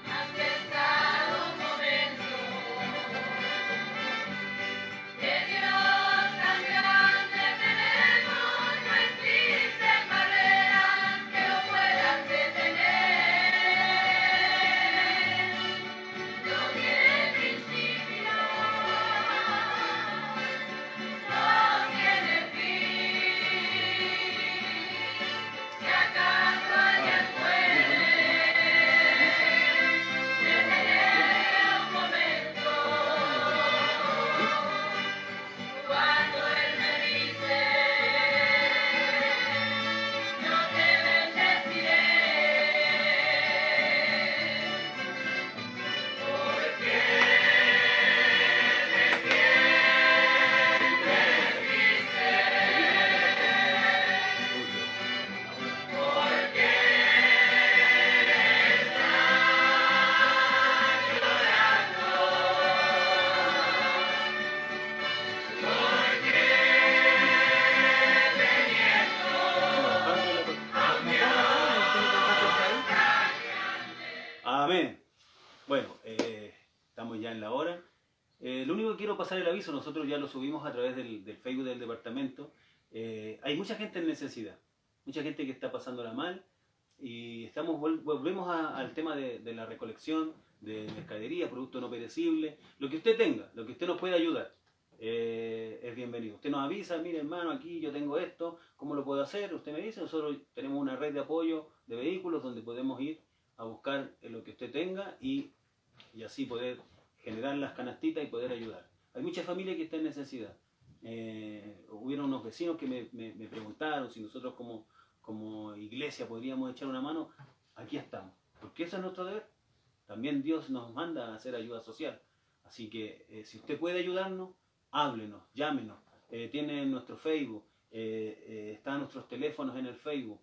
Has pensado un momento que Dios tan grande tenemos, no existen barreras que lo puedan detener. pasar el aviso, nosotros ya lo subimos a través del Facebook del departamento. Hay mucha gente en necesidad, mucha gente que está pasándola mal, y volvemos al tema de la recolección de mercadería, productos no perecibles, lo que usted tenga, lo que usted nos pueda ayudar. Es bienvenido. Usted nos avisa, mire hermano, aquí yo tengo esto, ¿cómo lo puedo hacer? Usted me dice, nosotros tenemos una red de apoyo de vehículos donde podemos ir a buscar lo que usted tenga y así poder generar las canastitas y poder ayudar. Hay mucha familia que está en necesidad. Hubieron unos vecinos que me preguntaron si nosotros como iglesia podríamos echar una mano. Aquí estamos, porque eso es nuestro deber. También Dios nos manda a hacer ayuda social. Así que si usted puede ayudarnos, háblenos, llámenos. Tiene nuestro Facebook, están nuestros teléfonos en el Facebook.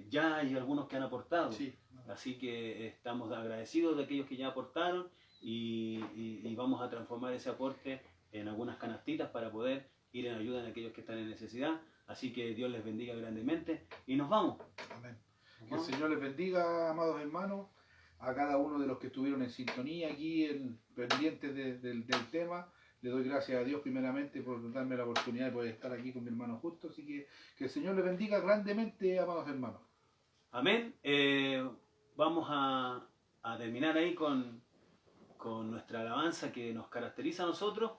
Ya hay algunos que han aportado. Sí. Así que estamos agradecidos de aquellos que ya aportaron y vamos a transformar ese aporte en algunas canastitas para poder ir en ayuda de aquellos que están en necesidad. Así que Dios les bendiga grandemente y nos vamos. Amén. Que el Señor les bendiga, amados hermanos, a cada uno de los que estuvieron en sintonía aquí, pendientes del tema. Le doy gracias a Dios primeramente por darme la oportunidad de poder estar aquí con mi hermano Justo. Así que el Señor les bendiga grandemente, amados hermanos. Amén. Vamos a terminar ahí con nuestra alabanza que nos caracteriza a nosotros.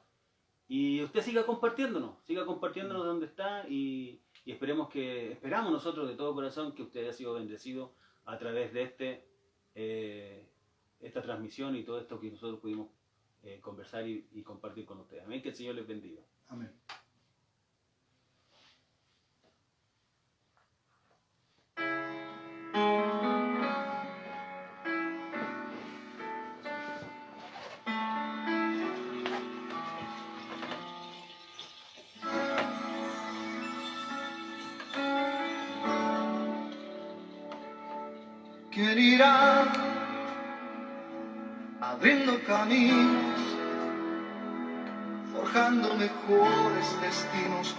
Y usted siga compartiéndonos donde está y esperamos nosotros de todo corazón que usted haya sido bendecido a través de esta transmisión y todo esto que nosotros pudimos conversar y compartir con ustedes. Amén, que el Señor les bendiga. Amén. ¿Quién irá abriendo caminos, forjando mejores destinos